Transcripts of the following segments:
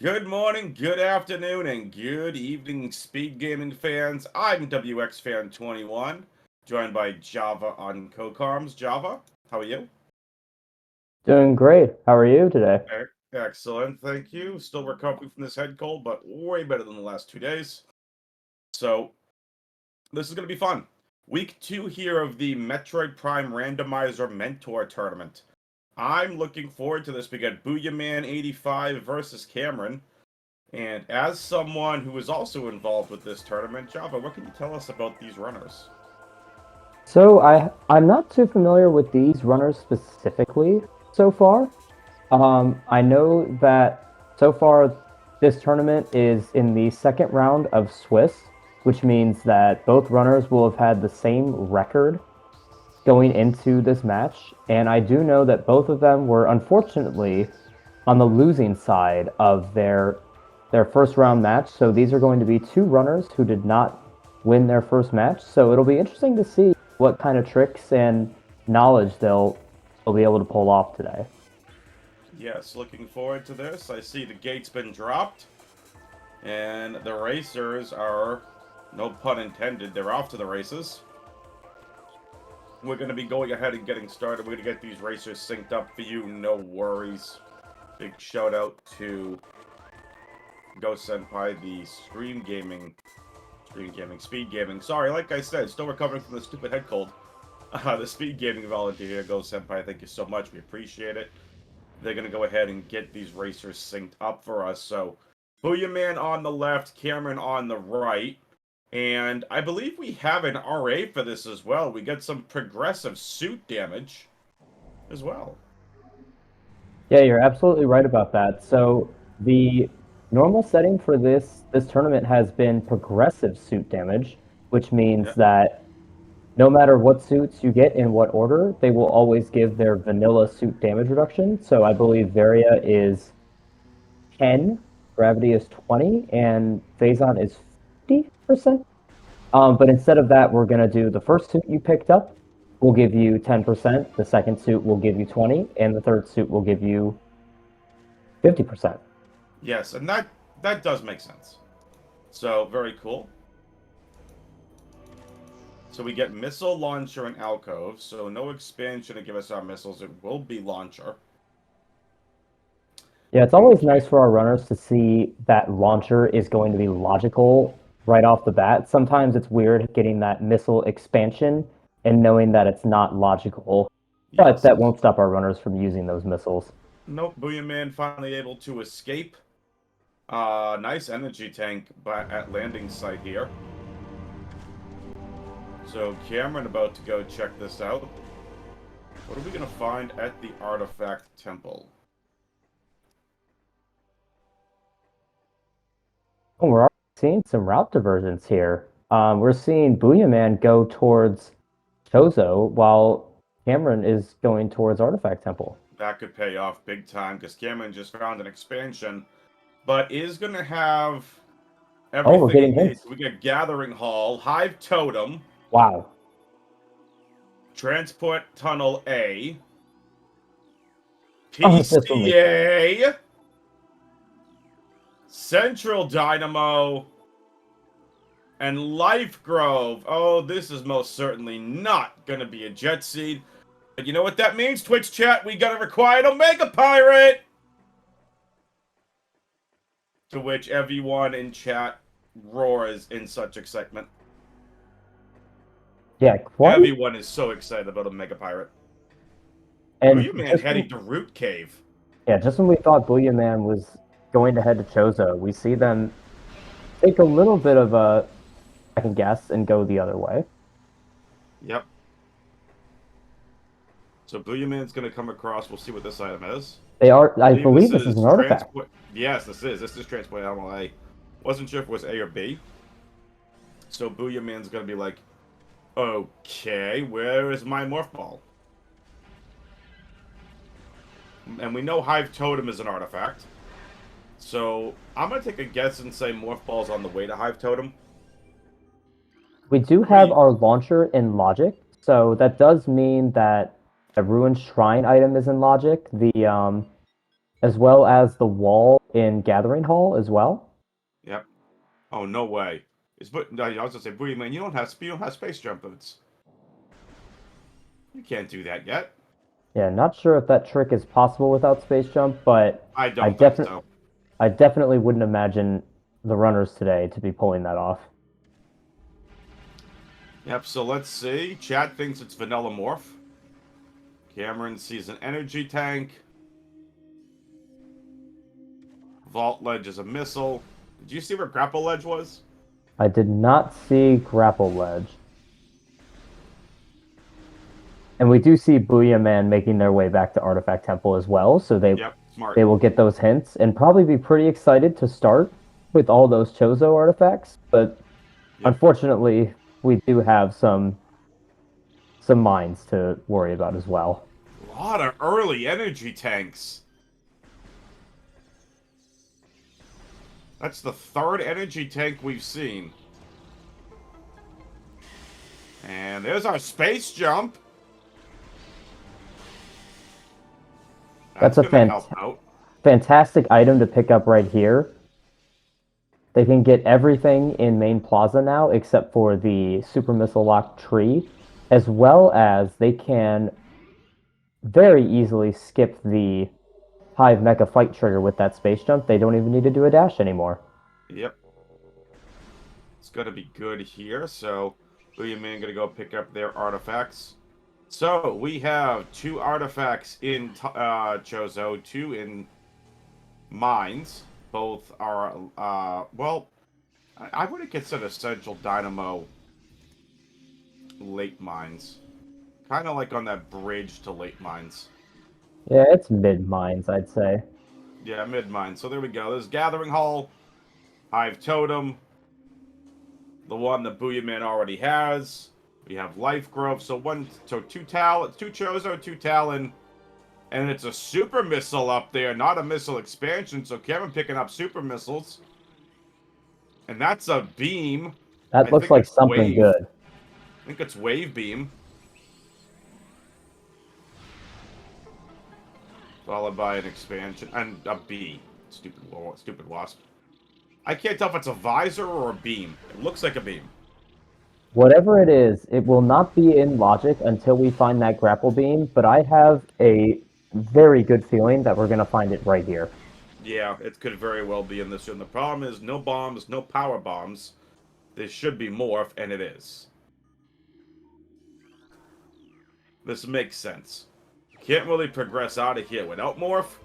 Good morning, good afternoon, and good evening, Speed Gaming fans. I'm WXFan21, joined by Java on co-comms. Java, how are you? Doing great. How are you today? Excellent, thank you. Still recovering from this head cold, but way better than the last 2 days. So, this is going to be fun. Week 2 here of the Metroid Prime Randomizer Mentor Tournament. I'm looking forward to this. We got Booyaman85 versus Cameron. And as someone who is also involved with this tournament, Java, what can you tell us about these runners? So I'm not too familiar with these runners specifically so far. I know that so far this tournament is in the second round of Swiss, which means that both runners will have had the same record going into this match. And I do know that both of them were unfortunately on the losing side of their first round match. So these are going to be two runners who did not win their first match. So it'll be interesting to see what kind of tricks and knowledge they'll be able to pull off today. Yes, looking forward to this. I see the gate's been dropped, and the racers are, no pun intended, they're off to the races. We're going to be going ahead and getting started. We're going to get these racers synced up for you, no worries. Big shout out to Ghost Senpai, the Speed Gaming. Sorry, like I said, still recovering from the stupid head cold. The Speed Gaming volunteer here, Ghost Senpai, thank you so much. We appreciate it. They're going to go ahead and get these racers synced up for us. So, Booyaman on the left, Cameron on the right. And I believe we have an RA for this as well. We get some progressive suit damage as well. Yeah, you're absolutely right about that. So the normal setting for this tournament has been progressive suit damage, which means Yeah. that no matter what suits you get in what order, they will always give their vanilla suit damage reduction. So I believe Varia is 10, Gravity is 20, and Phazon is 50%. But instead of that, we're going to do the first suit you picked up will give you 10%, the second suit will give you 20, and the third suit will give you 50%. Yes, and that does make sense. So, very cool. So we get missile, launcher, and alcove. So no expansion to give us our missiles. It will be launcher. Yeah, it's always nice for our runners to see that launcher is going to be logical right off the bat. Sometimes it's weird getting that missile expansion and knowing that it's not logical, but Yes. that won't stop our runners from using those missiles. Nope. Booyaman finally able to escape. Nice energy tank at landing site here. So Cameron about to go check this out. What are we going to find at the Artifact Temple? Oh, we're already seeing some route diversions here. We're seeing Booyaman go towards Chozo while Cameron is going towards Artifact Temple. That could pay off big time because Cameron just found an expansion, but is going to have Oh, we're everything he getting needs. hints. We get Gathering Hall, Hive Totem, Wow. Transport Tunnel A, Oh, this will make sense. PCA, Central Dynamo, and Life Grove. Oh, this is most certainly not going to be a Jet Seed. But you know what that means, Twitch chat? We got a required Omega Pirate! To which everyone in chat roars in such excitement. Yeah, quite. Everyone is so excited about Omega Pirate. And Booyaman just heading to Root Cave. yeah, just when we thought Booyaman was going to head to Chozo, we see them take a little bit of a second guess and go the other way. Yep. So Booyaman's going to come across. We'll see what this item is. They are, I believe this is an artifact. Yes, this is. This is Transport Animal A. Wasn't sure if it was A or B. So Booyaman's going to be like, okay, where is my Morph Ball? And we know Hive Totem is an artifact. So I'm going to take a guess and say Morph Ball's on the way to Hive Totem. We do have our launcher in Logic, so that does mean that the Ruined Shrine item is in Logic. The as well as the wall in Gathering Hall as well. Yep. Oh, no way. No, I was gonna say, Booyaman, you don't have space jump boots. You can't do that yet. Yeah, not sure if that trick is possible without space jump, but I I don't think definitely so. I definitely wouldn't imagine the runners today to be pulling that off. Yep, so let's see. Chat thinks it's Vanilla Morph. Cameron sees an energy tank. Vault Ledge is a missile. Did you see where Grapple Ledge was? I did not see Grapple Ledge. And we do see Booyaman making their way back to Artifact Temple as well, so Yep, smart. they will get those hints and probably be pretty excited to start with all those Chozo artifacts. But unfortunately, we do have some mines to worry about as well. A lot of early energy tanks. That's the third energy tank we've seen. And there's our space jump. That's a fantastic item to pick up right here. They can get everything in Main Plaza now except for the Super Missile Lock tree, as well as they can very easily skip the Hive Mecha Fight trigger with that space jump. They don't even need to do a dash anymore. Yep. It's going to be good here, so Booyaman going to go pick up their artifacts. So, we have 2 artifacts in Chozo, 2 in Mines. Both are, well, I wouldn't consider Central Dynamo late Mines. Kind of like on that bridge to late Mines. Yeah, it's mid-mines, I'd say. Yeah, mid-mines. So there we go. There's Gathering Hall, Hive Totem, the one that Booyaman already has. We have Life Growth. So 2 Chozo, 2 Talon, and it's a super missile up there, not a missile expansion. So Kevin picking up super missiles, and that's a beam. That looks like something good. I think it's Wave Beam, followed by an expansion and a bee. Stupid wasp. I can't tell if it's a visor or a beam. It looks like a beam. Whatever it is, it will not be in logic until we find that grapple beam, but I have a very good feeling that we're going to find it right here. Yeah, it could very well be in this room. The problem is no bombs, no power bombs. There should be morph, and it is. This makes sense. Can't really progress out of here without morph.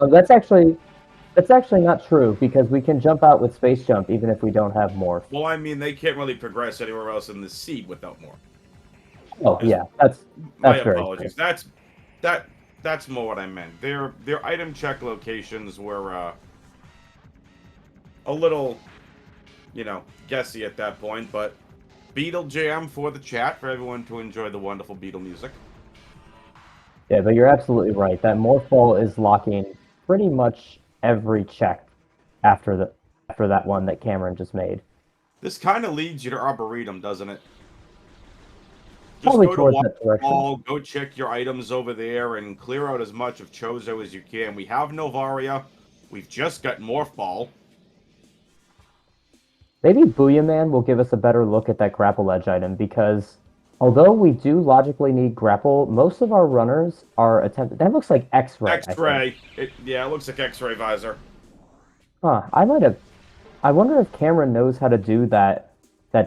That's actually not true, because we can jump out with space jump even if we don't have morph. Well, I mean, they can't really progress anywhere else in the seed without morph. Oh, yeah, that's my very apologies. True. That's more what I meant. Their item check locations were a little, guessy at that point, but Beetle Jam for the chat for everyone to enjoy the wonderful Beetle music. Yeah, but you're absolutely right. That morph ball is locking pretty much every check after that one that Cameron just made. This kind of leads you to Arboretum, doesn't it? Just Probably go towards to that direction. Wall, go check your items over there, and clear out as much of Chozo as you can. We have Novaria. We've just got Morph Ball. Maybe Booyaman will give us a better look at that grapple edge item, because although we do logically need grapple, most of our runners are attempting... That looks like X-ray. X-ray. It looks like X-ray visor. Huh, I wonder if Cameron knows how to do that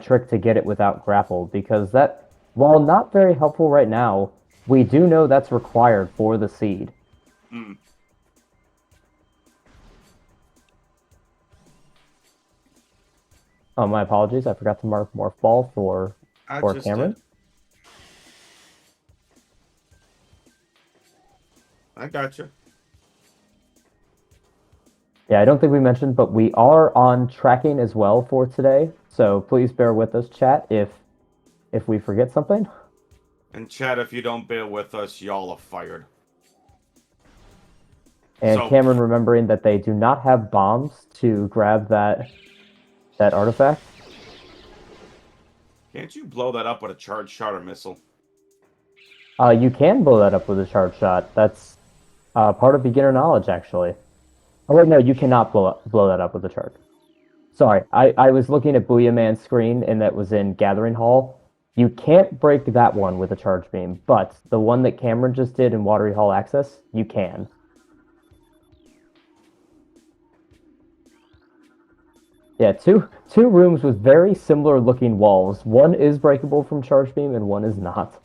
trick to get it without grapple, because that, while not very helpful right now, we do know that's required for the seed. Hmm. Oh, my apologies. I forgot to mark Morph Ball for Cameron. I gotcha. Yeah, I don't think we mentioned, but we are on tracking as well for today. So please bear with us, chat, if we forget something. And chat, if you don't bear with us, y'all are fired. And Cameron remembering that they do not have bombs to grab that artifact. Can't you blow that up with a charged shot or missile? You can blow that up with a charge shot. That's Part of beginner knowledge, actually. Oh wait, no, you cannot blow that up with a charge. Sorry, I was looking at Booyaman's screen, and that was in Gathering Hall. You can't break that one with a charge beam, but the one that Cameron just did in Watery Hall Access, you can. Yeah, two rooms with very similar looking walls. One is breakable from charge beam, and one is not.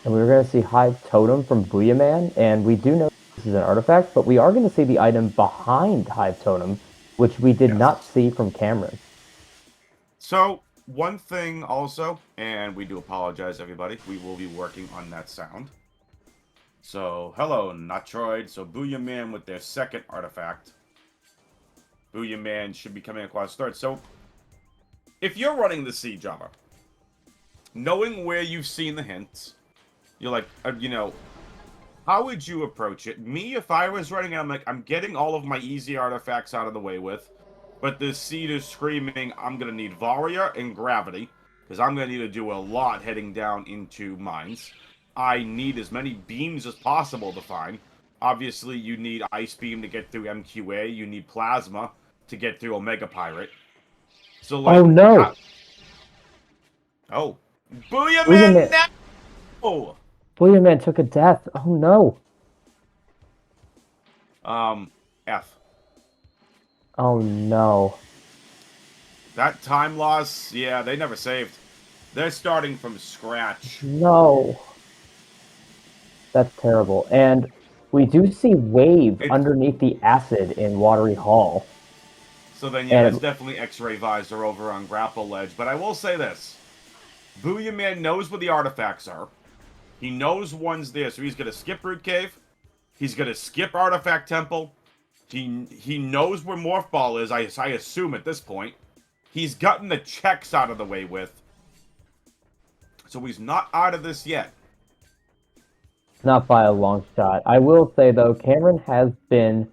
And we were going to see Hive Totem from Booyaman, and we do know this is an artifact, but we are going to see the item behind Hive Totem, which we did not see from Cameron. So, one thing also, and we do apologize, everybody, we will be working on that sound. So, hello, Metroid. So, Booyaman with their second artifact. Booyaman should be coming across third. So, if you're running the Siege Java, knowing where you've seen the hints, you're like, you know, how would you approach it? Me, if I was running it, I'm like, I'm getting all of my easy artifacts out of the way with, but this seed is screaming, I'm going to need Varia and Gravity, because I'm going to need to do a lot heading down into mines. I need as many beams as possible to find. Obviously, you need Ice Beam to get through MQA. You need Plasma to get through Omega Pirate. So, like, oh no! Oh. Booyaman now! Booyaman took a death. Oh no! F. Oh no. That time loss, yeah, they never saved. They're starting from scratch. No. That's terrible. And we do see Wave underneath the acid in Watery Hall. So then, yeah, there's definitely X-Ray Visor over on Grapple Ledge. But I will say this. Booyaman knows where the artifacts are. He knows one's there, so he's going to skip Root Cave. He's going to skip Artifact Temple. He knows where Morph Ball is, I assume, at this point. He's gotten the checks out of the way with. So he's not out of this yet. Not by a long shot. I will say, though, Cameron has been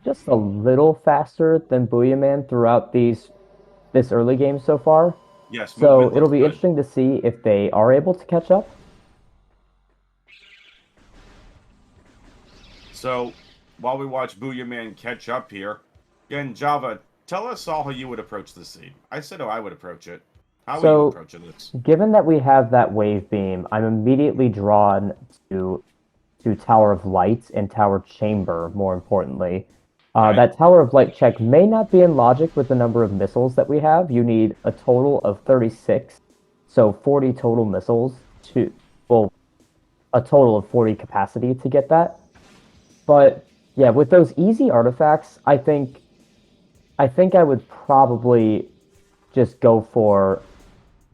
just a little faster than Booyaman throughout this early game so far. Yes. So it'll be interesting to see if they are able to catch up. So, while we watch Booyaman catch up here, again, Java, tell us all how you would approach the seed. I said how I would approach it. How would you approach this? Given that we have that wave beam, I'm immediately drawn to Tower of Light and Tower Chamber, more importantly. Right. That Tower of Light check may not be in logic with the number of missiles that we have. You need a total of 36, so 40 total missiles a total of 40 capacity to get that. But yeah, with those easy artifacts, I think I would probably just go for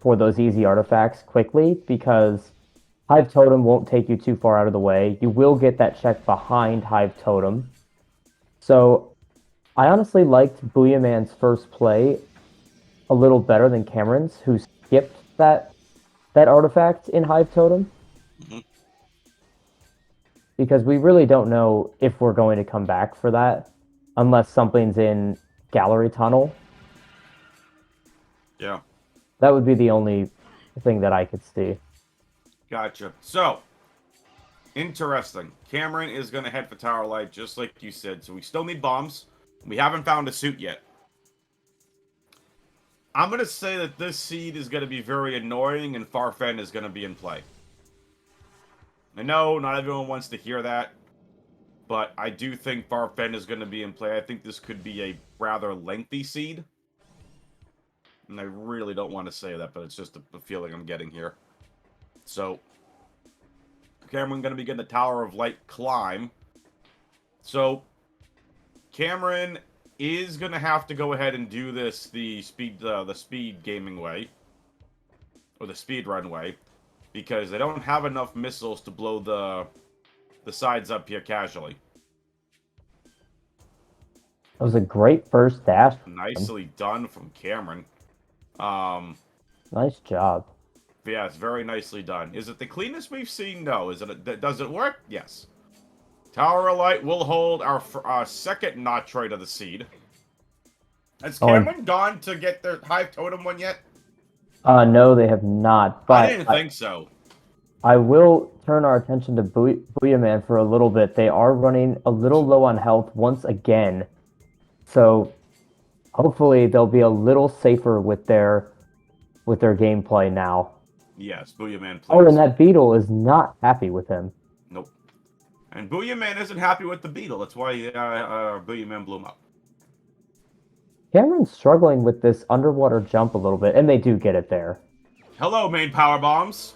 those easy artifacts quickly, because Hive Totem won't take you too far out of the way. You will get that check behind Hive Totem. So I honestly liked Booyaman's first play a little better than Cameron's, who skipped that artifact in Hive Totem. Mm-hmm. Because we really don't know if we're going to come back for that unless something's in Gallery Tunnel. Yeah. That would be the only thing that I could see. Gotcha. So, interesting. Cameron is going to head for Tower Light, just like you said. So we still need bombs. We haven't found a suit yet. I'm going to say that this seed is going to be very annoying, and Farfen is going to be in play. I know not everyone wants to hear that, but I do think Farfen is going to be in play. I think this could be a rather lengthy seed. And I really don't want to say that, but it's just a feeling I'm getting here. So, Cameron going to be getting the Tower of Light climb. So, Cameron is going to have to go ahead and do this the speed gaming way, or the speedrun way, because they don't have enough missiles to blow the sides up here casually. That was a great first dash. Nicely done from Cameron. Nice job. Yeah, it's very nicely done. Is it the cleanest we've seen? No. Does it work? Yes. Tower of Light will hold our second Metroid of the seed. Has Cameron gone to get their Hive Totem one yet? No, they have not. But I didn't think so. I will turn our attention to Booyaman for a little bit. They are running a little low on health once again. So hopefully they'll be a little safer with their gameplay now. Yes, Booyaman, please. Oh, and that beetle is not happy with him. Nope. And Booyaman isn't happy with the beetle. That's why Booyaman blew him up. Cameron's struggling with this underwater jump a little bit, and they do get it there. Hello, main power bombs.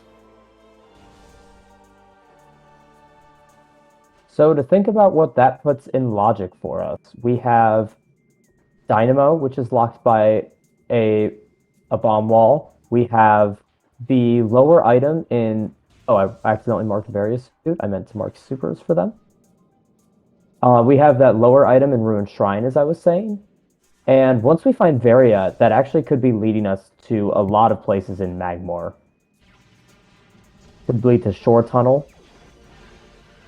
So to think about what that puts in logic for us, we have Dynamo, which is locked by a bomb wall. We have the lower item in... Oh, I accidentally marked various suit. I meant to mark supers for them. We have that lower item in Ruined Shrine, as I was saying. And once we find Varia, that actually could be leading us to a lot of places in Magmor. Could lead to Shore Tunnel.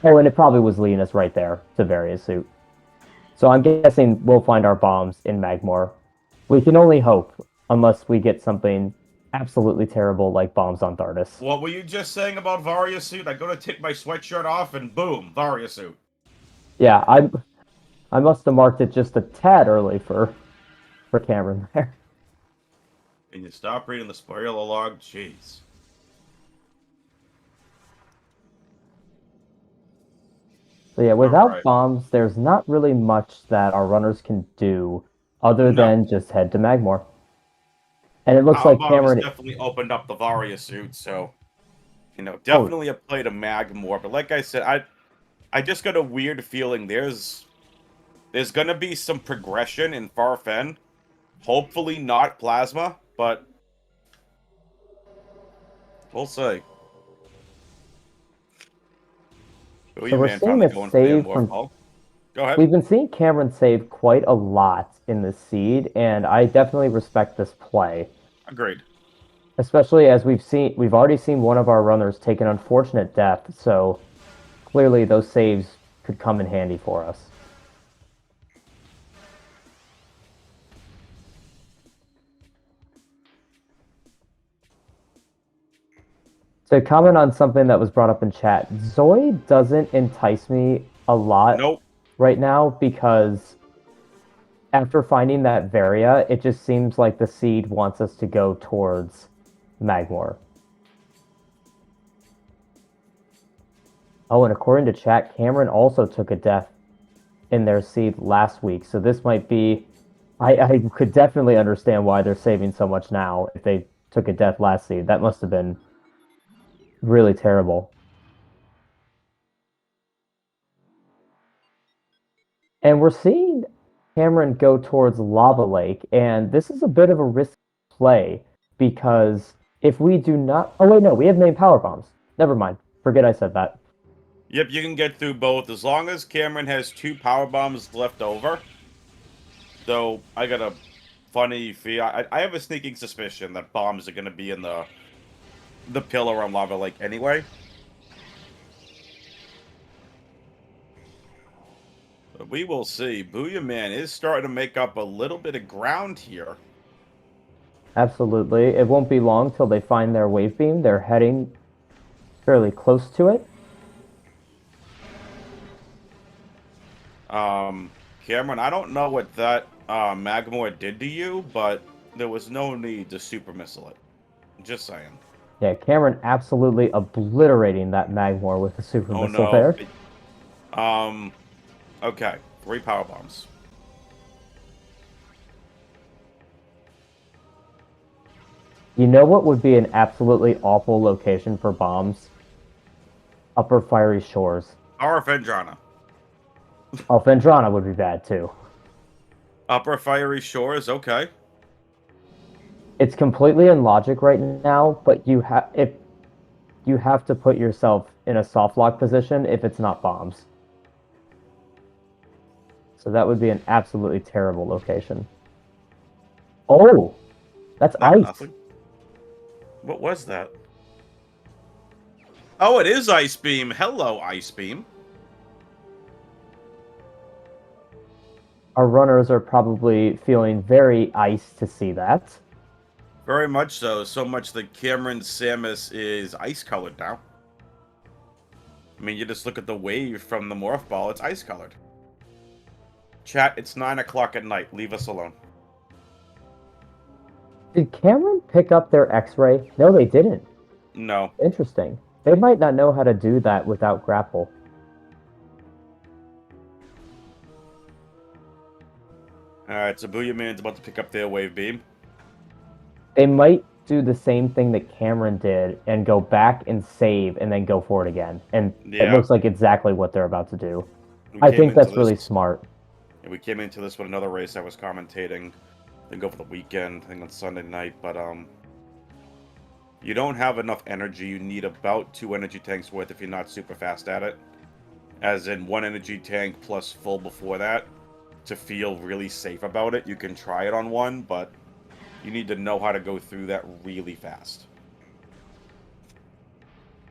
Oh, and it probably was leading us right there to Varia's suit. So I'm guessing we'll find our bombs in Magmor. We can only hope, unless we get something absolutely terrible like bombs on Thardis. What were you just saying about Varia's suit? I go to take my sweatshirt off and boom, Varia suit. Yeah, I must have marked it just a tad early for Cameron there. And you stop reading the spoiler log? Jeez. So yeah, without Alright. bombs, there's not really much that our runners can do other than just head to Magmor. And it looks Power like bombs Cameron... definitely opened up the Varia suit, so... You know, definitely a play to Magmor. But like I said, I just got a weird feeling there's gonna be some progression in Farfen. Hopefully not Plasma, but... We'll see. So we're seeing a save from... Go ahead. We've been seeing Cameron save quite a lot in this seed, and I definitely respect this play. Agreed. Especially as we've already seen one of our runners take an unfortunate death, so clearly those saves could come in handy for us. To comment on something that was brought up in chat, Zoe doesn't entice me a lot right now because after finding that Varia, it just seems like the seed wants us to go towards Magmor. Oh, and according to chat, Cameron also took a death in their seed last week, so this might be... I could definitely understand why they're saving so much now if they took a death last seed. That must have been really terrible. And we're seeing Cameron go towards Lava Lake, and this is a bit of a risky play because if we do not... Oh, wait, no, we have main power bombs. Never mind. Forget I said that. Yep, you can get through both as long as Cameron has 2 power bombs left over. Though I got a funny feel. I have a sneaking suspicion that bombs are going to be in the pillar on Lava Lake anyway. But we will see. Booyaman is starting to make up a little bit of ground here. Absolutely. It won't be long till they find their wave beam. They're heading fairly close to it. Cameron, I don't know what that Magmor did to you, but there was no need to super missile it. Just saying. Yeah, Cameron absolutely obliterating that Magmor with the super missile there. Okay, 3 power bombs. You know what would be an absolutely awful location for bombs? Upper Fiery Shores. Or Vendrana. Oh, Vendrana would be bad too. Upper Fiery Shores, okay. It's completely illogic right now, but you have to put yourself in a soft lock position if it's not bombs. So that would be an absolutely terrible location. Oh, that's ice. Nothing. What was that? Oh, it is Ice Beam. Hello, Ice Beam. Our runners are probably feeling very ice to see that. Very much so. So much that Cameron Samus is ice-colored now. I mean, you just look at the wave from the morph ball, it's ice colored. Chat, it's 9 o'clock at night. Leave us alone. Did Cameron pick up their X-ray? No, they didn't. No. Interesting. They might not know how to do that without grapple. Alright, so Booyaman's about to pick up their wave beam. They might do the same thing that Cameron did and go back and save and then go for it again. And it looks like exactly what they're about to do. I think that's really smart. Yeah, we came into this with another race I was commentating. Then go for the weekend, I think on Sunday night, but you don't have enough energy. You need about 2 energy tanks worth if you're not super fast at it. As in 1 energy tank plus full before that to feel really safe about it. You can try it on 1, but you need to know how to go through that really fast.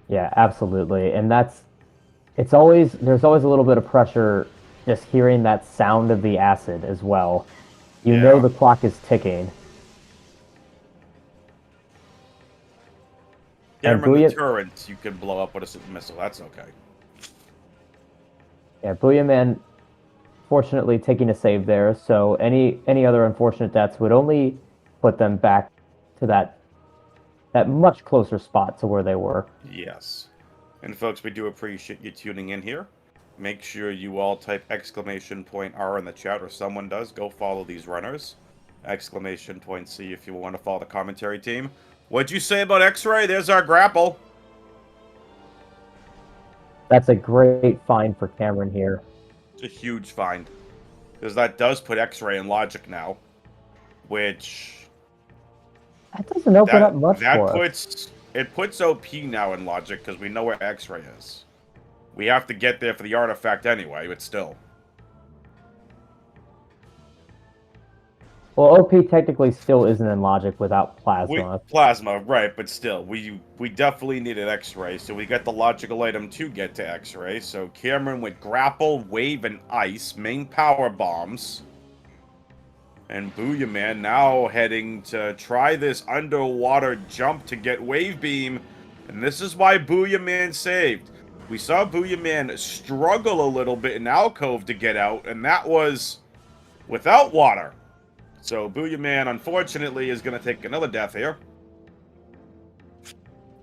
Yeah, absolutely. And there's always a little bit of pressure just hearing that sound of the acid as well. You know the clock is ticking. Cameron, the turret you can blow up with a super missile. That's okay. Yeah, Booyaman fortunately taking a save there, so any other unfortunate deaths would only put them back to that much closer spot to where they were. Yes. And folks, we do appreciate you tuning in here. Make sure you all type !R in the chat, or someone does. Go follow these runners. !C if you want to follow the commentary team. What'd you say about X-Ray? There's our grapple. That's a great find for Cameron here. It's a huge find. Because that does put X-Ray in logic now. Which... That doesn't open up much for us. It puts OP now in logic, because we know where X-Ray is. We have to get there for the artifact anyway, but still. Well, OP technically still isn't in logic without Plasma. Plasma, right, but still. We definitely needed X-Ray, so we got the logical item to get to X-Ray. So Cameron with Grapple, Wave, and Ice, main power bombs. And Booyaman now heading to try this underwater jump to get Wave Beam. And this is why Booyaman saved. We saw Booyaman struggle a little bit in Alcove to get out, and that was without water. So Booyaman, unfortunately, is going to take another death here.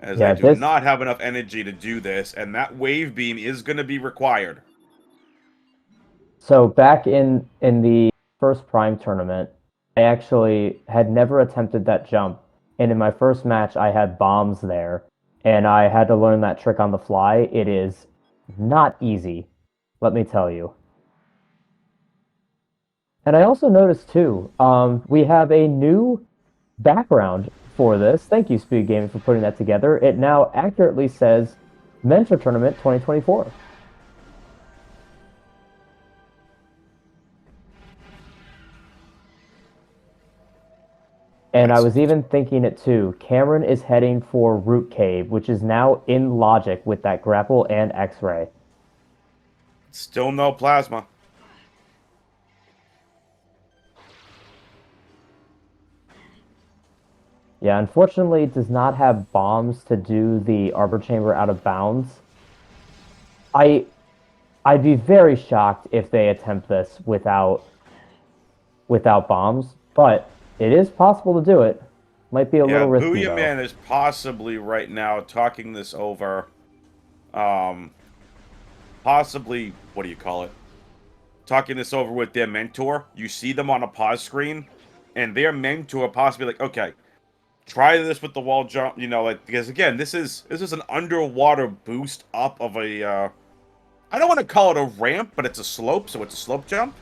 As I do not have enough energy to do this, and that Wave Beam is going to be required. So back in the first Prime tournament, I actually had never attempted that jump. And in my first match, I had bombs there. And I had to learn that trick on the fly. It is not easy, let me tell you. And I also noticed, too, we have a new background for this. Thank you, SpeedGaming, for putting that together. It now accurately says Mentor Tournament 2024. And I was even thinking it, too. Cameron is heading for Root Cave, which is now in logic with that grapple and X-ray. Still no Plasma. Yeah, unfortunately, it does not have bombs to do the Arbor Chamber out of bounds. I'd be very shocked if they attempt this without bombs, but it is possible to do it. Might be a little risky, though. Booyaman is possibly right now talking this over. Possibly, what do you call it? Talking this over with their mentor. You see them on a pause screen, and their mentor possibly like, okay, try this with the wall jump. You know, like, because again, this is an underwater boost up of a. I don't want to call it a ramp, but it's a slope, so it's a slope jump.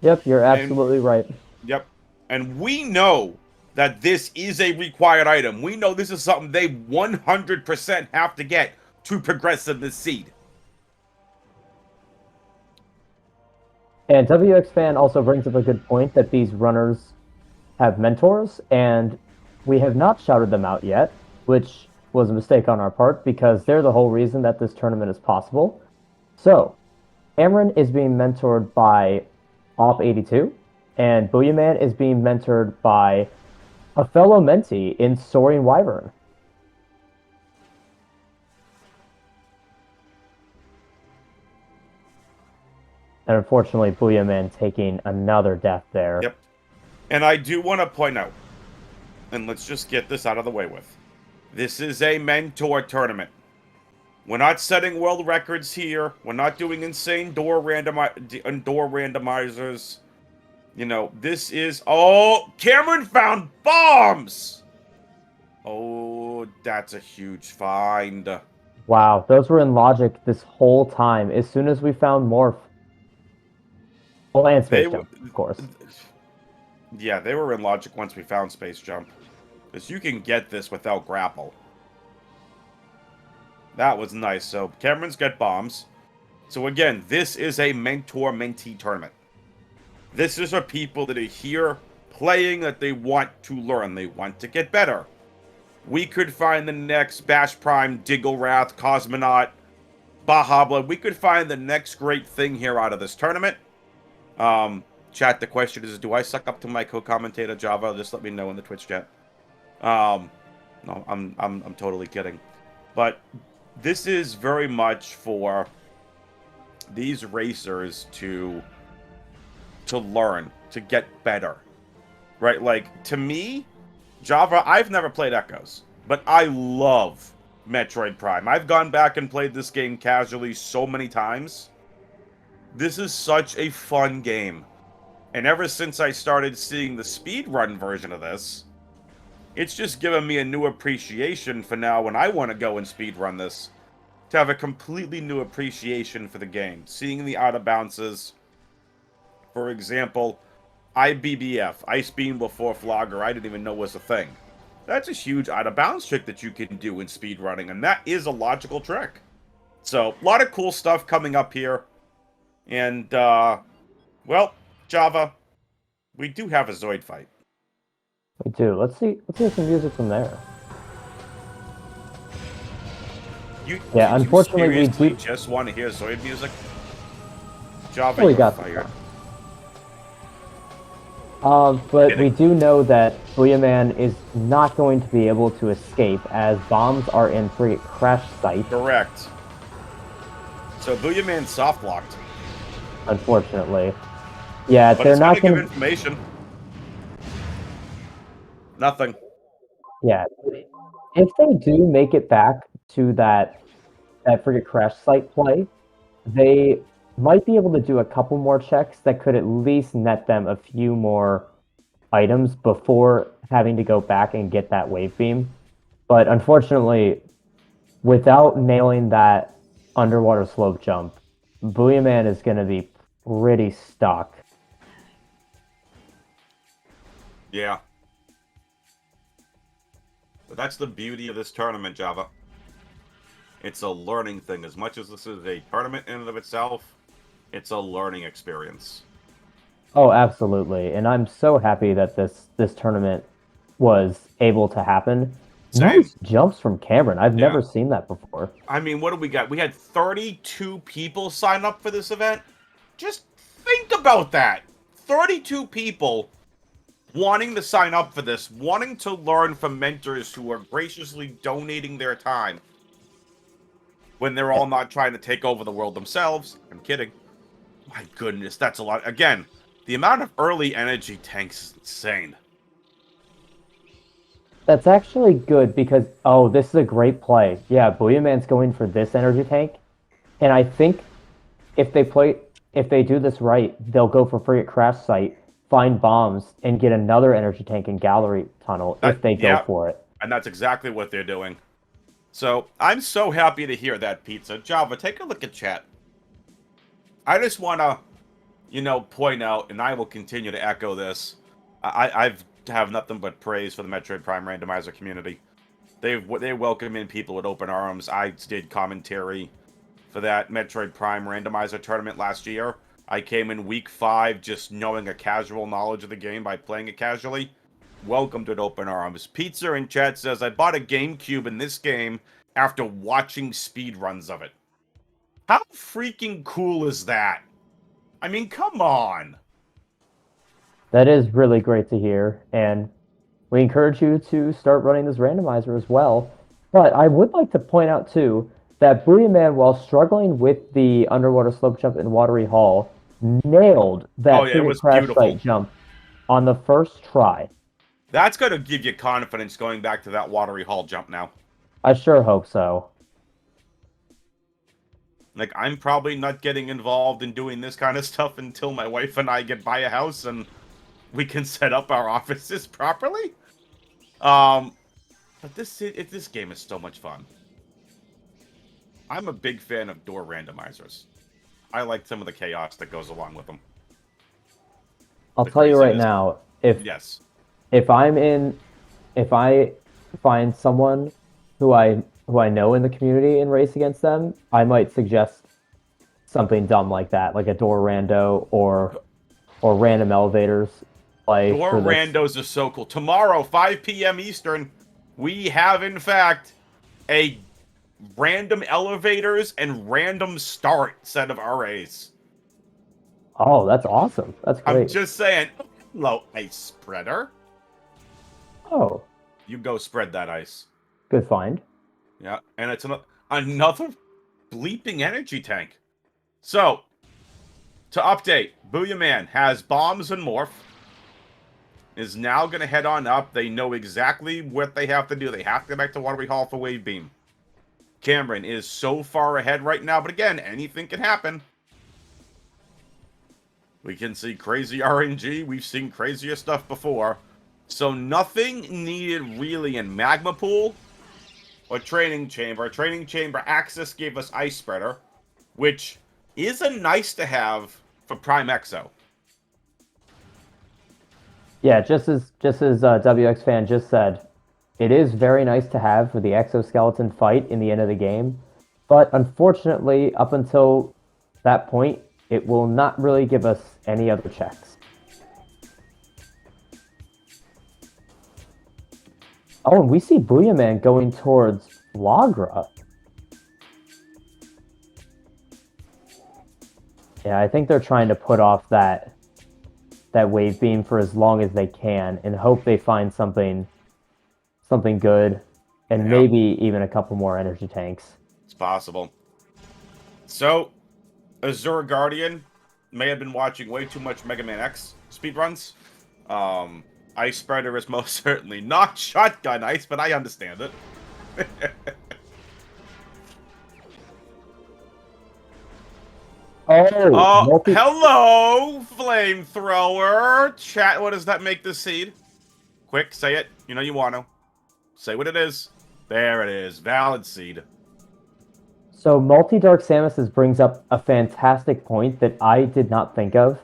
Yep, you're absolutely right. Yep. And we know that this is a required item. We know this is something they 100% have to get to progress in this seed. And WXFan also brings up a good point that these runners have mentors, and we have not shouted them out yet, which was a mistake on our part because they're the whole reason that this tournament is possible. So, Cameron is being mentored by Op82, and Booyaman is being mentored by a fellow mentee in Soaring Wyvern. And unfortunately, Booyaman taking another death there. Yep. And I do want to point out, and let's just get this out of the way with, this is a mentor tournament. We're not setting world records here. We're not doing insane door randomizers. You know, this is... Oh, Cameron found bombs! Oh, that's a huge find. Wow, those were in logic this whole time. As soon as we found Morph. Well, and Space Jump, of course. Yeah, they were in logic once we found Space Jump. Because you can get this without grapple. That was nice. So, Cameron's got bombs. So again, this is a mentor-mentee tournament. This is for people that are here playing that they want to learn. They want to get better. We could find the next Bash Prime, Digglewrath, Cosmonaut, Bahabla. We could find the next great thing here out of this tournament. Chat, the question is, do I suck up to my co-commentator Java? Just let me know in the Twitch chat. No, I'm totally kidding. But this is very much for these racers to learn, to get better. Right? Like, to me, Java, I've never played Echoes, but I love Metroid Prime. I've gone back and played this game casually so many times. This is such a fun game. And ever since I started seeing the speedrun version of this, it's just given me a new appreciation for now when I want to go and speedrun this. To have a completely new appreciation for the game. Seeing the out of bounces. For example, IBBF, Ice Beam Before Flogger, I didn't even know was a thing. That's a huge out of bounds trick that you can do in speedrunning, and that is a logical trick. So, a lot of cool stuff coming up here. And, well, Java, we do have a Zoid fight. We do. Let's hear some music from there. Yeah, unfortunately, you seriously just want to hear Zoid music? Java, well, you're fired. But we do know that Booyaman is not going to be able to escape as bombs are in frigate crash site. Correct. So Booyaman's soft locked. Unfortunately. Yeah, but they're not going to give information. Nothing. Yeah. If they do make it back to that frigate crash site play, they might be able to do a couple more checks that could at least net them a few more items before having to go back and get that wave beam. But unfortunately, without nailing that underwater slope jump, Booyaman is going to be pretty stuck. Yeah. But that's the beauty of this tournament, Java. It's a learning thing. As much as this is a tournament in and of itself, it's a learning experience. Oh, absolutely. And I'm so happy that this tournament was able to happen. Same. Nice jumps from Cameron. I've never seen that before. I mean, what do we got? We had 32 people sign up for this event. Just think about that. 32 people wanting to sign up for this, wanting to learn from mentors who are graciously donating their time when they're all not trying to take over the world themselves. I'm kidding. My goodness, that's a lot. Again, the amount of early energy tanks is insane. That's actually good because, oh, this is a great play. Yeah, Booyaman's going for this energy tank. And I think if they do this right, they'll go for frigate crash site, find bombs, and get another energy tank in gallery tunnel if they go for it. And that's exactly what they're doing. So, I'm so happy to hear that, Pizza. Java, take a look at chat. I just want to, point out, and I will continue to echo this. I have nothing but praise for the Metroid Prime Randomizer community. They welcome in people with open arms. I did commentary for that Metroid Prime Randomizer tournament last year. I came in week 5 just knowing a casual knowledge of the game by playing it casually. Welcomed with open arms. Pizza in chat says, I bought a GameCube in this game after watching speedruns of it. How freaking cool is that? I mean, come on. That is really great to hear, and we encourage you to start running this randomizer as well. But I would like to point out, too, that Booyaman, while struggling with the underwater slope jump in Watery Hall, nailed Oh, that yeah, it frigate was crash beautiful. site jump on the first try. That's going to give you confidence going back to that watery hull jump now. I sure hope so. Like, I'm probably not getting involved in doing this kind of stuff until my wife and I get buy a house and we can set up our offices properly. But this game is so much fun. I'm a big fan of door randomizers. I like some of the chaos that goes along with them. I'll The tell you right craziness. now, if Yes. if I'm in if I find someone who I know in the community and race against them, I might suggest something dumb like that, like a door rando or random elevators play Door for this. randos are so cool. Tomorrow, 5 p.m. Eastern, we have, in fact, a random elevators and random start set of RAs. Oh, that's awesome. That's I'm great. just saying, hello, ice spreader. Oh, You go spread that ice. good find. Yeah, and it's another bleeping energy tank. So, to update, Booyaman has bombs and morph. Is now going to head on up. They know exactly what they have to do. They have to get back to Watery Hall for Wave Beam. Cameron is so far ahead right now, but again, anything can happen. We can see crazy RNG. We've seen crazier stuff before. So nothing needed really in Magma Pool or Training Chamber. Training Chamber access gave us Ice Spreader, which is a nice to have for Prime Exo. Yeah, just as WX fan just said, it is very nice to have for the exoskeleton fight in the end of the game, but unfortunately, up until that point, it will not really give us any other checks. Oh, and we see Booyaman going towards Flagra. Yeah, I think they're trying to put off that wave beam for as long as they can and hope they find something good and maybe even a couple more energy tanks. It's possible. So, Azure Guardian may have been watching way too much Mega Man X speedruns. Ice Spreader is most certainly not shotgun ice, but I understand it. Oh, hello, flamethrower. Chat, what does that make this seed? Quick, say it. You know you want to. Say what it is. There it is. Valid seed. So Multi-Dark Samus brings up a fantastic point that I did not think of.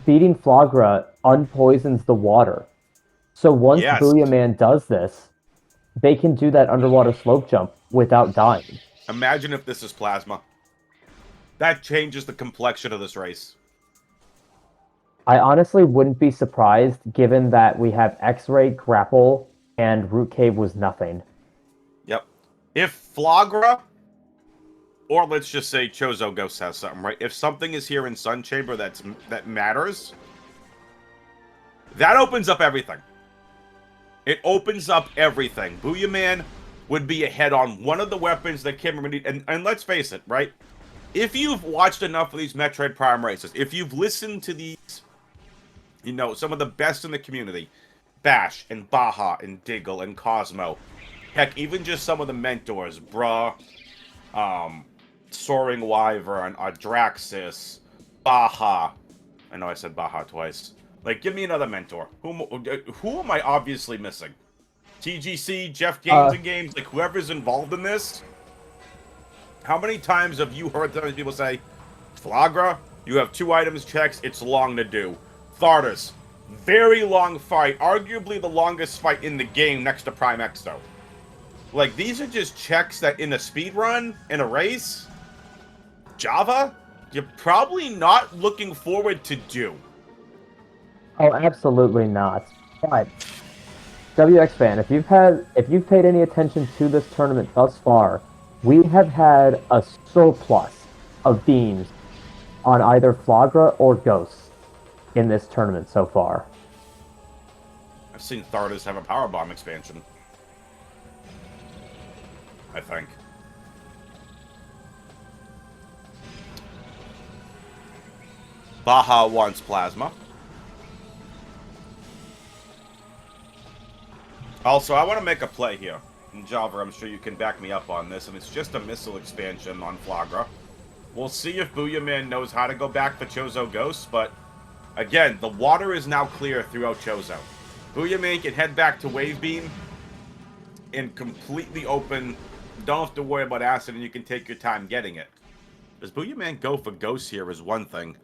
Beating Flagra unpoisons the water. So once Booyaman does this, they can do that underwater slope jump without dying. Imagine if this is plasma. That changes the complexion of this race. I honestly wouldn't be surprised given that we have X-Ray, Grapple, and Root Cave was nothing. Yep. If Flagra, or let's just say Chozo Ghost has something, right? If something is here in Sun Chamber that matters, that opens up everything. It opens up everything. Booyaman would be ahead on one of the weapons that Cameron need. And let's face it, right? If you've watched enough of these Metroid Prime races, if you've listened to these, you know, some of the best in the community, Bash and Baja and Diggle and Cosmo, heck, even just some of the mentors, Bruh, Soaring Wyvern, Adraxis, Baja. I know I said Baja twice. Like, give me another mentor. Who am I obviously missing? TGC, Jeff Games and Games, like whoever's involved in this. How many times have you heard those people say, Flagra, you have 2 items checks, it's long to do. Thardas, very long fight, arguably the longest fight in the game next to Prime Exo. Like, these are just checks that in a speedrun, in a race, Java, you're probably not looking forward to do. Oh, absolutely not. But WX fan, if you've paid any attention to this tournament thus far, we have had a surplus of beams on either Flagra or Ghosts in this tournament so far. I've seen Thardas have a power bomb expansion. I think. Baja wants plasma. Also, I want to make a play here. And Java, I'm sure you can back me up on this, and it's just a missile expansion on Flagra. We'll see if Booyaman knows how to go back for Chozo Ghosts, but again, the water is now clear throughout Chozo. Booyaman can head back to Wave Beam in completely open. Don't have to worry about acid, and you can take your time getting it. Does Booyaman go for Ghosts here is one thing.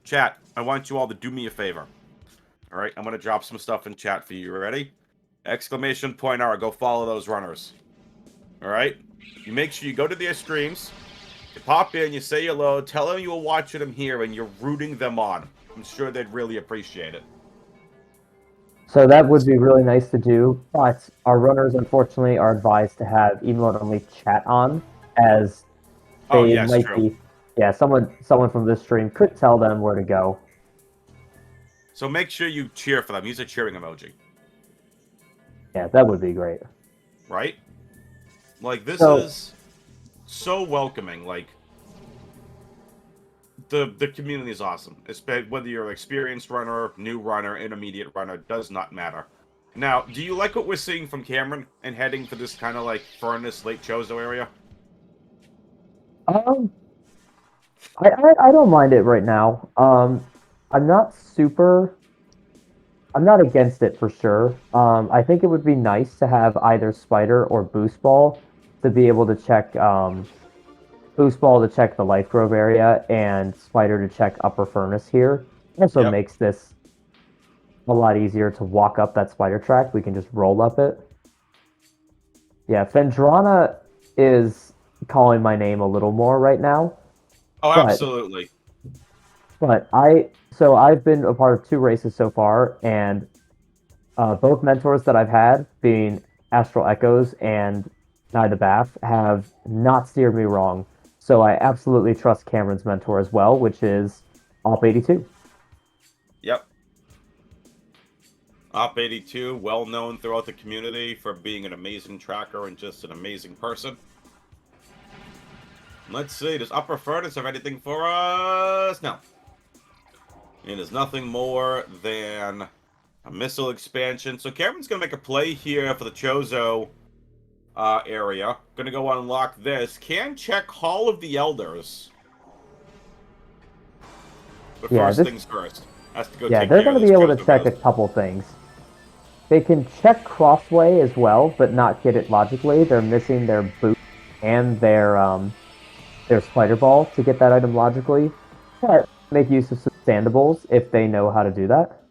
Chat, I want you all to do me a favor. Alright, I'm going to drop some stuff in chat for you. You ready? Exclamation point R. Go follow those runners. Alright? You make sure you go to their streams. You pop in, you say hello, tell them you were watching them here, and you're rooting them on. I'm sure they'd really appreciate it. So that would be really nice to do, but our runners, unfortunately, are advised to have emote-only chat on, as they might be... Yeah, someone from this stream could tell them where to go. So make sure you cheer for them. Use a cheering emoji. Yeah, that would be great. Right? Like, this is so welcoming. Like, the community is awesome. Whether you're an experienced runner, new runner, intermediate runner, does not matter. Now, do you like what we're seeing from Cameron and heading for this kind of like Furnace, Lake Chozo area? I don't mind it right now. I'm not against it for sure. I think it would be nice to have either Spider or Boost Ball to be able to check Boost Ball to check the Life Grove area and Spider to check Upper Furnace here. Also makes this a lot easier to walk up that spider track. We can just roll up it. Yeah, Fendrana is calling my name a little more right now. Oh, absolutely. But I've been a part of 2 races so far, and both mentors that I've had, being Astral Echoes and Nye the Bath, have not steered me wrong. So I absolutely trust Cameron's mentor as well, which is Op82. Yep. Op82, well known throughout the community for being an amazing tracker and just an amazing person. Let's see, does Upper Furnace have anything for us? No. It is nothing more than a missile expansion. So Cameron's going to make a play here for the Chozo area. Going to go unlock this. Can check Hall of the Elders. But first things first. Has to go take they're care going of to this be able to Chozo check Ghost. a couple things. They can check Crossway as well, but not get it logically. They're missing their boot and their Spider Ball to get that item logically. But make use of Substandables if they know how to do that.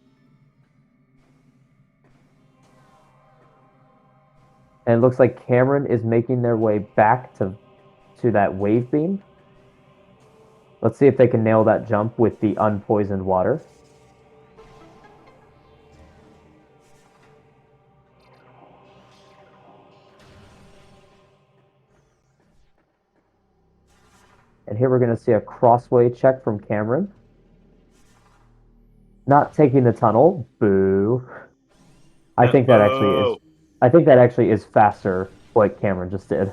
And it looks like Cameron is making their way back to that Wave Beam. Let's see if they can nail that jump with the unpoisoned water. And here we're going to see a crossway check from Cameron. Not taking the tunnel. Boo. I think that actually is faster what Cameron just did.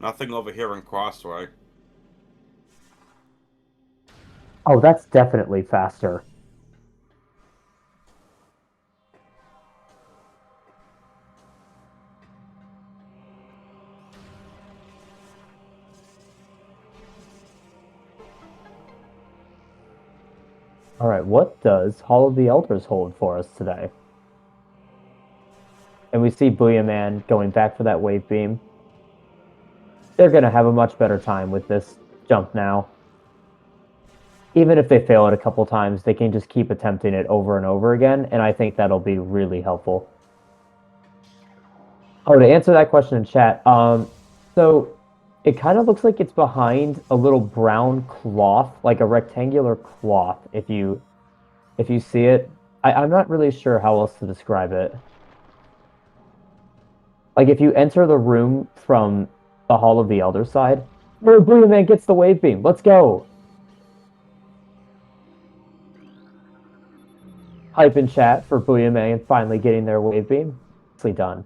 Nothing over here in Crossway. Oh, that's definitely faster. Alright, what does Hall of the Elders hold for us today? And we see Booyaman going back for that Wave Beam. They're going to have a much better time with this jump now. Even if they fail it a couple times, they can just keep attempting it over and over again, and I think that'll be really helpful. Oh, to answer that question in chat, so it kind of looks like it's behind a little brown cloth, like a rectangular cloth, if you see it. I'm not really sure how else to describe it. Like, if you enter the room from the Hall of the Elder side, where Booyaman gets the Wave Beam. Let's go! Hype in chat for Booyaman finally getting their Wave Beam. Nicely done.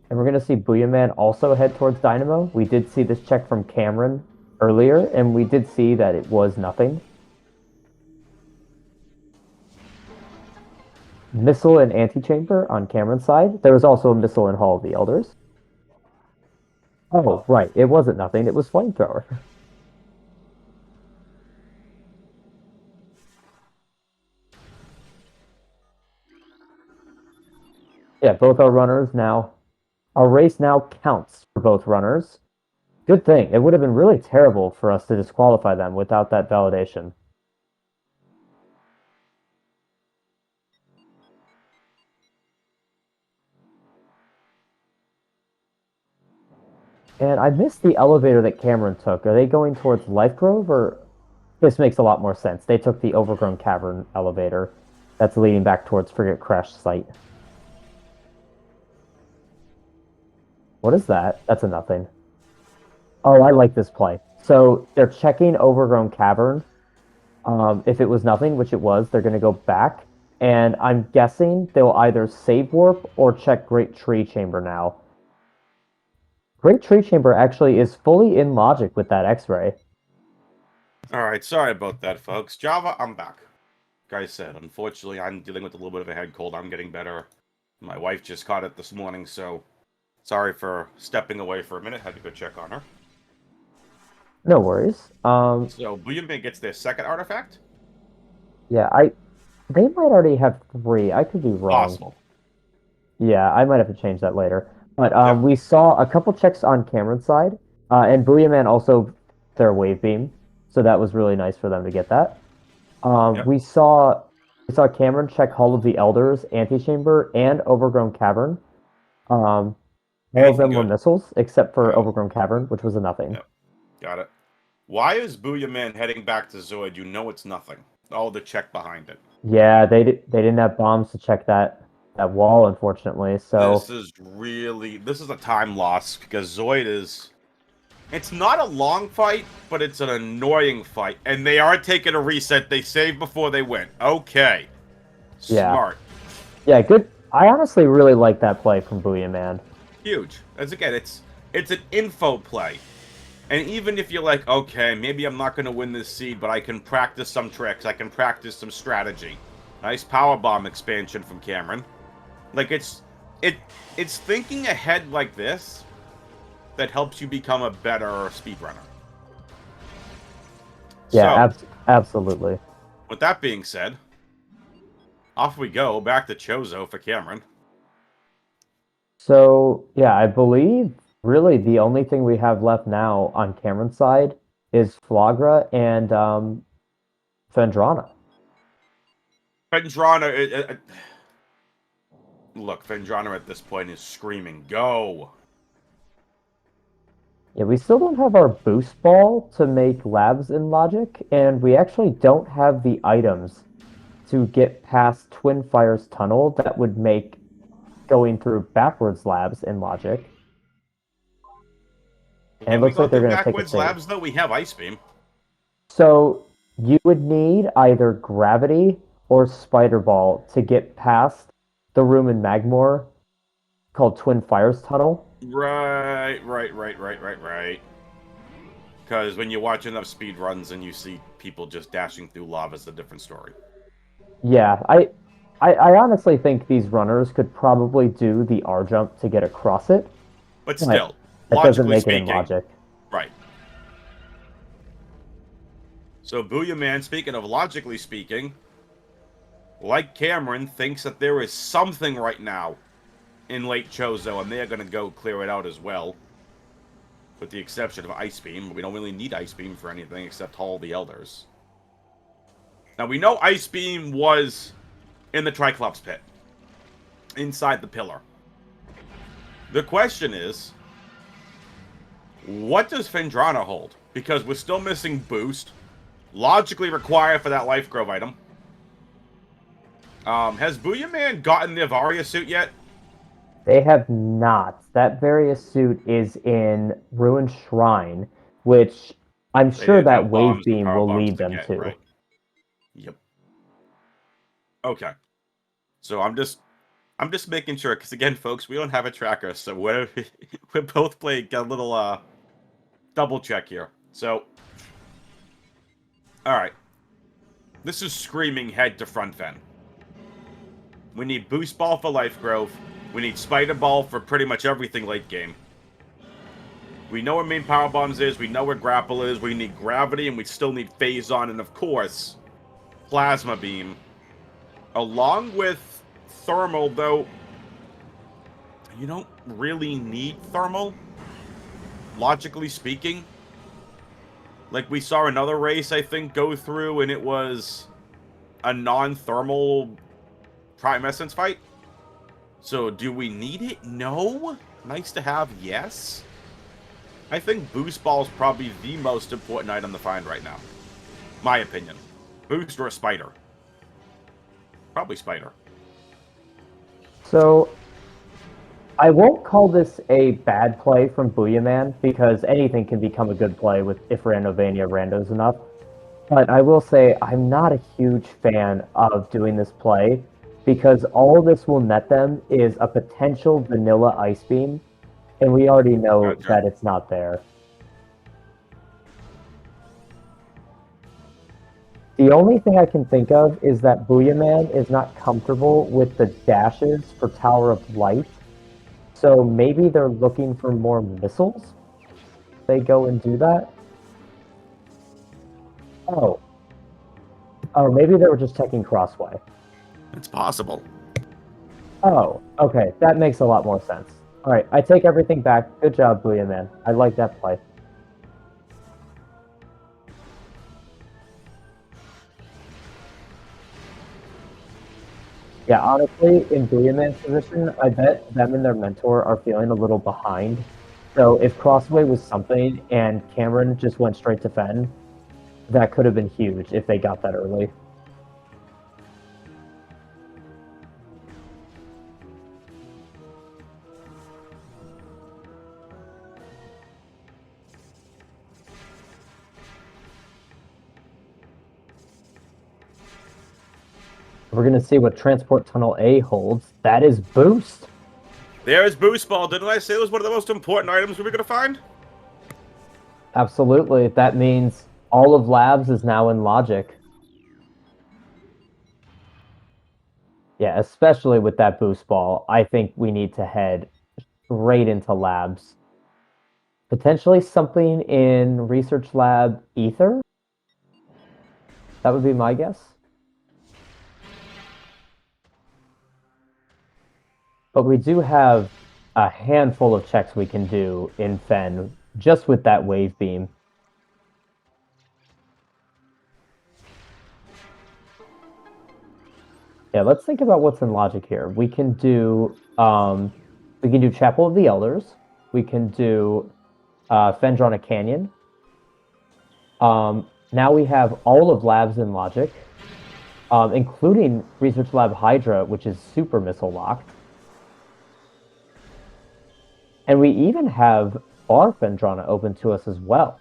And we're going to see Booyaman also head towards Dynamo. We did see this check from Cameron earlier, and we did see that it was nothing. Missile and Antechamber on Cameron's side. There was also a missile in Hall of the Elders. Oh, right. It wasn't nothing. It was Flamethrower. Yeah, both our runners now. Our race now counts for both runners. Good thing. It would have been really terrible for us to disqualify them without that validation. And I missed the elevator that Cameron took. Are they going towards Life Grove, or this makes a lot more sense? They took the Overgrown Cavern elevator that's leading back towards Frigate Crash site. What is that? That's a nothing. Oh, I like this play. So they're checking Overgrown Cavern. If it was nothing, which it was, they're going to go back. And I'm guessing they'll either save warp or check Great Tree Chamber now. Great Tree Chamber actually is fully in logic with that X-ray. Alright, sorry about that, folks. Java, I'm back. Like I said, unfortunately, I'm dealing with a little bit of a head cold. I'm getting better. My wife just caught it this morning, so sorry for stepping away for a minute. Had to go check on her. No worries. So, Booyaman gets their second artifact? Yeah, they might already have 3. I could be wrong. Possible. Yeah, I might have to change that later. But Yep. we saw a couple checks on Cameron's side, and Booyaman also their wave beam, so that was really nice for them to get that. Yep. We saw Cameron check Hall of the Elders, Antechamber, and Overgrown Cavern. All of them were missiles, except for Overgrown Cavern, which was a nothing. Yep. Got it. Why is Booyaman heading back to Zoid? You know it's nothing. Oh, the check behind it. Yeah, they didn't have bombs to check that wall, unfortunately. So this is a time loss because Zoid is. It's not a long fight, but it's an annoying fight, and they are taking a reset. They saved before they went. Okay, smart. Yeah, good. I honestly really like that play from Booyaman. Huge. As again, it's an info play. And even if you're like, okay, maybe I'm not going to win this seed, but I can practice some tricks. I can practice some strategy. Nice power bomb expansion from Cameron. Like, it's thinking ahead like this that helps you become a better speedrunner. Yeah, so, absolutely. With that being said, off we go, back to Chozo for Cameron. So, yeah, I believe really the only thing we have left now on Cameron's side is Flagra and Fendrana. Look, Fendrana at this point is screaming, go! Yeah, we still don't have our boost ball to make labs in Logic, and we actually don't have the items to get past Twin Fire's tunnel that would make going through backwards labs in Logic. And it looks like they're going to take a save. Labs, though, we have Ice Beam. So you would need either Gravity or Spider Ball to get past the room in Magmore called Twin Fires Tunnel. Right. Because when you watch enough speedruns and you see people just dashing through lava, it's a different story. Yeah, I honestly think these runners could probably do the R jump to get across it. But still, that doesn't make it in Logic. Right. So Booyaman, speaking of logically speaking, like Cameron, thinks that there is something right now in Lake Chozo, and they are going to go clear it out as well. With the exception of Ice Beam. We don't really need Ice Beam for anything except Hall of the Elders. Now, we know Ice Beam was in the Triclops pit. Inside the pillar. The question is, what does Fendrana hold? Because we're still missing Boost. Logically required for that Life Grove item. Has Booyaman gotten the Avaria suit yet? They have not. That Various suit is in Ruined Shrine, which I'm sure that Wave Beam will lead them to. Right. Yep. Okay. So I'm just I'm just making sure, because again, folks, we don't have a tracker, so we're both playing a little double check here. So, all right, this is screaming head to front fen. We need boost ball for life growth. We need spider ball for pretty much everything late game. We know where main power bombs is. We know where grapple is. We need gravity, and we still need phase on, and of course, plasma beam, along with thermal, though. You don't really need thermal, logically speaking. Like, we saw another race, I think, go through, and it was a non-thermal Prime Essence fight. So, do we need it? No. Nice to have, yes. I think Boost Ball is probably the most important item to find right now. My opinion. Boost or a Spider? Probably Spider. So, I won't call this a bad play from Booyaman, because anything can become a good play if Randomania randos enough. But I will say I'm not a huge fan of doing this play, because all this will net them is a potential vanilla Ice Beam, and we already know that it's not there. The only thing I can think of is that Booyaman is not comfortable with the dashes for Tower of Light, so maybe they're looking for more missiles. They go and do that. Oh, maybe they were just checking Crossway. It's possible. Oh, okay, that makes a lot more sense. All right, I take everything back. Good job, Booyaman. I like that play. Yeah, honestly, in Booyaman's position, I bet them and their mentor are feeling a little behind. So if Crossway was something and Cameron just went straight to Fen, that could have been huge if they got that early. We're going to see what Transport Tunnel A holds. That is Boost. There's Boost Ball. Didn't I say it was one of the most important items we were going to find? Absolutely. That means all of Labs is now in Logic. Yeah, especially with that Boost Ball, I think we need to head straight into Labs. Potentially something in Research Lab Ether? That would be my guess. But we do have a handful of checks we can do in Fen just with that Wave Beam. Yeah, let's think about what's in Logic here. We can do Chapel of the Elders. We can do Fendronic Canyon. Now we have all of Labs in Logic, including Research Lab Hydra, which is super missile locked. And we even have Bar Fendrana open to us as well.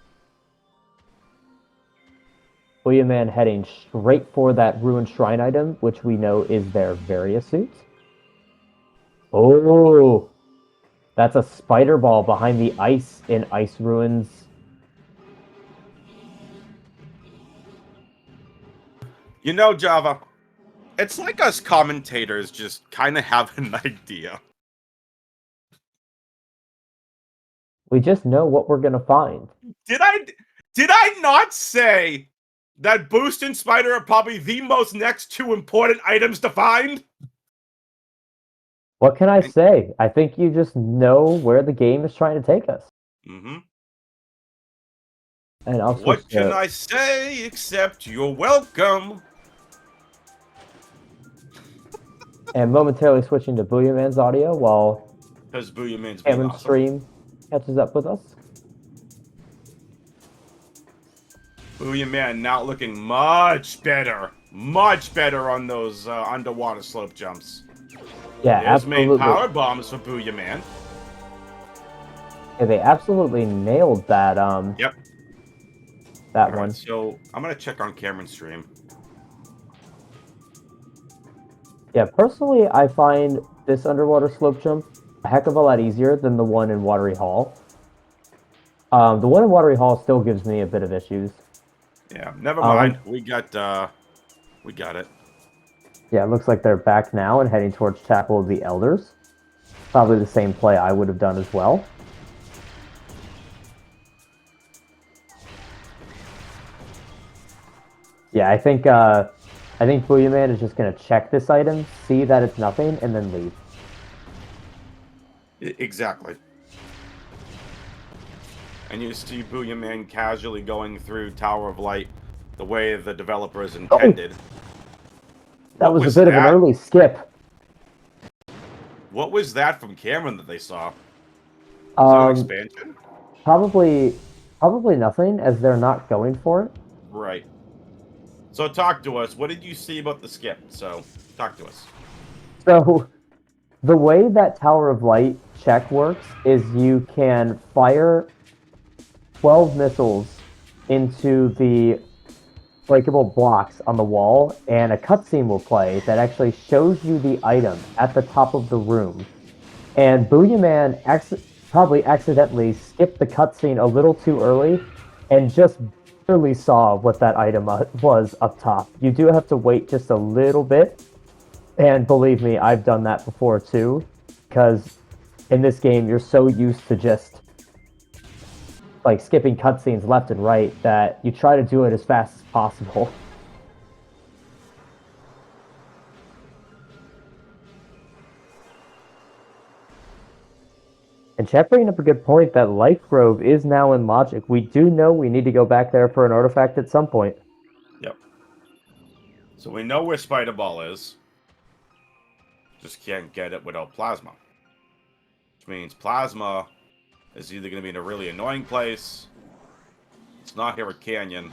Booyaman heading straight for that Ruined Shrine item, which we know is their Varia suit. Oh, that's a Spider Ball behind the ice in Ice Ruins. You know, Java, it's like us commentators just kind of have an idea. We just know what we're gonna find. Did I not say that Boost and Spider are probably the most next two important items to find? What can I say? I think you just know where the game is trying to take us. Mm-hmm. And I'll what can I say except you're welcome? And momentarily switching to Booyaman's audio while because Booyaman's Cameron's awesome. stream catches up with us. Booyaman now looking much better on those underwater slope jumps. Yeah, There's absolutely. main power bombs for Booyaman. Yeah, they absolutely nailed that. Yep. That All one. Right, so I'm gonna check on Cameron's stream. Yeah, personally, I find this underwater slope jump a heck of a lot easier than the one in Watery Hall. The one in Watery Hall still gives me a bit of issues. Yeah, never mind. We got it. Yeah, it looks like they're back now and heading towards Chapel of the Elders. Probably the same play I would have done as well. Yeah, I think Booyaman is just going to check this item, see that it's nothing, and then leave. Exactly. And you see Booyaman casually going through Tower of Light the way the developers intended. That was a bit of an early skip. What was that from Cameron that they saw? Was that an expansion? Probably nothing, as they're not going for it. Right. So talk to us. What did you see about the skip? So talk to us. So the way that Tower of Light check works is you can fire 12 missiles into the breakable blocks on the wall, and a cutscene will play that actually shows you the item at the top of the room. And Booyaman probably accidentally skipped the cutscene a little too early and just barely saw what that item was up top. You do have to wait just a little bit, and believe me, I've done that before too, because in this game you're so used to just like skipping cutscenes left and right that you try to do it as fast as possible. And Chet bringing up a good point that Life Grove is now in Logic. We do know we need to go back there for an artifact at some point. Yep. So we know where Spider Ball is. Just can't get it without Plasma. Which means Plasma is either going to be in a really annoying place. It's not here at Canyon.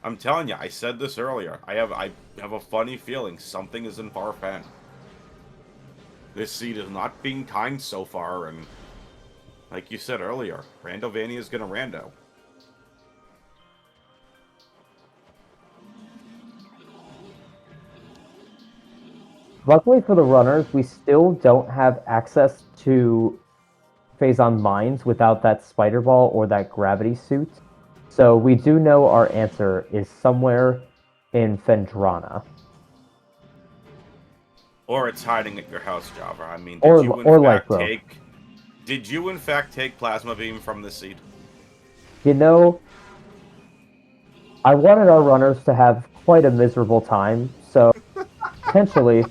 I'm telling you, I said this earlier. I have a funny feeling something is in Farfen. This seed is not being kind so far, and like you said earlier, Randovania is going to rando. Luckily for the runners, we still don't have access to Phazon Mines without that Spider Ball or that Gravity Suit. So we do know our answer is somewhere in Phendrana. Or it's hiding at your house, Java. I mean, did you in fact take Plasma Beam from the seed? You know, I wanted our runners to have quite a miserable time, so potentially.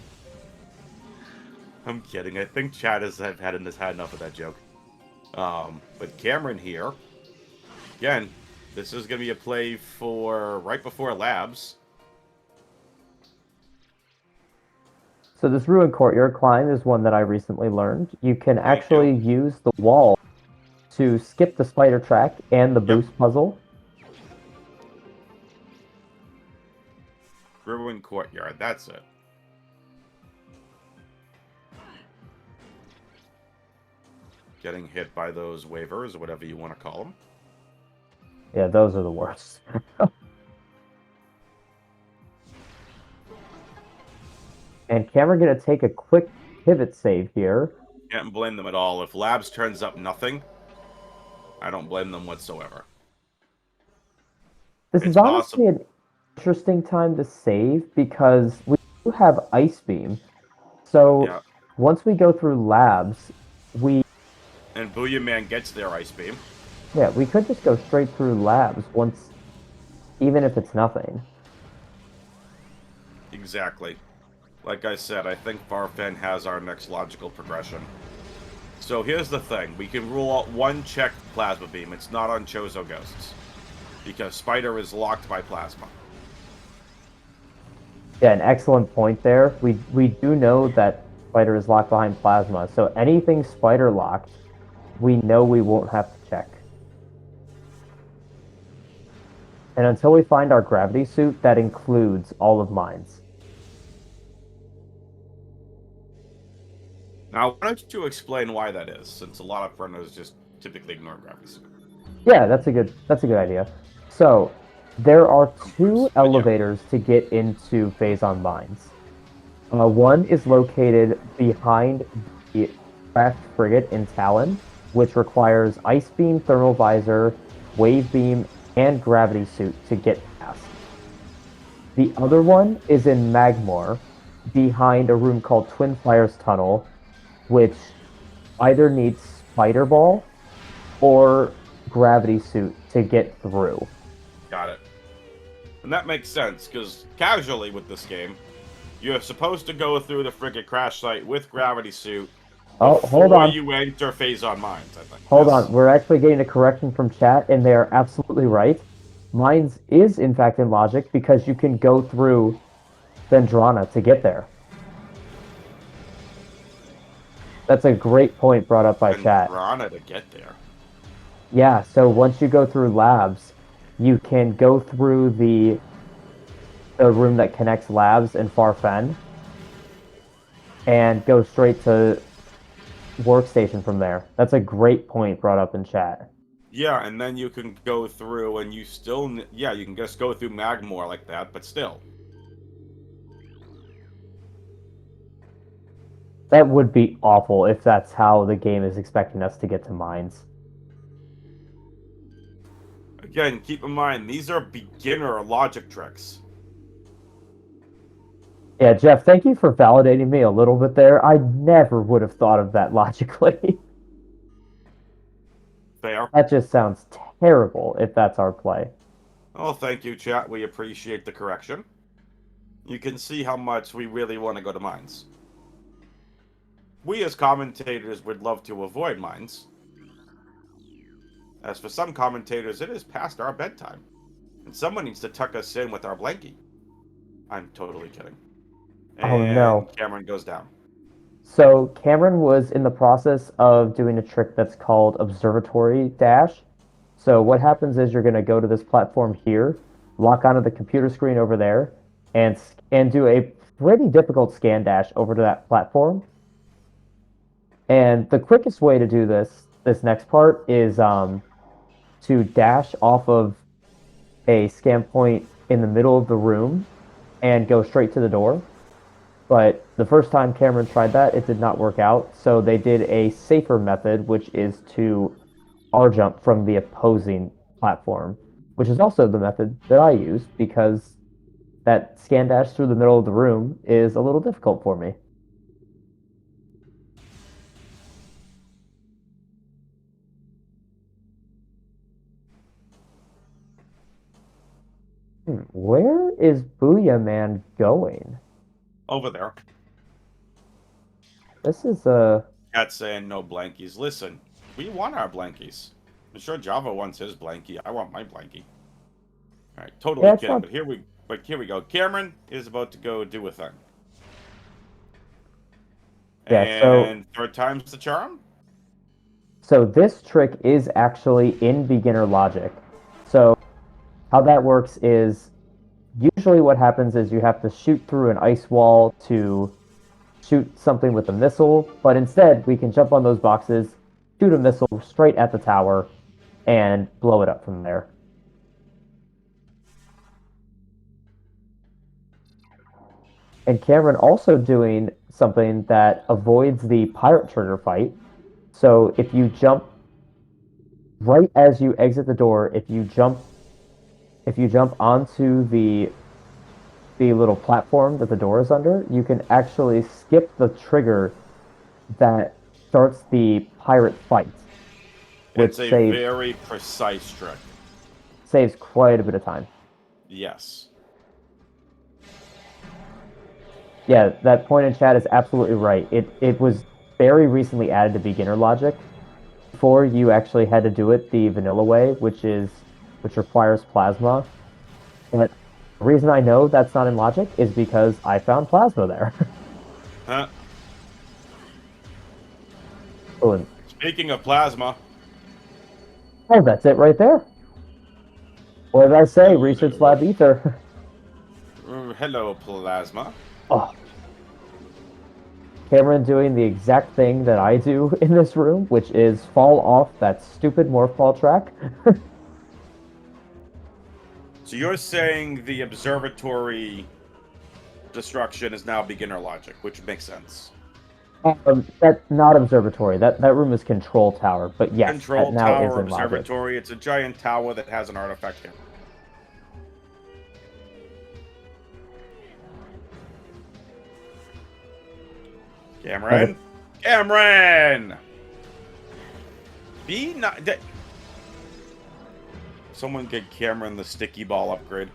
I'm kidding. I think Chad has had enough of that joke. But Cameron here, again, this is going to be a play for right before Labs. So this Ruined Courtyard climb is one that I recently learned. You can actually use the wall to skip the spider track and the boost puzzle. Ruined Courtyard, that's it. Getting hit by those waivers, or whatever you want to call them. Yeah, those are the worst. And Cameron going to take a quick pivot save here. Can't blame them at all. If Labs turns up nothing, I don't blame them whatsoever. This is honestly an interesting time to save because we do have Ice Beam. So once we go through Labs, and Booyaman gets their Ice Beam. Yeah, we could just go straight through Labs once, even if it's nothing. Exactly. Like I said, I think Farfen has our next logical progression. So here's the thing. We can rule out one checked Plasma Beam. It's not on Chozo Ghosts. Because Spider is locked by Plasma. Yeah, an excellent point there. We do know that Spider is locked behind Plasma, so anything Spider locked, we know we won't have to check. And until we find our Gravity Suit, that includes all of Mines. Now, why don't you explain why that is, since a lot of runners just typically ignore Gravity Suit? Yeah, that's a good idea. So, there are two elevators to get into Phazon Mines. One is located behind the craft frigate in Talon, which requires Ice Beam, Thermal Visor, Wave Beam, and Gravity Suit to get past. The other one is in Magmor, behind a room called Twin Fires Tunnel, which either needs Spider Ball or Gravity Suit to get through. Got it. And that makes sense, because casually with this game, you're supposed to go through the frigate crash site with Gravity Suit Oh, hold before on. you enter Phazon Mines, I think. Hold Yes? on. We're actually getting a correction from chat, and they are absolutely right. Mines is, in fact, in logic because you can go through Vendrana to get there. That's a great point brought up by chat. Vendrana to get there. Yeah, so once you go through labs, you can go through the room that connects labs and Farfen and go straight to workstation from there. That's a great point brought up in chat. Yeah, and then you can go through, and you still, yeah, you can just go through Magmor like that, but still. That would be awful if that's how the game is expecting us to get to mines. Again, keep in mind, these are beginner logic tricks. Yeah, Jeff, thank you for validating me a little bit there. I never would have thought of that logically. Fair. That just sounds terrible if that's our play. Oh, thank you, chat. We appreciate the correction. You can see how much we really want to go to mines. We as commentators would love to avoid mines. As for some commentators, it is past our bedtime. And someone needs to tuck us in with our blankie. I'm totally kidding. And Oh, no. Cameron goes down. So Cameron was in the process of doing a trick that's called Observatory Dash. So what happens is you're going to go to this platform here, lock onto the computer screen over there, and do a pretty difficult scan dash over to that platform. And the quickest way to do this next part is to dash off of a scan point in the middle of the room and go straight to the door. But the first time Cameron tried that, it did not work out. So they did a safer method, which is to R-jump from the opposing platform, which is also the method that I use because that scan dash through the middle of the room is a little difficult for me. Where is Booyaman going? Over there. This is a... Cat saying no blankies. Listen, we want our blankies. I'm sure Java wants his blankie. I want my blankie. Alright, totally Yeah, kidding, not... but here we go. Cameron is about to go do a thing. Yeah, And third time's the charm? So this trick is actually in beginner logic. So how that works is usually what happens is you have to shoot through an ice wall to shoot something with a missile, but instead we can jump on those boxes, shoot a missile straight at the tower, and blow it up from there. And Cameron also doing something that avoids the pirate trigger fight. So if you jump right as you exit the door, if you jump onto the little platform that the door is under, you can actually skip the trigger that starts the pirate fight. It's a very precise trick. Saves quite a bit of time. Yes. Yeah, that point in chat is absolutely right. It was very recently added to beginner logic. Before you actually had to do it the vanilla way, which requires plasma. But the reason I know that's not in logic is because I found plasma there. Huh? Oh, and, Speaking of plasma. oh, that's it right there. What did I say? Research lab ether. Hello, plasma. Oh. Cameron doing the exact thing that I do in this room, which is fall off that stupid morph ball track. So you're saying the observatory destruction is now beginner logic, which makes sense. That's not observatory. That room is control tower. But yes, Control that now is tower in logic. observatory. It's a giant tower that has an artifact here. Cameron? Cameron! Be not. Someone get Cameron the sticky ball upgrade.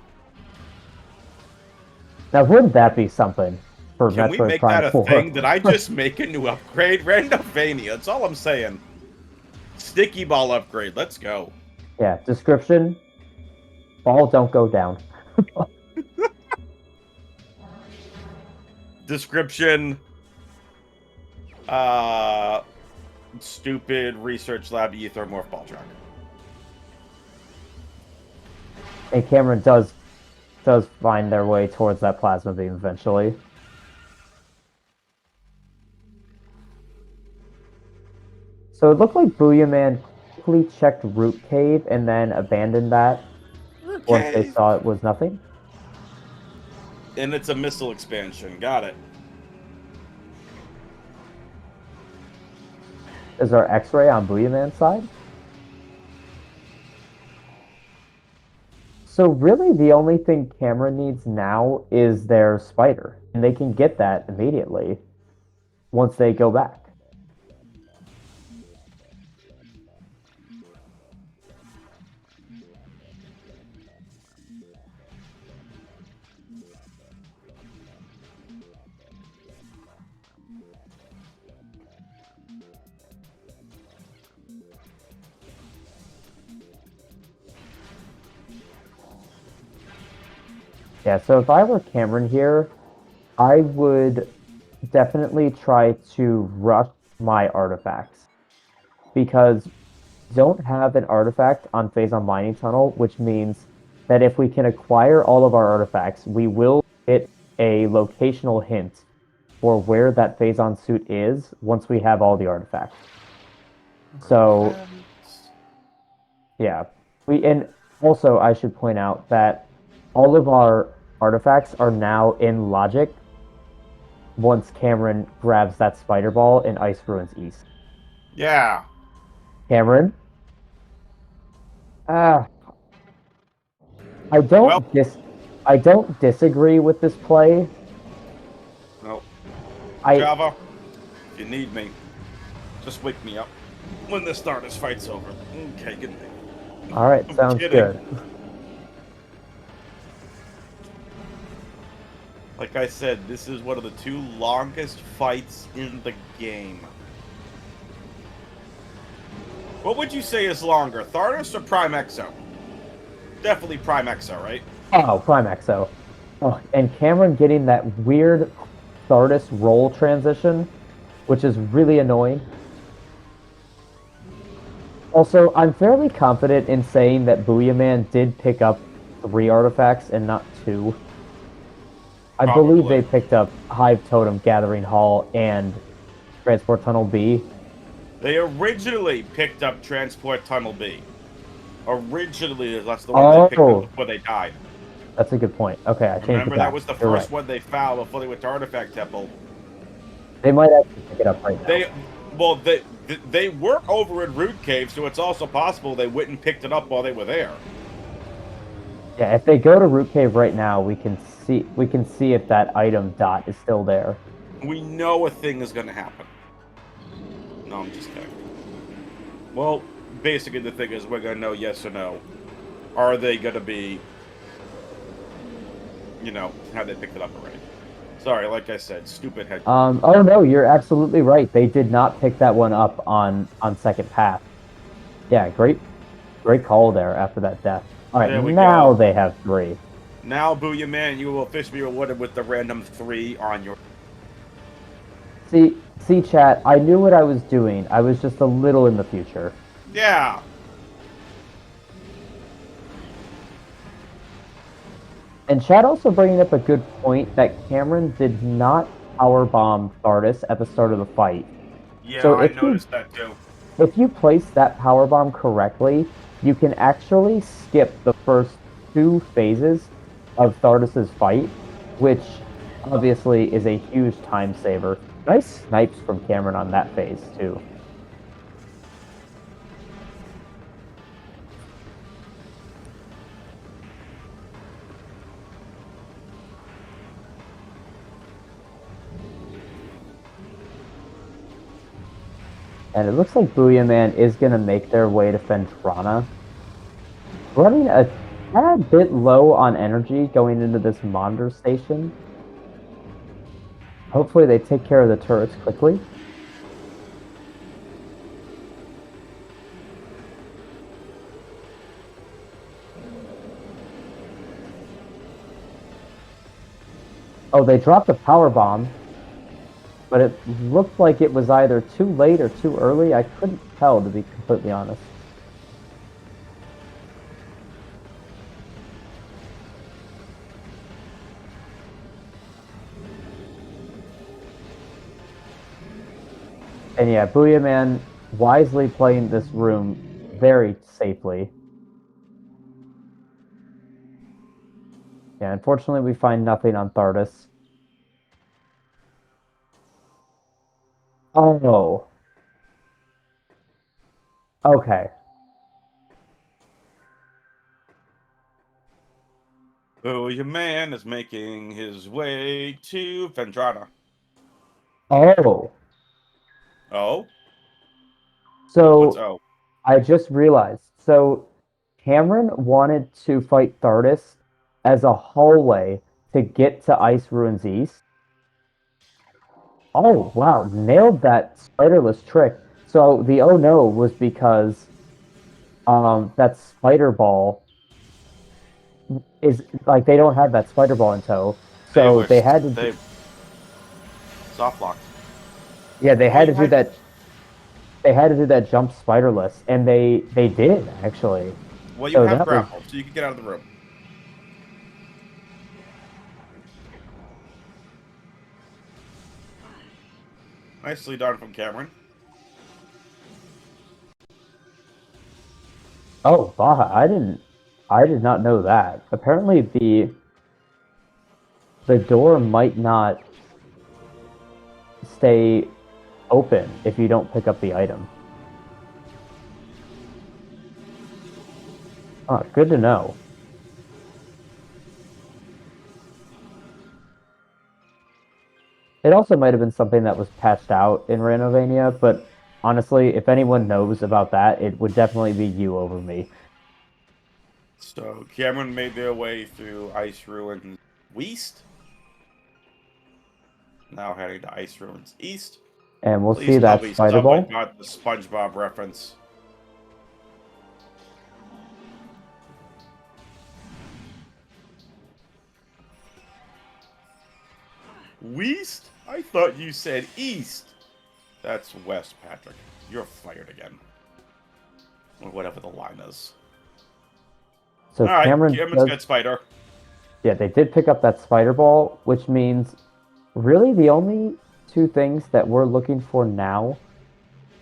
Now, wouldn't that be something for Can we Metroid make Prime that a 4? thing? Did I just make a new upgrade? Randomania. That's all I'm saying. Sticky ball upgrade. Let's go. Yeah, description. Ball don't go down. Description. Stupid research lab ether morph ball track. And Cameron does find their way towards that plasma beam eventually. So it looked like Booyaman quickly checked Root Cave and then abandoned that once they saw it was nothing. And it's a missile expansion. Got it. Is there X-ray on Booyaman's side? So really the only thing Cameron needs now is their spider. And they can get that immediately once they go back. Yeah, so if I were Cameron here, I would definitely try to rush my artifacts. Because don't have an artifact on Phazon Mining Tunnel, which means that if we can acquire all of our artifacts, we will get a locational hint for where that Phazon suit is once we have all the artifacts. So, yeah. And also, I should point out that all of our artifacts are now in logic once Cameron grabs that spider ball in Ice Ruins East. Yeah. Cameron? I don't disagree with this play. No. Java, if you need me, just wake me up when the Stardust fight's over. Okay, good night. Alright, sounds good. Like I said, this is one of the 2 longest fights in the game. What would you say is longer, Stardust or Prime Exo? Definitely Prime Exo, right? Oh, Prime Exo. Oh, and Cameron getting that weird Stardust roll transition, which is really annoying. Also, I'm fairly confident in saying that Booyaman did pick up 3 artifacts and not 2. I believe they picked up Hive Totem, Gathering Hall, and Transport Tunnel B. They originally picked up Transport Tunnel B. Originally, that's the one they picked up before they died. That's a good point. Okay, I changed it back. Remember, that was the first one they found before they went to Artifact Temple. They might actually pick it up right now. They were over in Root Cave, so it's also possible they went and picked it up while they were there. Yeah, if they go to Root Cave right now, we can see if that item dot is still there. We know a thing is going to happen. No, I'm just kidding. Well, basically the thing is we're going to know yes or no. Are they going to be, have they picked it up already? Sorry, like I said, stupid head. Oh no, you're absolutely right. They did not pick that one up on second path. Yeah, great call there after that death. All right, now they have 3. Now, Booyaman, you will officially be rewarded with the random 3 on your... See, chat, I knew what I was doing. I was just a little in the future. Yeah. And chat also bringing up a good point that Cameron did not powerbomb Stardust at the start of the fight. Yeah, so I noticed that too. If you place that powerbomb correctly, you can actually skip the first 2 phases of Stardust's fight, which obviously is a huge time saver. Nice snipes from Cameron on that phase, too. And it looks like Booyaman is going to make their way to Fentrana. Running a tad bit low on energy going into this monitor station. Hopefully they take care of the turrets quickly. Oh, they dropped a power bomb, but it looked like it was either too late or too early. I couldn't tell, to be completely honest. And yeah, Booyaman wisely playing this room very safely. Yeah, unfortunately we find nothing on Thardis. Oh. Okay. Booyaman is making his way to Fentrana. Oh. Oh? So What's oh? I just realized. So Cameron wanted to fight Thardis as a hallway to get to Ice Ruins East. Oh, wow. Nailed that spiderless trick. So the oh no was because that spider ball is like they don't have that spider ball in tow. So they had to They soft locked. yeah, they Well, had you to do had that they had to do that jump spiderless and they did actually. well, you So have that was grapple, so you can get out of the room. Nicely done from Cameron. oh, Baja, I did not know that. Apparently the door might not stay open if you don't pick up the item. Oh, good to know. It also might have been something that was patched out in Randomizer, but honestly, if anyone knows about that, it would definitely be you over me. So Cameron made their way through Ice Ruins West. Now heading to Ice Ruins East. And we'll see Please tell that me spider someone ball. got the SpongeBob reference. West? I thought you said east. That's west, Patrick. You're fired again. Or whatever the line is. So Alright, Cameron Cameron's does, got Spider. yeah, they did pick up that spider ball, which means really the only two things that we're looking for now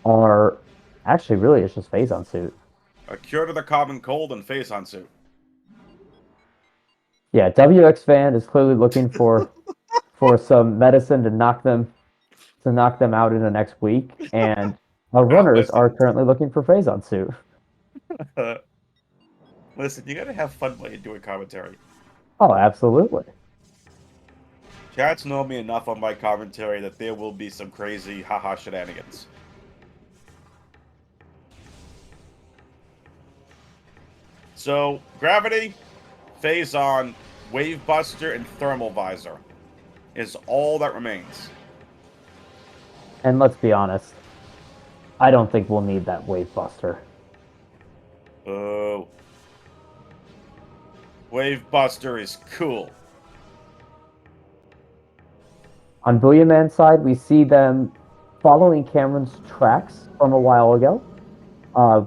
are actually really it's just Phazon suit. A cure to the common cold and face on suit. Yeah, WX fan is clearly looking for some medicine to knock them out in the next week, and our Now, runners are listen. currently looking for Phazon suit. Listen, you gotta have fun while you're doing commentary. Oh, absolutely. Chats know me enough on my commentary that there will be some crazy haha shenanigans. So, Gravity, Phazon, Wave Buster, and Thermal Visor is all that remains. And let's be honest, I don't think we'll need that Wave Buster. Oh. Wave Buster is cool. On Booyaman's side, we see them following Cameron's tracks from a while ago.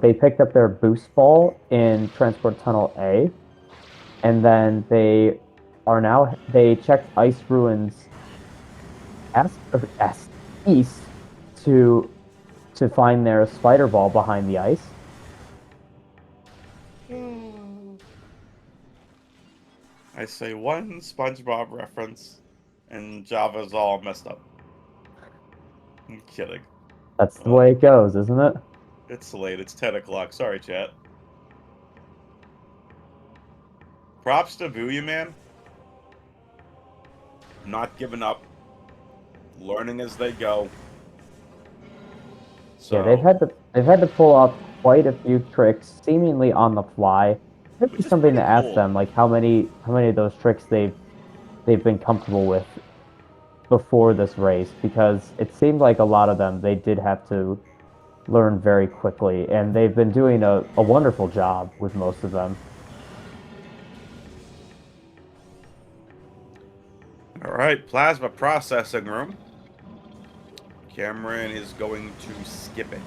They picked up their boost ball in Transport Tunnel A, and then they checked Ice Ruins east to find their spider ball behind the ice. I say one SpongeBob reference, and Java's all messed up. I'm kidding. That's the way it goes, isn't it? It's late. It's 10 o'clock. Sorry, chat. Props to Booyaman. Not giving up. Learning as they go. So, Yeah, they've had to pull off quite a few tricks, seemingly on the fly. Could be which is something pretty to ask cool. them, like how many of those tricks they've been comfortable with before this race, because it seemed like a lot of them they did have to learn very quickly, and they've been doing a wonderful job with most of them. All right, plasma processing room. Cameron is going to skip it.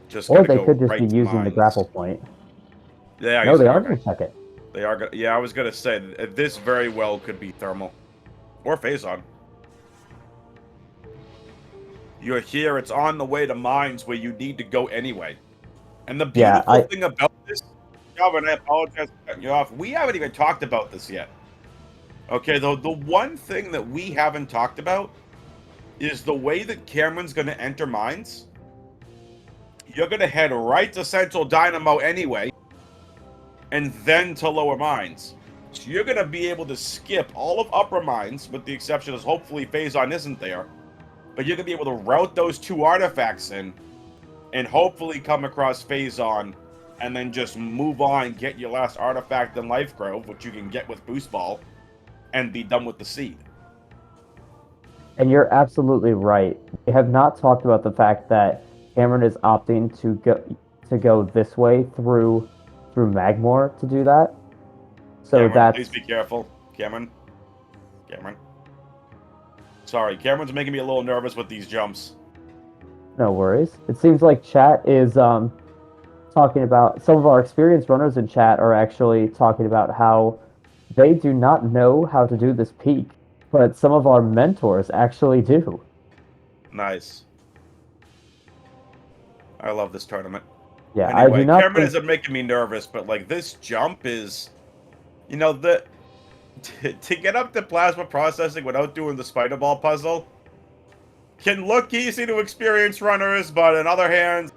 Just Or gonna they go could just be right to using the grapple mines. point. Yeah, No, they using are okay. going to check it. They are gonna. Yeah, I was gonna say this very well could be thermal or phase on. You're here. It's on the way to mines where you need to go anyway. And the Yeah, beautiful thing about this, Calvin, I apologize for cutting you off. We haven't even talked about this yet. Okay, the one thing that we haven't talked about is the way that Cameron's going to enter mines. You're going to head right to Central Dynamo anyway, and then to lower mines. So you're going to be able to skip all of upper mines, with the exception of hopefully Phazon isn't there. But you're going to be able to route those two artifacts in, and hopefully come across Phazon, and then just move on, get your last artifact in Life Grove, which you can get with Boost Ball, and be done with the seed. and you're absolutely right. We have not talked about the fact that Cameron is opting to go this way through Magmore to do that. So Cameron, that's please be careful. Cameron. Sorry, Cameron's making me a little nervous with these jumps. no worries. It seems like chat is talking about, some of our experienced runners in chat are actually talking about how they do not know how to do this peak, but some of our mentors actually do. Nice. I love this tournament. Yeah, I do Anyway, not Cameron think. isn't making me nervous, but like this jump is, you know, the to get up to plasma processing without doing the spider ball puzzle can look easy to experienced runners, but on other hands,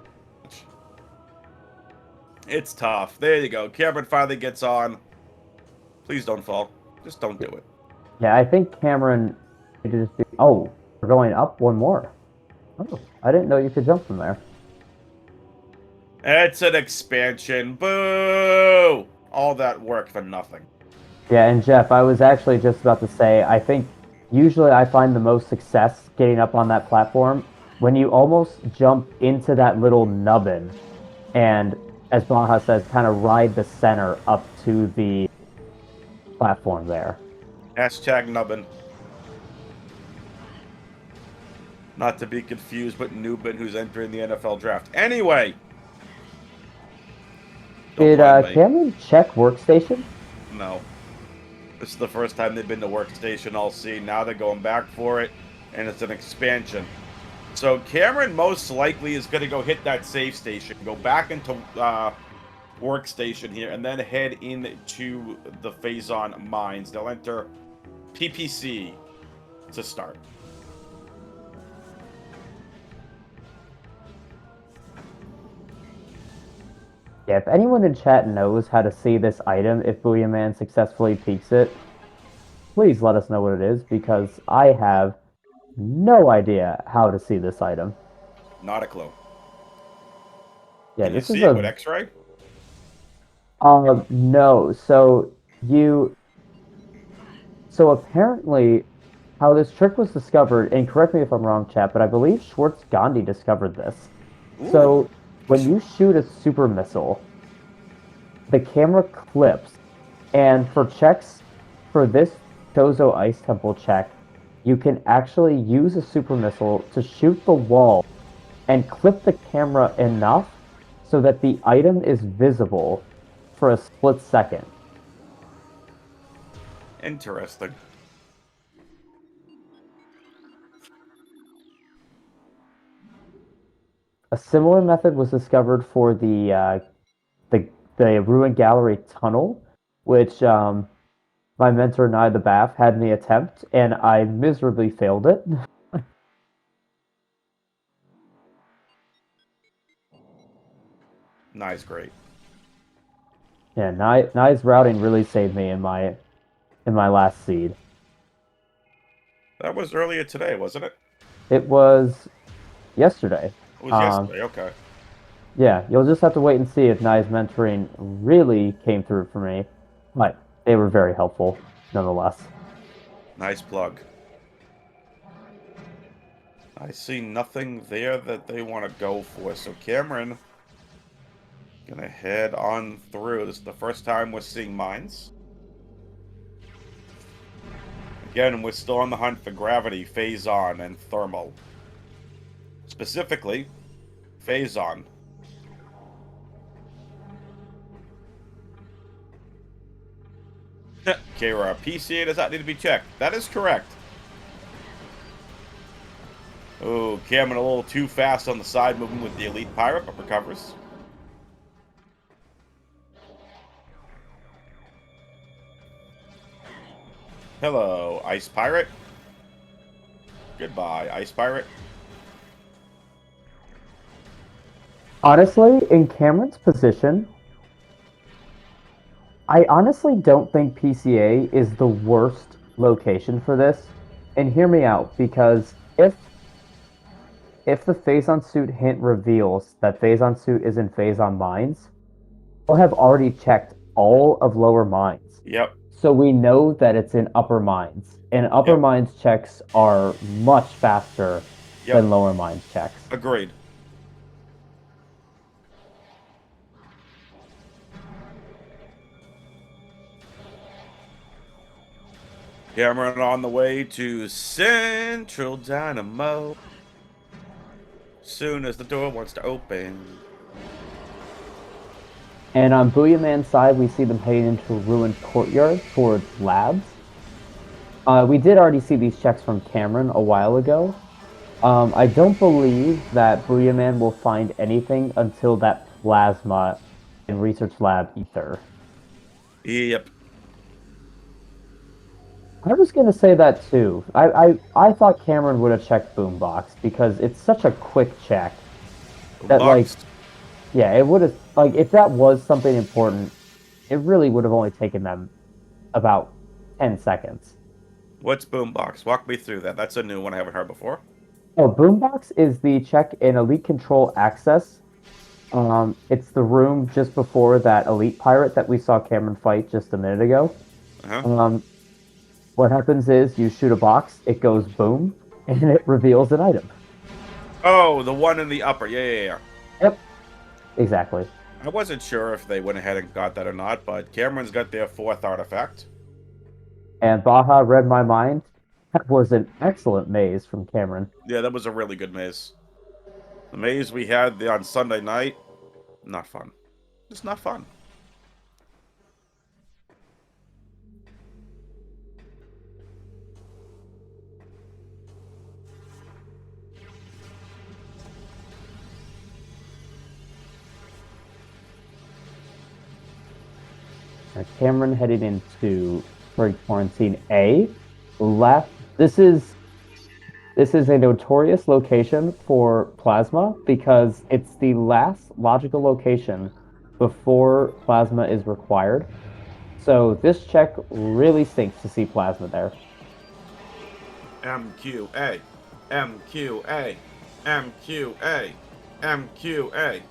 it's tough. There you go. Cameron finally gets on. Please don't fall. Just don't do it. Yeah, I think Cameron could just do. Oh, we're going up one more. Oh, I didn't know you could jump from there. It's an expansion. Boo! All that work for nothing. Yeah, and Jeff, I was actually just about to say, I think usually I find the most success getting up on that platform when you almost jump into that little nubbin and, as Baja says, kind of ride the center up to the platform there. Hashtag nubbin. Not to be confused with Nubin, who's entering the NFL draft. Anyway. Did Cameron check workstation? No. This is the first time they've been to workstation all scene. Now they're going back for it, and it's an expansion. So Cameron most likely is going to go hit that save station, go back into workstation here, and then head into the Phazon mines. They'll enter PPC to start. Yeah, if anyone in chat knows how to see this item, if Booyaman successfully peaks it, please let us know what it is, because I have no idea how to see this item. Not a clue. Yeah, Can you this is see it with X-ray? No. So apparently, how this trick was discovered, and correct me if I'm wrong, chat, but I believe Schwartz Gandhi discovered this. Ooh. So when you shoot a super missile, the camera clips, and for checks for this Chozo Ice Temple check, you can actually use a super missile to shoot the wall and clip the camera enough so that the item is visible for a split second. Interesting. A similar method was discovered for the Ruined Gallery tunnel, which my mentor Nye the Bath had me attempt, and I miserably failed it. Nice, great. Yeah, Nye's routing really saved me in my last seed. That was earlier today, wasn't it? It was yesterday. It was yesterday, okay. Yeah, you'll just have to wait and see if Nye's mentoring really came through for me. But they were very helpful, nonetheless. Nice plug. I see nothing there that they want to go for, so Cameron gonna head on through. This is the first time we're seeing mines. Again, we're still on the hunt for gravity, phase-on, and thermal. Specifically, phase-on. Kira, PCA does not need to be checked. That is correct. Oh, Cameron a little too fast on the side moving with the elite pirate, but recovers. Hello, Ice Pirate. Goodbye, Ice Pirate. Honestly, in Cameron's position, I honestly don't think PCA is the worst location for this. And hear me out, because if the Phazon suit hint reveals that Phazon suit is in Phazon mines, we'll have already checked all of lower mines. Yep. So we know that it's in upper mines. And upper mines checks are much faster than lower mines checks. Agreed. Cameron on the way to Central Dynamo. Soon as the door wants to open. And on Booyaman's side, we see them heading into a ruined courtyard towards labs. We did already see these checks from Cameron a while ago. I don't believe that Booyaman will find anything until that plasma in research lab ether. Yep. I was gonna say that too. I thought Cameron would have checked Boombox because it's such a quick check that yeah, it would have if that was something important, it really would have only taken them about 10 seconds. What's Boombox? Walk me through that. That's a new one I haven't heard before. Oh, Boombox is the check in Elite Control Access. It's the room just before that Elite Pirate that we saw Cameron fight just a minute ago. What happens is you shoot a box, it goes boom, and it reveals an item. Oh, the one in the upper. Yeah. Yep. Exactly. I wasn't sure if they went ahead and got that or not, but Cameron's got their fourth artifact. And Baja read my mind. That was an excellent maze from Cameron. Yeah, that was a really good maze. The maze we had on Sunday night, not fun. Just not fun. Cameron heading into Quarantine A. Left. This is a notorious location for plasma because it's the last logical location before plasma is required. So this check really stinks to see plasma there. MQA, MQA, MQA, MQA.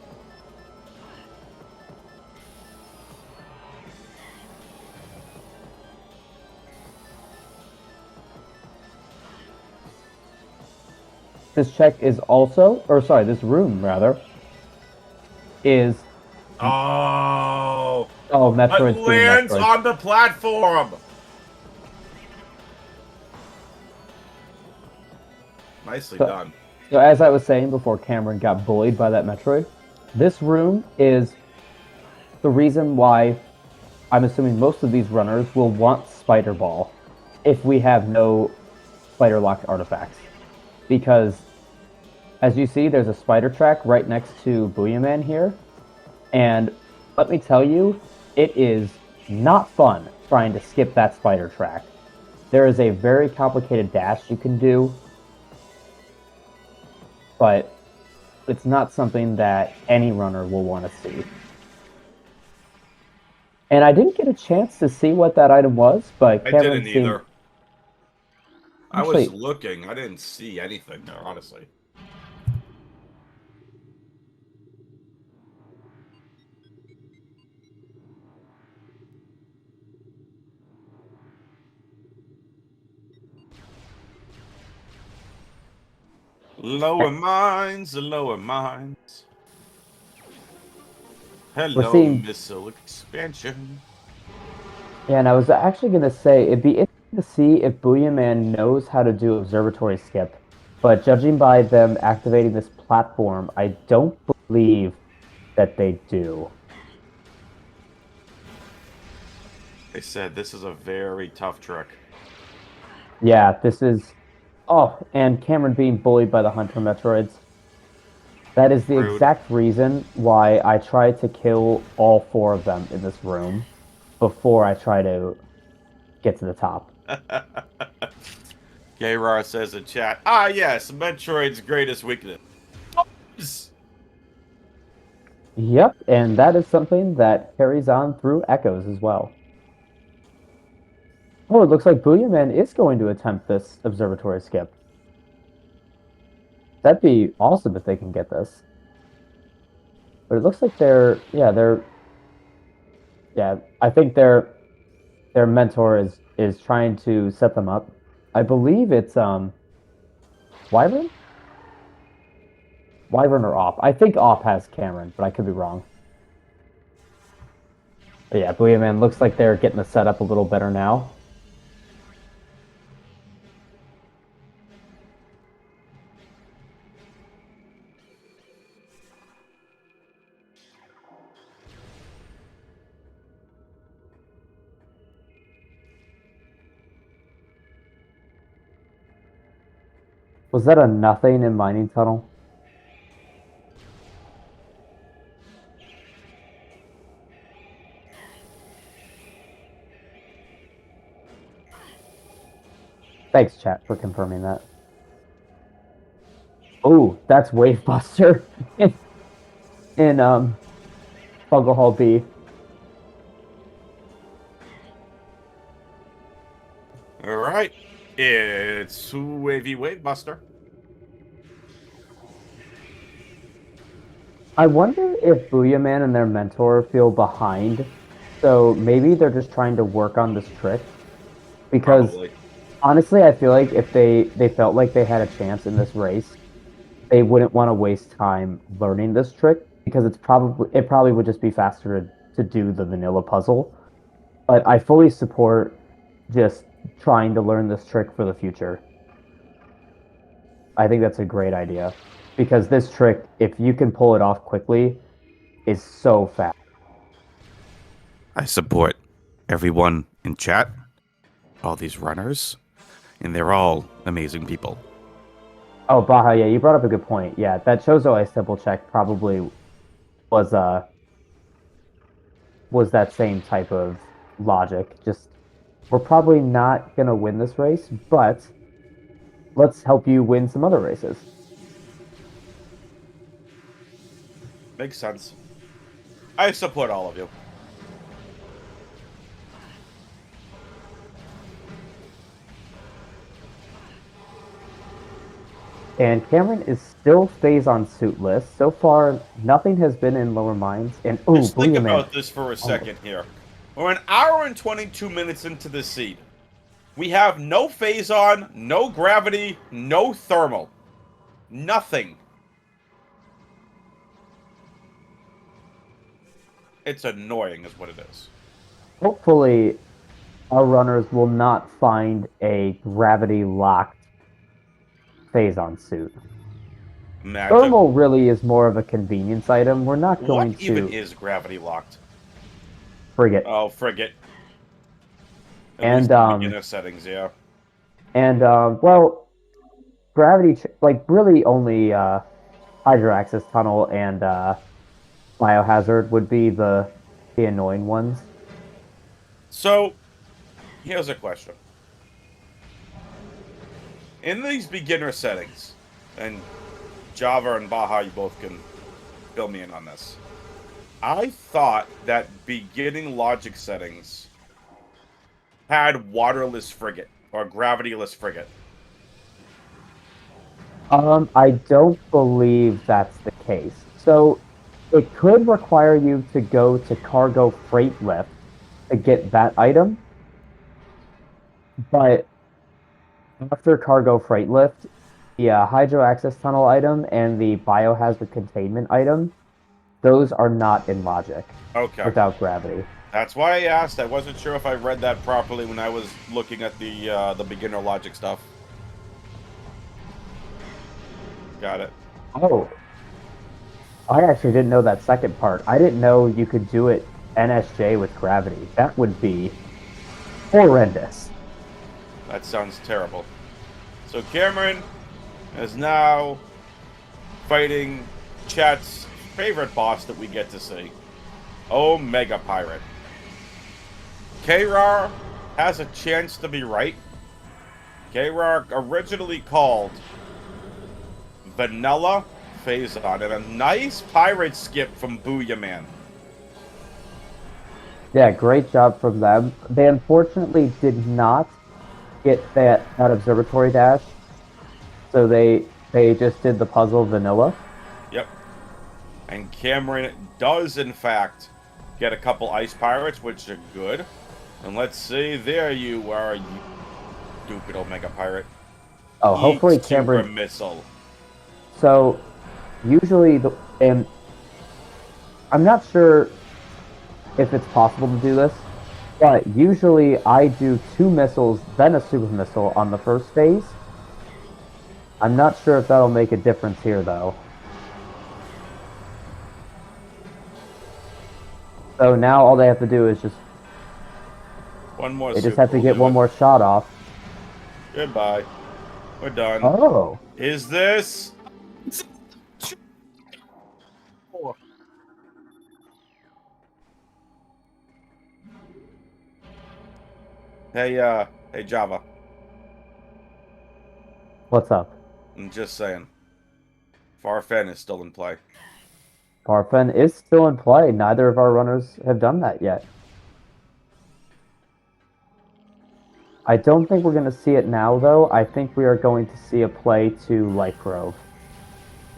This check is also, or sorry, this room rather, is. Oh, Metroid. It lands on the platform. Nicely done. So as I was saying before Cameron got bullied by that Metroid, this room is the reason why I'm assuming most of these runners will want Spider Ball if we have no Spider Lock artifacts. Because, as you see, there's a spider track right next to Booyaman here. And let me tell you, it is not fun trying to skip that spider track. There is a very complicated dash you can do, but it's not something that any runner will want to see. And I didn't get a chance to see what that item was, but I Cameron didn't seemed... either. I Actually, was looking. I didn't see anything there, honestly. Lower minds, lower minds. Hello, seeing... missile expansion. Yeah, and I was actually going to say, it'd be interesting to see if Booyaman knows how to do observatory skip. But judging by them activating this platform, I don't believe that they do. They said this is a very tough trick. Yeah, this is... Oh, and Cameron being bullied by the Hunter Metroids. That is the Rude. exact reason why I tried to kill all 4 of them in this room before I try to get to the top. Gayrar says in chat, ah yes, Metroid's greatest weakness. Yep, and that is something that carries on through Echoes as well. Oh, it looks like Booyaman is going to attempt this observatory skip. That'd be awesome if they can get this. But it looks like I think their mentor is trying to set them up. I believe it's Wyvern? Wyvern or Op. I think Op has Cameron, but I could be wrong. But yeah, Booyaman looks like they're getting the setup a little better now. Was that a nothing in mining tunnel? Thanks, chat, for confirming that. Oh, that's Wavebuster in Fungal Hall B. All right, it's Wavy Wavebuster. I wonder if Booyaman and their mentor feel behind, so maybe they're just trying to work on this trick. Because Probably. honestly, I feel like if they felt like they had a chance in this race, they wouldn't want to waste time learning this trick because it probably would just be faster to do the vanilla puzzle. But I fully support just trying to learn this trick for the future. I think that's a great idea because this trick, if you can pull it off quickly, is so fast. I support everyone in chat, all these runners, and they're all amazing people. Oh, Baha, yeah, you brought up a good point. Yeah, that Chozo Ice Temple check probably was that same type of logic. Just we're probably not gonna win this race, but let's help you win some other races. Makes sense. I support all of you. And Cameron is still stays on suitless. So far, nothing has been in lower mines. And Just think Booyaman. about this for a second here. We're an hour and 22 minutes into the seed. We have no phase-on, no gravity, no thermal. Nothing. It's annoying is what it is. Hopefully, our runners will not find a gravity-locked phase-on suit. Imagine. Thermal really is more of a convenience item. We're not going What even to... is gravity locked? Frigate. Oh, frigate. And, least in beginner settings, yeah. And, well, gravity... Like, really only Hydroaxis Tunnel and Biohazard would be the annoying ones. So, Here's a question. In these beginner settings, and Java and Baja, you both can fill me in on this. I thought that beginning logic settings had waterless frigate or gravityless frigate. I don't believe that's the case. So it could require you to go to cargo freight lift to get that item, but after cargo freight lift, the hydro access tunnel item and the biohazard containment item, those are not in logic Okay. without gravity. That's why I asked. I wasn't sure if I read that properly when I was looking at the beginner logic stuff. Got it. Oh, I actually didn't know that second part. I didn't know you could do it NSJ with gravity. That would be horrendous. That sounds terrible. So Cameron is now fighting chat's favorite boss that we get to see, Omega Pirate. K-Rar has a chance to be right. K-Rar originally called Vanilla Phazon, and a nice pirate skip from Booyaman. Yeah, great job from them. They unfortunately did not get that observatory dash, so they just did the puzzle vanilla. Yep. And Cameron does, in fact, get a couple ice pirates, which are good. And let's see, there you are, you stupid Omega Pirate. Oh, hopefully Super Cameron. missile. So usually and I'm not sure if it's possible to do this, but usually I do 2 missiles, then a super missile on the first phase. I'm not sure if that'll make a difference here, though. So now all they have to do is just... One more. They just have to get one more shot off. Goodbye. We're done. Oh. Is this... Hey, Java. What's up? I'm just saying. Farfen is still in play. Farfen is still in play. Neither of our runners have done that yet. I don't think we're going to see it now, though. I think we are going to see a play to Life Grove.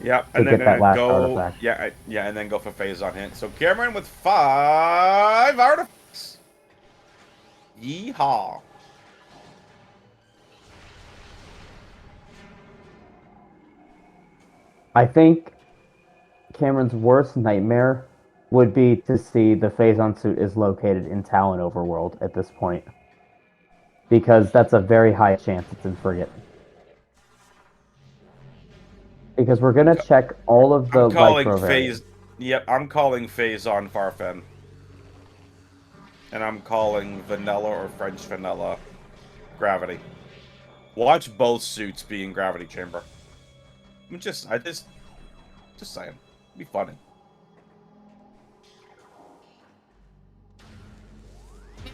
Yeah, and then get that last go. artifact. Yeah, and then go for Phazon hint. So Cameron with 5 artifacts. Yeehaw. I think Cameron's worst nightmare would be to see the Phazon suit is located in Talon Overworld at this point. Because that's a very high chance it's in Frigate. Because we're going to check all of the Light Grove areas. Yep, I'm calling Phazon Farfen. And I'm calling Vanilla or French Vanilla Gravity. Watch both suits be in Gravity Chamber. Just saying. It'd be funny.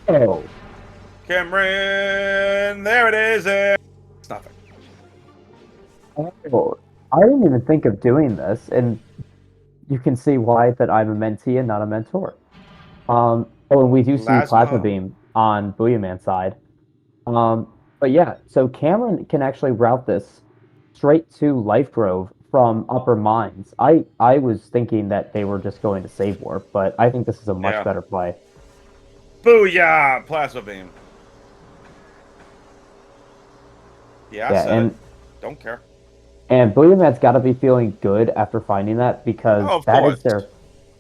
Oh. Cameron, there it is. It's nothing. Oh, I didn't even think of doing this, and you can see why that I'm a mentee and not a mentor. Oh, and we do see Plasma Beam on Booyaman's side. But yeah, so Cameron can actually route this straight to Life Grove from Upper Mines. I was thinking that they were just going to Save Warp, but I think this is a much better play. Booyah! Plasma Beam. Yeah, and don't care. And Booyaman's got to be feeling good after finding that, because that is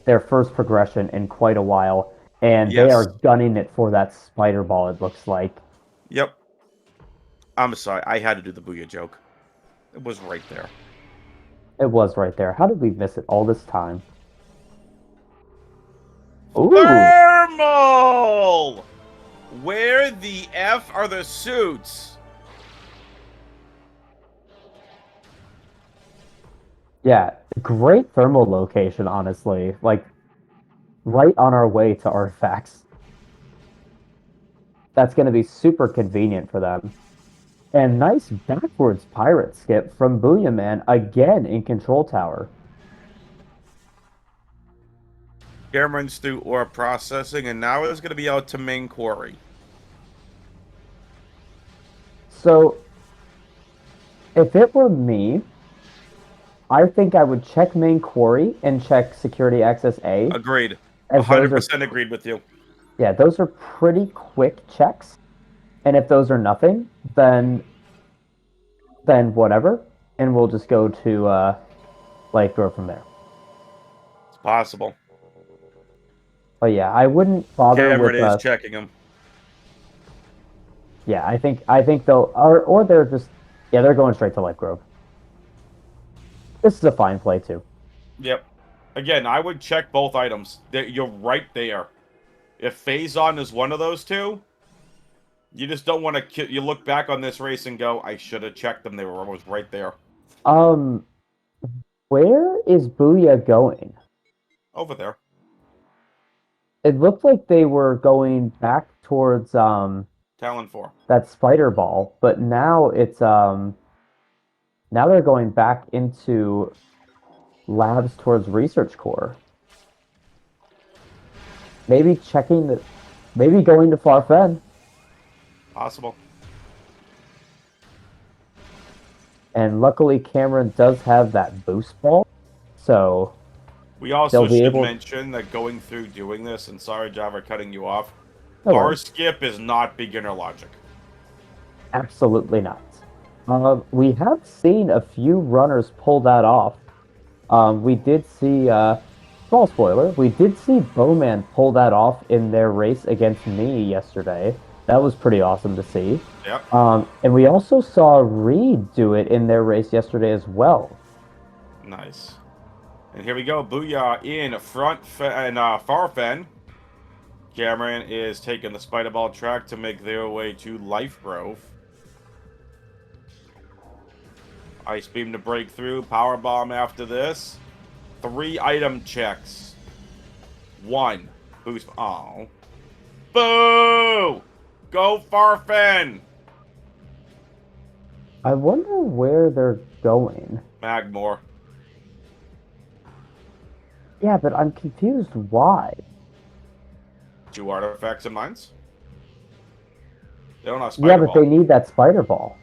their first progression in quite a while, and they are gunning it for that spider ball, it looks like. Yep. I'm sorry, I had to do the Booyah joke. It was right there. It was right there. How did we miss it all this time? Ooh. Thermal! Where the F are the suits? Yeah, great thermal location, honestly. Like, right on our way to artifacts. That's going to be super convenient for them. And nice backwards pirate skip from Booyaman again in control tower. Cameron's through ore processing, and now it's going to be out to main quarry. So, if it were me, I think I would check main quarry and check security access A. Agreed. As 100% agreed with you. Yeah, those are pretty quick checks. And if those are nothing, then whatever, and we'll just go to Light Grove from there. It's possible. But yeah, I wouldn't bother Cameron with. is checking them. Yeah, I think they'll or they're just they're going straight to Light Grove. This is a fine play too. Yep. Again, I would check both items. You're right there. If Phazon is one of those two, you just don't want to. You look back on this race and go, "I should have checked them. They were almost right there." Where is Booyah going? Over there. It looked like they were going back towards Talon 4. That spider ball, but now it's now they're going back into labs towards research core. Maybe going to Farfen. Possible. And luckily Cameron does have that boost ball, so we also should mention that going through doing this, and sorry Java cutting you off, bar skip is not beginner logic. Absolutely not. We have seen a few runners pull that off. We did see, small spoiler, we did see Bowman pull that off in their race against me yesterday. That was pretty awesome to see. Yep. And we also saw Reed do it in their race yesterday as well. Nice. And here we go, Booyah in front and Farfen. Cameron is taking the Spider Ball track to make their way to Life Grove. Ice Beam to break through. Power Bomb after this. 3 item checks. 1. Boost. Oh. Boo! Go Farfen! I wonder where they're going. Magmore. Yeah, but I'm confused why. 2 artifacts in mines? They don't have Spider Yeah, but Ball. they need that Spider Ball.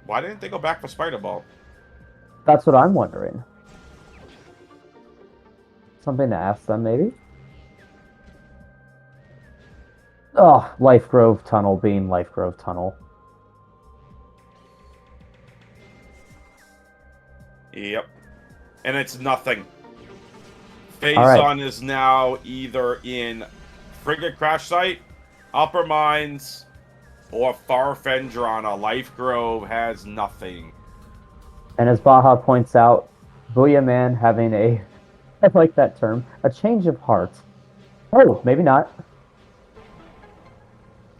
Why didn't they go back for Spider Ball? That's what I'm wondering. Something to ask them, maybe? Oh, Life Grove Tunnel being Life Grove Tunnel. Yep. And it's nothing. Phazon is now either in Frigate Crash Site, Upper Mines, or Farfendrana. Life Grove has nothing. And as Baja points out, Booyaman having a, I like that term, a change of heart. Oh, maybe not.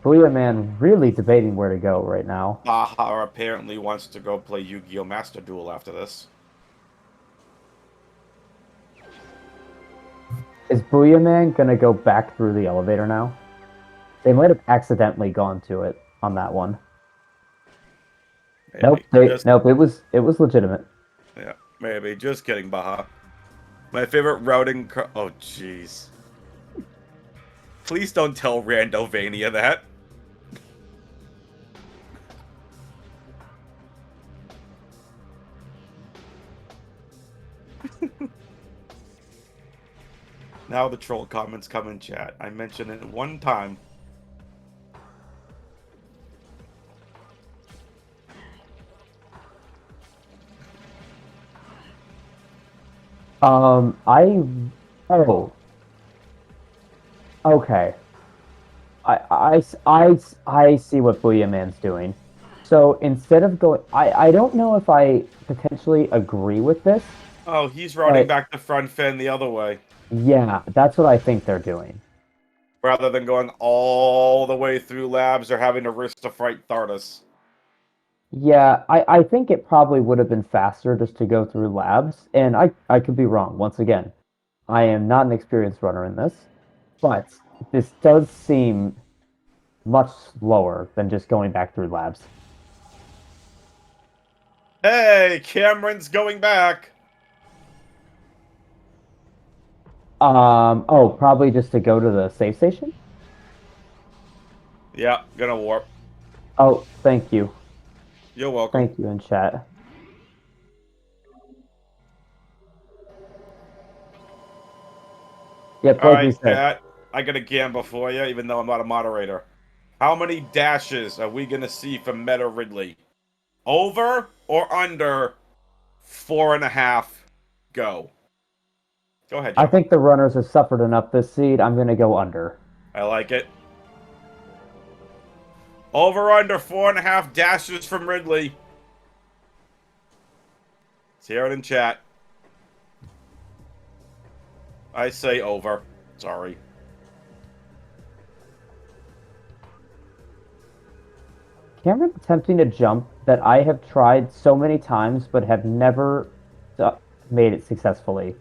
Booyaman really debating where to go right now. Baja apparently wants to go play Yu-Gi-Oh! Master Duel after this. Is Booyaman gonna go back through the elevator now? They might have accidentally gone to it on that one. Maybe. Nope, it was legitimate. Yeah, maybe. Just kidding, Baja. My favorite routing oh jeez. Please don't tell Randovania that. Now the troll comments come in chat. I mentioned it one time. Okay. I see what Booyaman's doing. So instead of going, I don't know if I potentially agree with this. Oh, he's routing back the front fin the other way. Yeah, that's what I think they're doing. Rather than going all the way through labs or having to risk to fight Thardas. Yeah, I think it probably would have been faster just to go through labs, and I could be wrong. Once again, I am not an experienced runner in this, but this does seem much slower than just going back through labs. Hey, Cameron's going back. Oh, probably just to go to the safe station? Yeah, gonna warp. Oh, thank you. You're welcome. Thank you in chat. Yep, All like we right, said. chat. I got a gamble for you, even though I'm not a moderator. How many dashes are we gonna see from Meta Ridley? Over or under 4.5? Go. Go ahead, I Joe. think the runners have suffered enough this seed. I'm going to go under. I like it. Over under 4.5 dashes from Ridley. Let's hear it in chat. I say over. Sorry. Cameron attempting a jump that I have tried so many times but have never made it successfully.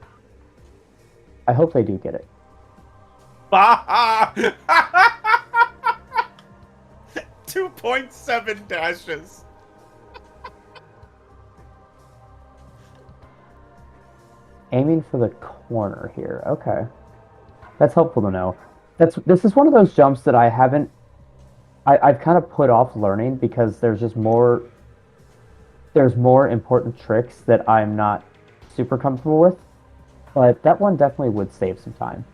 I hope they do get it. 2.7 dashes. Aiming for the corner here. Okay. That's helpful to know. This is one of those jumps that I've kind of put off learning because there's more important tricks that I'm not super comfortable with. But that one definitely would save some time.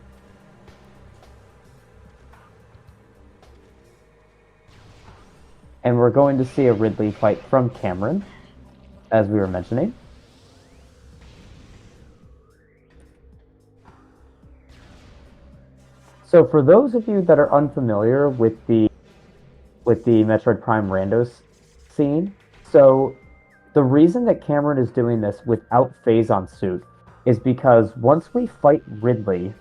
And we're going to see a Ridley fight from Cameron, as we were mentioning. So for those of you that are unfamiliar with the Metroid Prime Randos scene, so the reason that Cameron is doing this without Phazon suit is because once we fight Ridley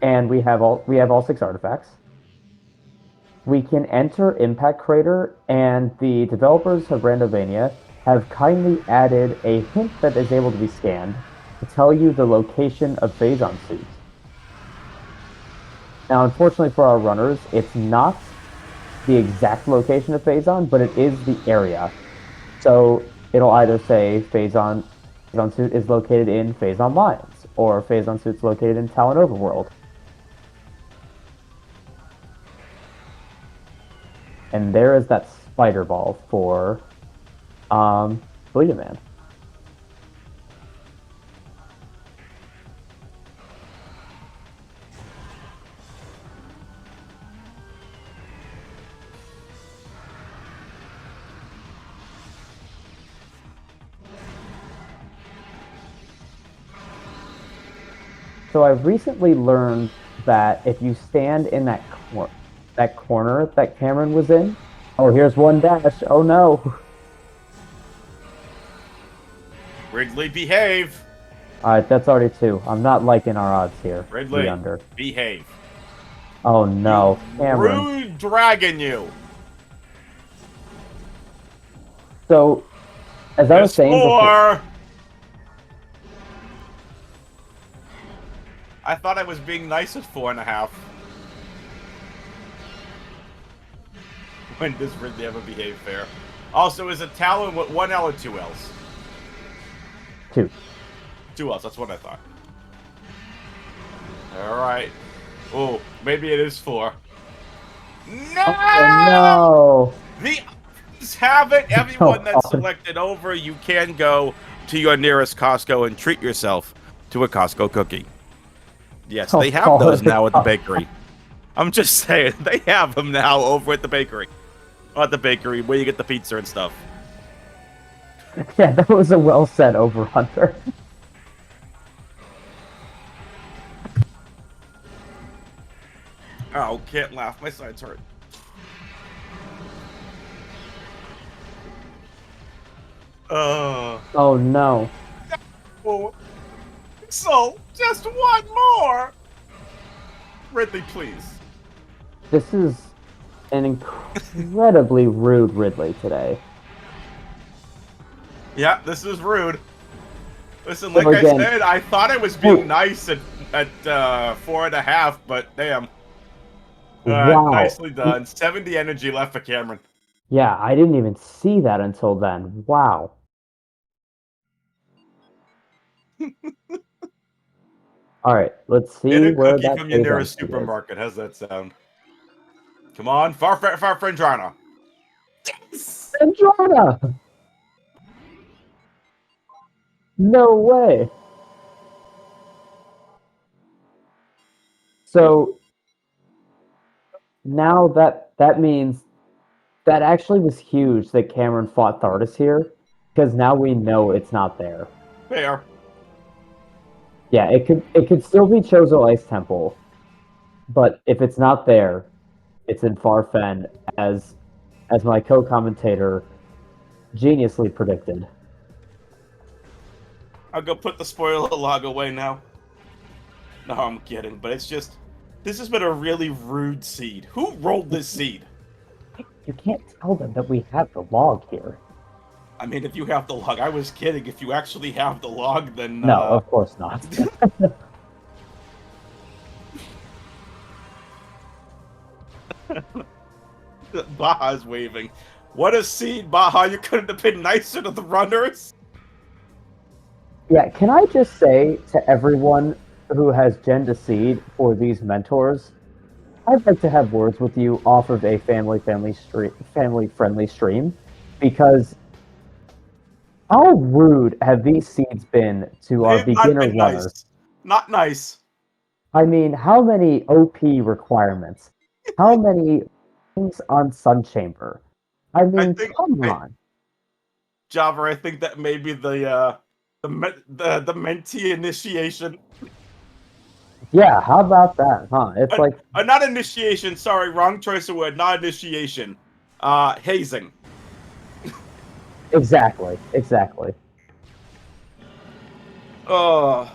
and we have all 6 artifacts, we can enter Impact Crater, and the developers of Randomania have kindly added a hint that is able to be scanned to tell you the location of Phazon suits. Now, unfortunately for our runners, it's not the exact location of Phazon, but it is the area. So it'll either say Phazon suit is located in Phazon Mines, or Phazon suit's located in Talon Overworld. And there is that spider ball for Booyaman. So I recently learned that if you stand in that corner that Cameron was in, oh, here's one dash. Oh no. Ridley, behave. All right, that's already 2. I'm not liking our odds here. Ridley, The under. behave. Oh no, You Cameron. rude dragon, you. So, as I was saying before, I thought I was being nice at 4.5. When does Ridley ever behave fair? Also, is it Talon with 1 L or 2 L's? 2. 2 L's, that's what I thought. Alright. Oh, maybe it is 4. No! Oh no! The others have it! Everyone that's selected over, you can go to your nearest Costco and treat yourself to a Costco cookie. Yes, they have those now at the bakery. I'm just saying, they have them now over at the bakery. At the bakery, where you get the pizza and stuff. Yeah, that was a well said over Hunter. Oh, can't laugh. My sides hurt. Oh no. Oh. So, just one more! Ridley, please. This is an incredibly rude Ridley today. Yeah, this is rude. Listen, like I said, I thought I was being nice at 4.5, but damn. Wow. Nicely done. 70 energy left for Cameron. Yeah, I didn't even see that until then. Wow. All right, let's Get see a where cookie that from your phase nearest entry is. supermarket. How's that sound? Come on, Farfrendrana. Yes! Andromeda! No way. So now that means that actually was huge that Cameron fought Thardus here, because now we know it's not there. Fair. Yeah, it could still be Chozo Ice Temple, but if it's not there, it's in Farfen, as my co-commentator geniusly predicted. I'll go put the spoiler log away now. No, I'm kidding, but it's just... This has been a really rude seed. Who rolled this seed? You can't tell them that we have the log here. I mean, if you have the log, I was kidding. If you actually have the log, then No, of course not. Baja's waving. What a seed, Baja! You couldn't have been nicer to the runners. Yeah, can I just say to everyone who has Gen to Seed for these mentors, I'd like to have words with you off of a family-friendly stream, because how rude have these seeds been to our They've not beginner been runners? nice. Not nice. I mean, how many OP requirements? How many things on Sun Chamber? I mean, come on. Java, I think that may be the mentee initiation. Yeah, how about that, huh? It's like Not initiation. Sorry, wrong choice of word. Not initiation. Hazing. exactly. Oh.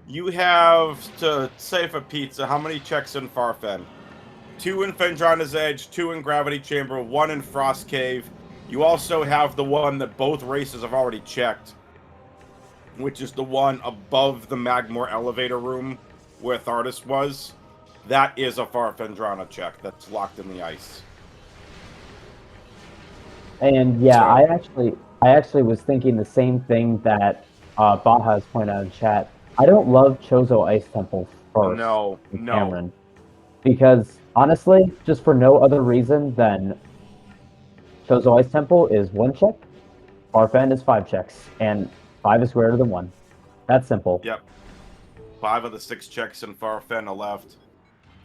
You have to say for pizza how many checks in Farfen? 2 in Fendrana's Edge, 2 in Gravity Chamber, 1 in Frost Cave. You also have the one that both races have already checked, which is the one above the Magmore elevator room where Thardus was. That is a Farfendrana check that's locked in the ice. And yeah, So, I actually was thinking the same thing that Baja's pointed out in chat. I don't love Chozo Ice Temple first no. with Cameron, because honestly, just for no other reason than Chozo Ice Temple is 1 check, Farfen is 5 checks, and 5 is greater than 1. That's simple. Yep. 5 of the 6 checks in Farfen are left.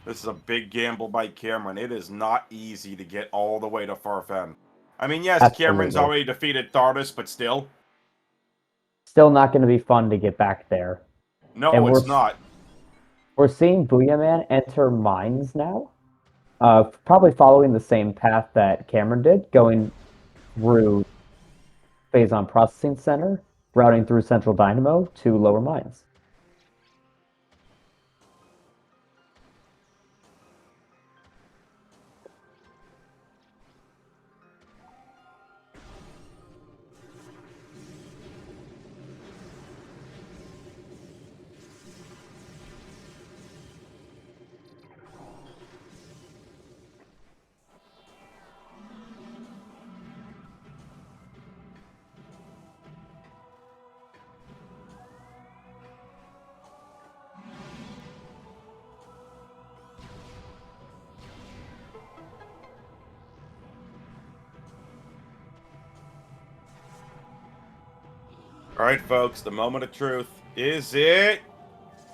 This is a big gamble by Cameron. It is not easy to get all the way to Farfen. I mean, yes, Absolutely. Cameron's already defeated Thardus, but still. Still not going to be fun to get back there. No, and it's not. We're seeing Booyaman enter mines now. Probably following the same path that Cameron did, going through Phazon Processing Center, routing through Central Dynamo to lower mines. Alright, folks, the moment of truth. Is it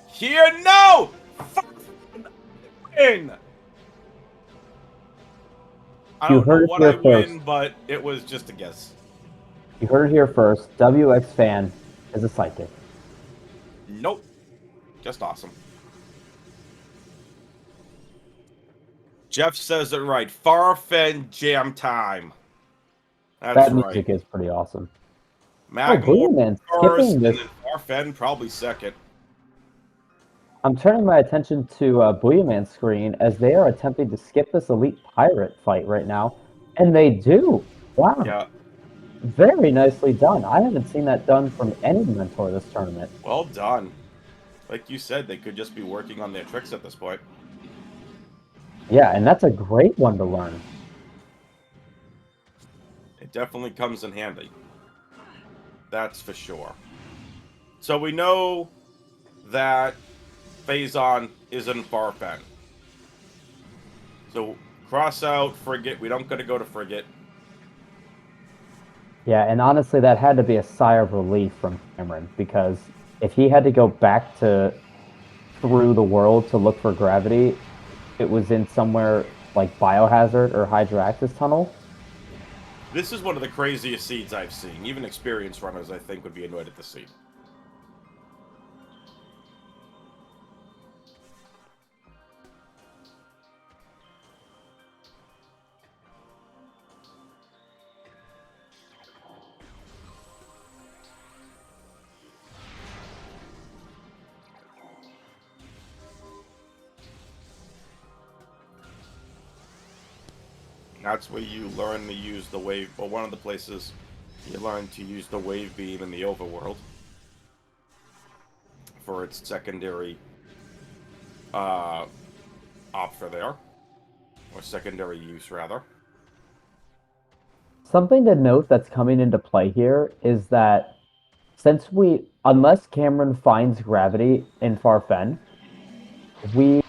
here? No! Win! I don't know what I win, but it was just a guess. You heard it here first. WX Fan is a psychic. Nope. Just awesome. Jeff says it right. Farfen jam time. That's that right. music is pretty awesome. Magmore first, skipping this. and then Farfen probably second. I'm turning my attention to Booyaman's screen as they are attempting to skip this Elite Pirate fight right now. And they do. Wow. Yeah. Very nicely done. I haven't seen that done from any mentor this tournament. Well done. Like you said, they could just be working on their tricks at this point. Yeah, and that's a great one to learn. It definitely comes in handy. That's for sure. So we know that Phazon is in Farfen. So cross out Frigate. We don't gotta go to Frigate. Yeah, and honestly, that had to be a sigh of relief from Cameron, because if he had to go back to through the world to look for gravity, it was in somewhere like Biohazard or Hydraxis Tunnel. This is one of the craziest seeds I've seen. Even experienced runners, I think, would be annoyed at the seed. That's where you learn to use the wave, or one of the places you learn to use the wave beam in the overworld for its secondary offer there, or secondary use rather. Something to note that's coming into play here is that unless Cameron finds gravity in Farfen, we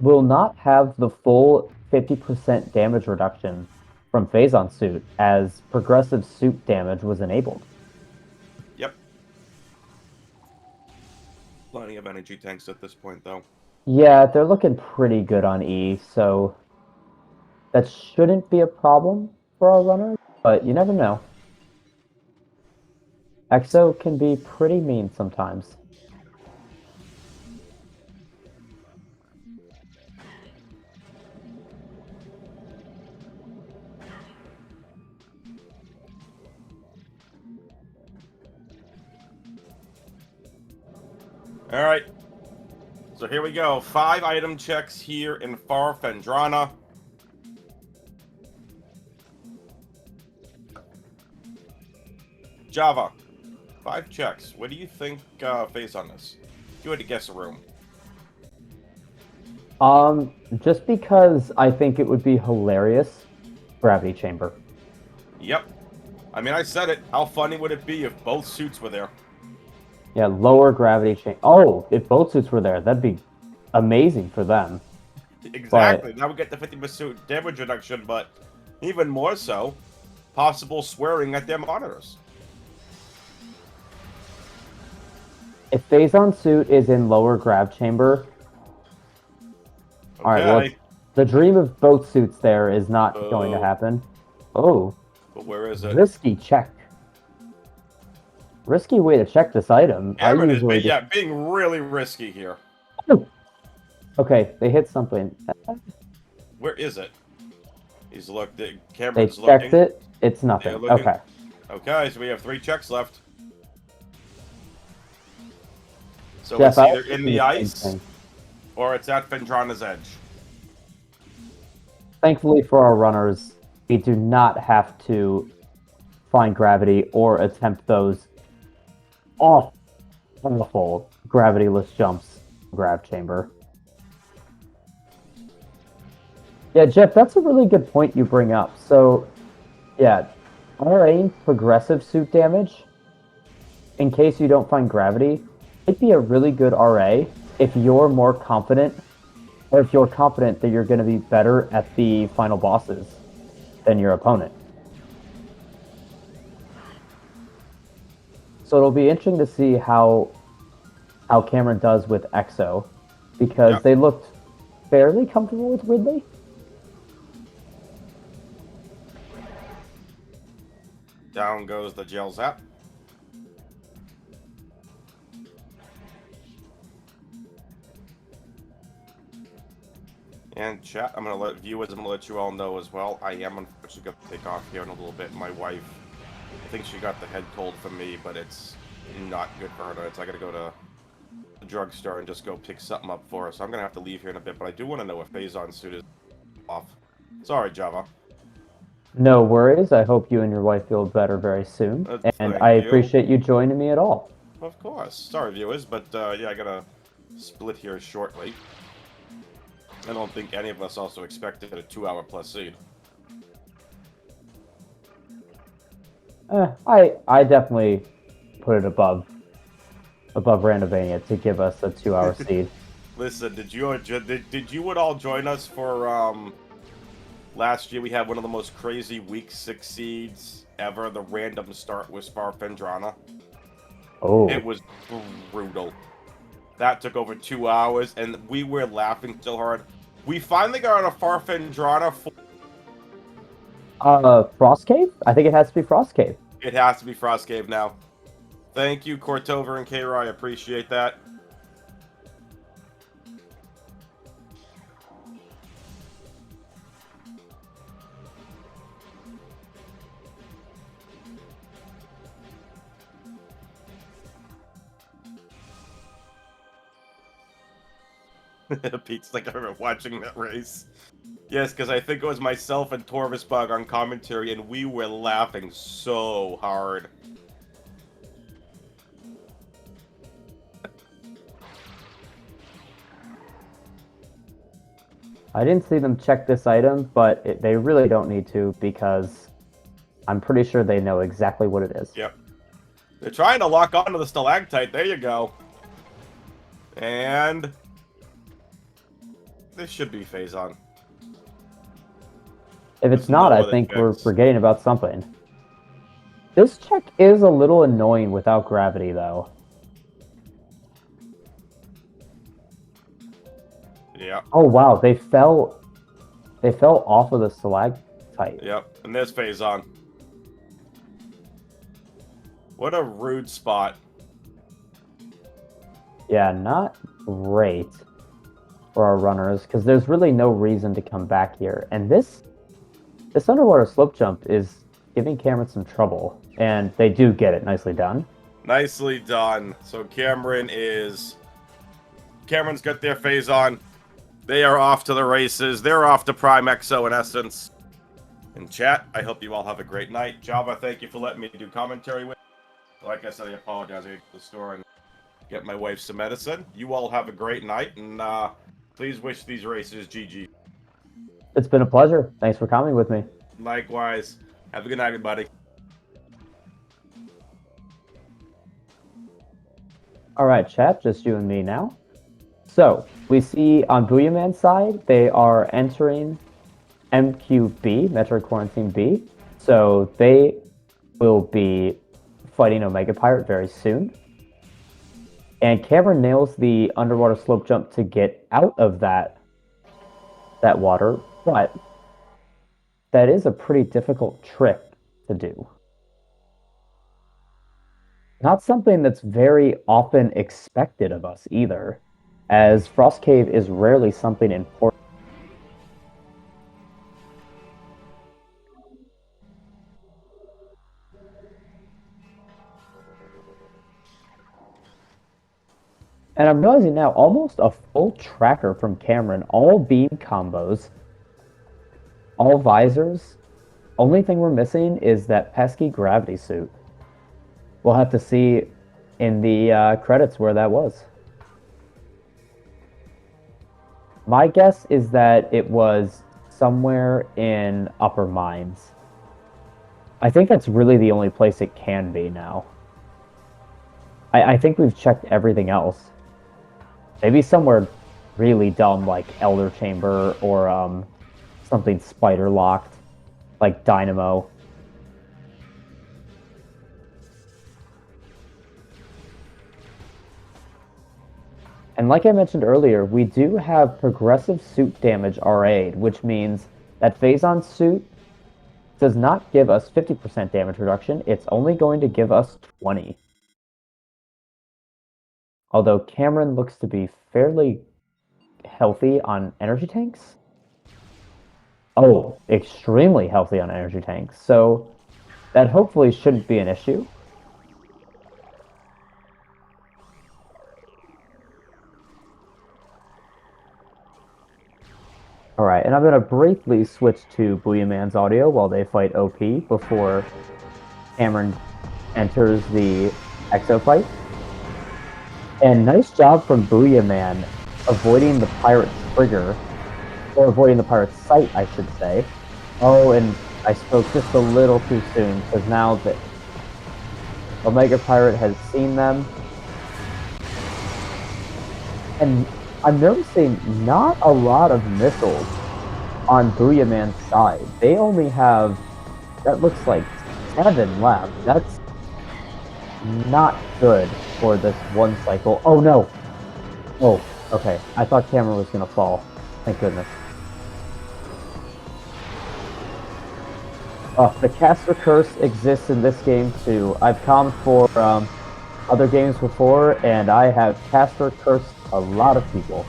will not have the full 50% damage reduction from Phazon suit, as progressive suit damage was enabled. Yep. Plenty of energy tanks at this point, though. Yeah, they're looking pretty good on E, so that shouldn't be a problem for our runners, but you never know. Exo can be pretty mean sometimes. Alright. So here we go. 5 item checks here in Farfendrana. Java. 5 checks. What do you think face on this? If you had to guess a room. Just because I think it would be hilarious, Gravity Chamber. Yep. I mean, I said it. How funny would it be if both suits were there? Yeah, lower gravity chamber. Oh, if both suits were there, that'd be amazing for them. Exactly. Now we get the 50% damage reduction, but even more so, possible swearing at their monitors. If Phazon suit is in lower grav chamber, Okay. all right. Well, the dream of both suits there is not going to happen. Oh, but where is it? Risky check. Risky way to check this item. Cameron is being really risky here. Okay, they hit something. Where is it? He's looked. They Cameron's checked looking. it. It's nothing. Okay. Okay, so we have 3 checks left. So Jeff, it's either in the ice or it's at Fendrana's edge. Thankfully for our runners, we do not have to find gravity or attempt those awful gravityless jumps in grav chamber. Yeah, Jeff, that's a really good point you bring up. So, yeah, RA progressive suit damage, in case you don't find gravity, might be a really good RA if you're more confident, or if you're confident that you're going to be better at the final bosses than your opponent. So it'll be interesting to see how Cameron does with Exo, because they looked fairly comfortable with Ridley. Down goes the gel zap. And chat, I'm gonna let viewers, I'm gonna let you all know as well. I am unfortunately gonna take off here in a little bit. My wife, I think she got the head cold from me, but it's not good for her. So I gotta go to the drugstore and just go pick something up for her. So I'm gonna have to leave here in a bit, but I do want to know if Phazon suit is off. Sorry, Java. No worries. I hope you and your wife feel better very soon. And I appreciate you joining me at all. of course. Sorry, viewers, but yeah, I gotta split here shortly. I don't think any of us also expected a 2-hour plus seed. I definitely put it above Randomania to give us a 2-hour seed. Listen, did you would all join us for last year? We had one of the most crazy week 6 seeds ever. The random start was Farfendrana. Oh, It was brutal. That took over 2 hours, and we were laughing so hard. We finally got on a Farfendrana. Frost Cave? I think it has to be Frost Cave. It has to be Frost Cave now. Thank you, Cortover and K-Roy. I appreciate that. Pete's like, I remember watching that race. Yes, because I think it was myself and Torvisbug on commentary, and we were laughing so hard. I didn't see them check this item, but they really don't need to because I'm pretty sure they know exactly what it is. Yep. They're trying to lock onto the stalactite. There you go. And this should be Phazon. If it's not, I think we're forgetting about something. This check is a little annoying without gravity, though. Yeah. Oh wow, they fell off of the stalactite. Yep, and there's Phazon. What a rude spot. Yeah, not great for our runners, because there's really no reason to come back here. And this underwater slope jump is giving Cameron some trouble, and they do get it. Nicely done. Nicely done. So Cameron's got their Phazon. They are off to the races. They're off to Prime Exo in essence. In chat, I hope you all have a great night. Java, thank you for letting me do commentary with you. Like I said, I apologize. I go to the store and get my wife some medicine. You all have a great night, and please wish these races GG. It's been a pleasure. Thanks for coming with me. Likewise. Have a good night, everybody. All right, chat, just you and me now. So, we see on Booyaman's side, they are entering MQB, Metroid Quarantine B. So, they will be fighting Omega Pirate very soon. And Cameron nails the underwater slope jump to get out of that water, but that is a pretty difficult trick to do. Not something that's very often expected of us either, as Frost Cave is rarely something important. And I'm realizing now, almost a full tracker from Cameron, all beam combos, all visors. Only thing we're missing is that pesky gravity suit. We'll have to see in the credits where that was. My guess is that it was somewhere in Upper Mines. I think that's really the only place it can be now. I think we've checked everything else. Maybe somewhere really dumb like Elder Chamber or something spider locked like Dynamo. And like I mentioned earlier, we do have progressive suit damage RA'd, which means that Phazon's suit does not give us 50% damage reduction, it's only going to give us 20. Although Cameron looks to be fairly healthy on energy tanks. Oh, extremely healthy on energy tanks. So that hopefully shouldn't be an issue. Alright, and I'm going to briefly switch to Booyaman's audio while they fight OP before Cameron enters the Exo fight. And nice job from Booyaman avoiding the pirate trigger, or avoiding the pirate's sight, I should say. Oh, and I spoke just a little too soon, because now that Omega Pirate has seen them. And I'm noticing not a lot of missiles on Booyaman's side. They only have, that looks like 7 left. That's not good for this one cycle. Oh no! Oh, okay. I thought Cameron was gonna fall. Thank goodness. Oh, the caster curse exists in this game too. I've come for other games before, and I have caster cursed a lot of people.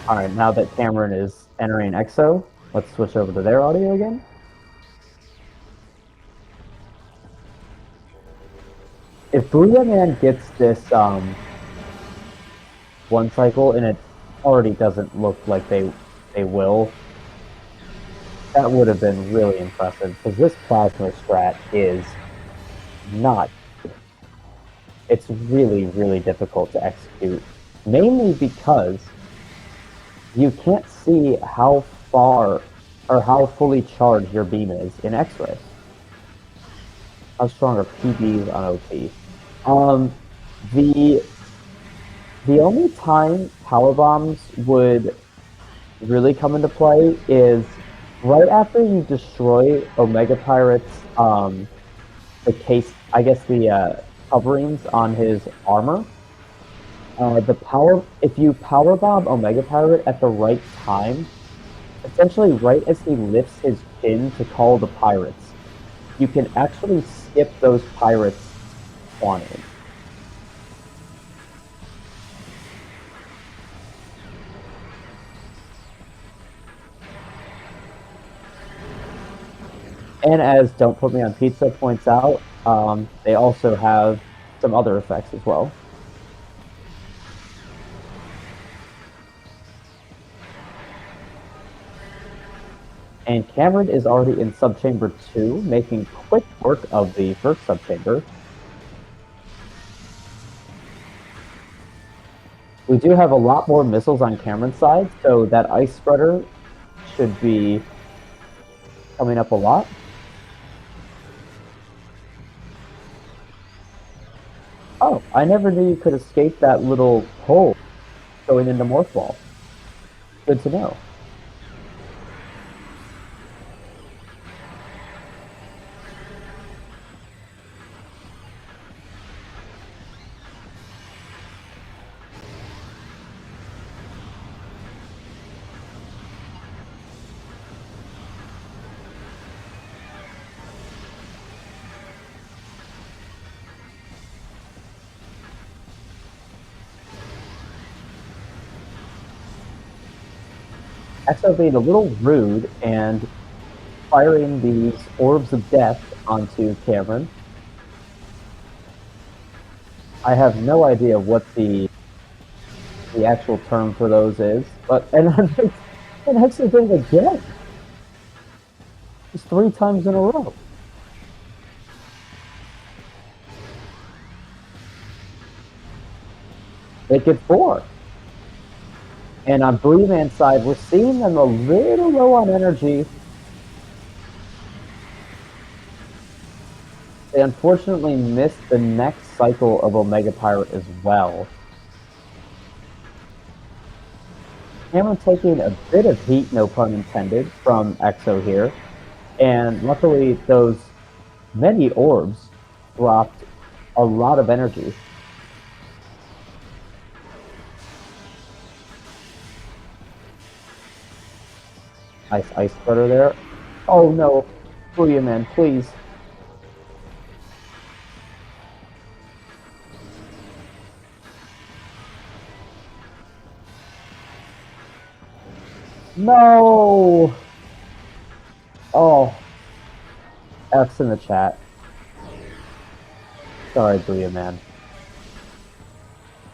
Alright, now that Cameron is entering EXO, let's switch over to their audio again. If Booyaman gets this one cycle, and it already doesn't look like they will, that would have been really impressive, because this plasma strat is not good. It's really, really difficult to execute, mainly because you can't see how far or how fully charged your beam is in X-ray. How strong are PBs on OP? The only time power bombs would really come into play is right after you destroy Omega Pirate's the case, I guess the coverings on his armor. If you power bomb Omega Pirate at the right time, essentially right as he lifts his chin to call the pirates, you can actually skip those pirates spawning. And as Don't Put Me on Pizza points out, they also have some other effects as well. And Cameron is already in subchamber 2, making quick work of the first subchamber. We do have a lot more missiles on Cameron's side, so that ice spreader should be coming up a lot. Oh, I never knew you could escape that little hole going into Morph Ball. Good to know. EXO being a little rude and firing these orbs of death onto Cameron. I have no idea what the actual term for those is, but and EXO did it again. Just 3 times in a row. They get 4. And on Booyaman's side, we're seeing them a little low on energy. They unfortunately missed the next cycle of Omega Pirate as well. Cameron taking a bit of heat, no pun intended, from EXO here. And luckily, those many orbs dropped a lot of energy. Ice spreader there. Oh no, Booyaman, please. No! Oh. F's in the chat. Sorry, Booyaman.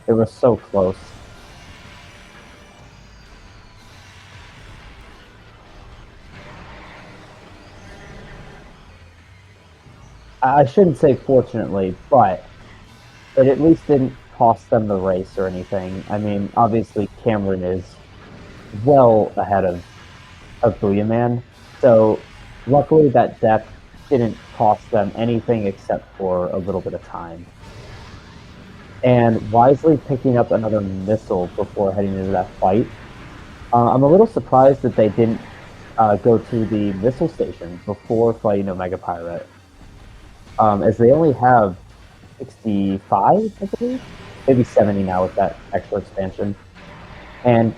It was so close. I shouldn't say fortunately, but it at least didn't cost them the race or anything. I mean, obviously Cameron is well ahead of Booyaman, so luckily that death didn't cost them anything except for a little bit of time. And wisely picking up another missile before heading into that fight. I'm a little surprised that they didn't go to the missile station before fighting Omega Pirate, as they only have 65, I believe, maybe 70 now with that extra expansion. And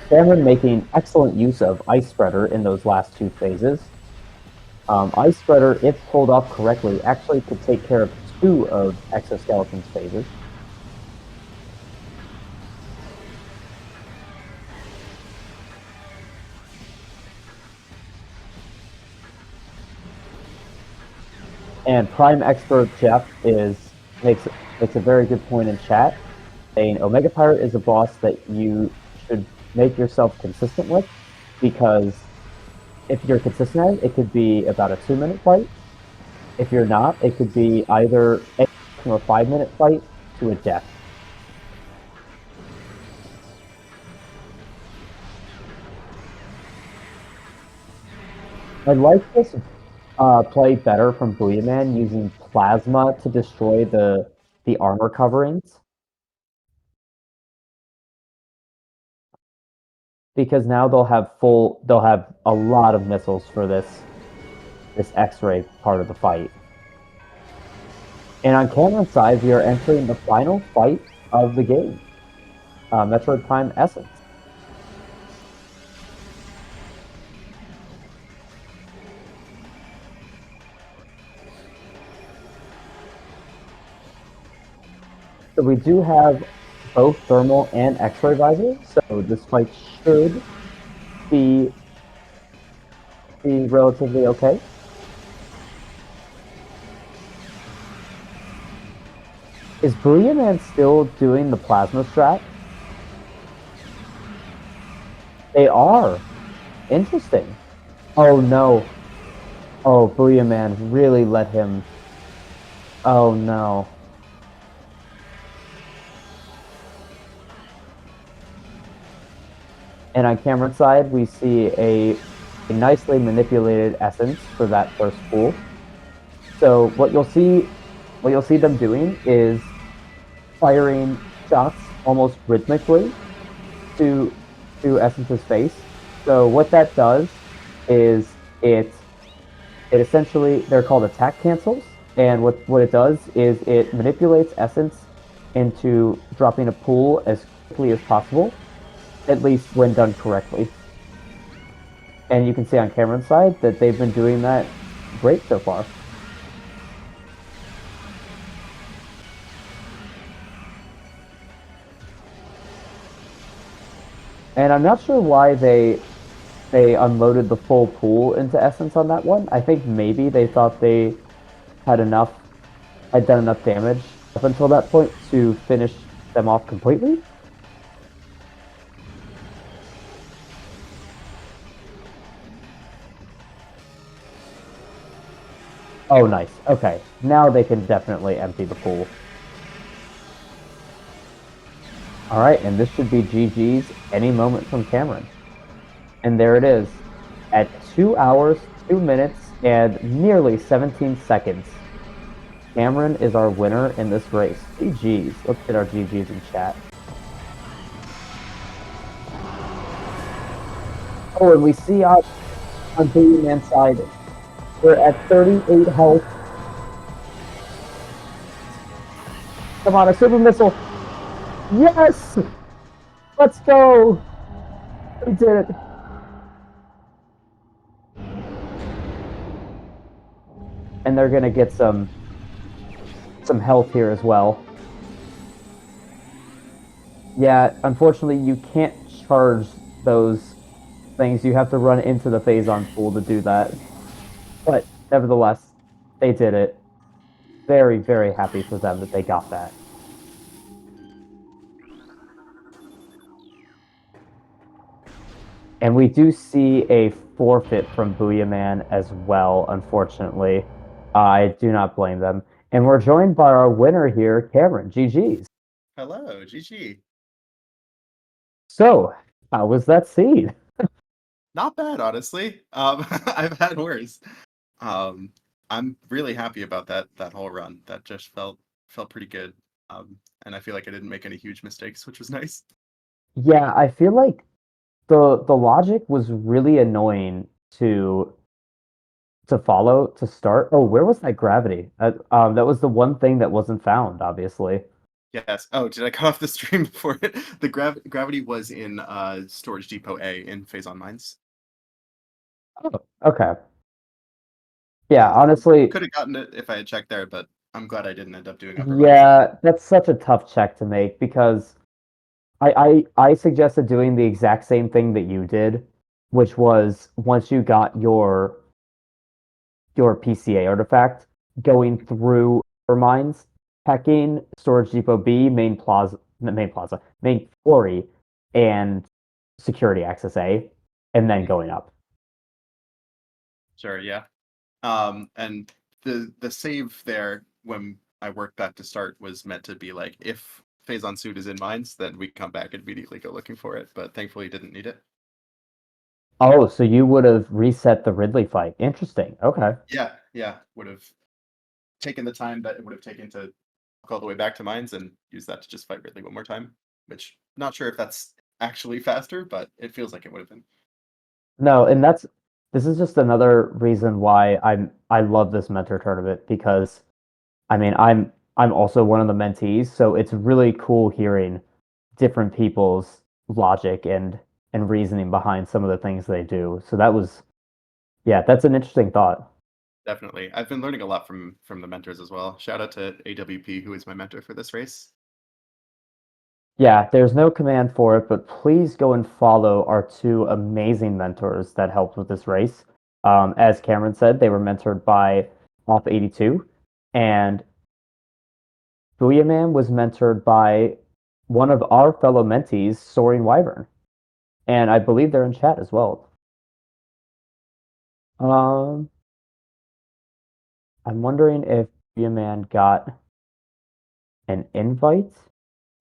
Cameron making excellent use of Ice Spreader in those last two phases. Ice Spreader, if pulled off correctly, actually could take care of 2 of Exoskeleton's phases. And Prime Expert Jeff makes a very good point in chat, saying Omega Pirate is a boss that you should make yourself consistent with, because if you're consistent at it, it could be about a 2-minute fight. If you're not, it could be either from a 5-minute fight to a death. I like this play better from Booyaman using plasma to destroy the armor coverings, because now they'll have a lot of missiles for this X-ray part of the fight. And on Cameron's side, we are entering the final fight of the game, Metroid Prime Essence. So we do have both thermal and X-ray visors, so this fight should be relatively okay. Is Booyaman still doing the plasma strat? They are. Interesting. Oh no. Oh, Booyaman really let him. Oh no. And on Cameron's side, we see a nicely manipulated essence for that first pool. So what you'll see them doing is firing shots almost rhythmically to Essence's face. So what that does is it essentially, they're called attack cancels, and what it does is it manipulates Essence into dropping a pool as quickly as possible, at least when done correctly. And you can see on Cameron's side that they've been doing that great so far. And I'm not sure why they unloaded the full pool into Essence on that one. I think maybe they thought they had done enough damage up until that point to finish them off completely. Oh, nice. Okay, now they can definitely empty the pool. All right, and this should be GG's any moment from Cameron. And there it is. At 2 hours, 2 minutes, and nearly 17 seconds, Cameron is our winner in this race. GG's. Let's get our GG's in chat. Oh, and we see on Booyaman's side, we're at 38 health. Come on, a super missile. Yes! Let's go! We did it. And they're gonna get some health here as well. Yeah, unfortunately you can't charge those things. You have to run into the Phazon pool to do that. But nevertheless, they did it. Very, very happy for them that they got that. And we do see a forfeit from Booyaman as well, unfortunately. I do not blame them. And we're joined by our winner here, Cameron. GG's. Hello, GG. So, how was that seed? Not bad, honestly. I've had worse. Um, I'm really happy about that whole run. That just felt pretty good. And I feel like I didn't make any huge mistakes, which was nice. Yeah, I feel like the logic was really annoying to follow to start. Oh, where was that gravity? That was the one thing that wasn't found, obviously. Yes. Oh, did I cut off the stream before it? The gravity was in Storage Depot A in Phase on Mines. Oh, okay. Yeah, honestly, Could have gotten it if I had checked there, but I'm glad I didn't end up doing Upper Mines. yeah, that's such a tough check to make because I suggested doing the exact same thing that you did, which was once you got your PCA artifact, going through our mines, hacking Storage Depot B, main quarry, and security access A, and then going up. Sure, yeah. And the save there when I worked back to start was meant to be like if Phazon Suit is in mines, then we come back and immediately go looking for it. But thankfully, didn't need it. Oh, so you would have reset the Ridley fight. Interesting. Okay. Yeah, would have taken the time that it would have taken to walk all the way back to mines and use that to just fight Ridley one more time. Which not sure if that's actually faster, but it feels like it would have been. No, and this is just another reason why I love this mentor tournament because I mean I'm also one of the mentees, so it's really cool hearing different people's logic and reasoning behind some of the things they do. So that was yeah, that's an interesting thought. Definitely, I've been learning a lot from the mentors as well. Shout out to AWP, who is my mentor for this race. Yeah, there's no command for it, but please go and follow our two amazing mentors that helped with this race. As Cameron said, they were mentored by Off82, and Booyaman was mentored by one of our fellow mentees, Soaring Wyvern. And I believe they're in chat as well. Um, I'm wondering if Booyaman got an invite.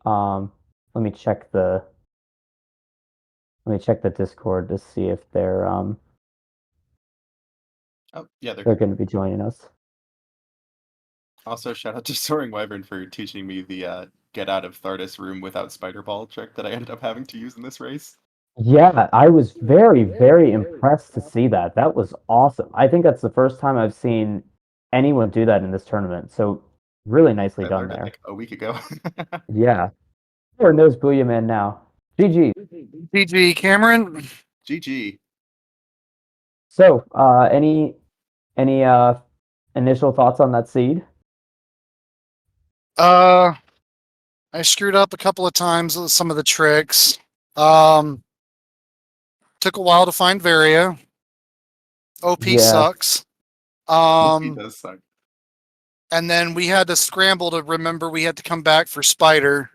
Um, let me check the Discord to see if Oh yeah, they're going to be joining us. Also, shout out to Soaring Wyvern for teaching me the get out of Thardus room without spider ball trick that I ended up having to use in this race. Yeah, I was very, very impressed to see that. That was awesome. I think that's the first time I've seen anyone do that in this tournament. So really nicely I done learned it there. like a week ago. Yeah. Everyone knows Booyaman now. GG. GG, Cameron. GG. So, any initial thoughts on that seed? I screwed up a couple of times with some of the tricks. Took a while to find Varia. OP Yeah. sucks. He does suck. And then we had to scramble to remember we had to come back for Spider.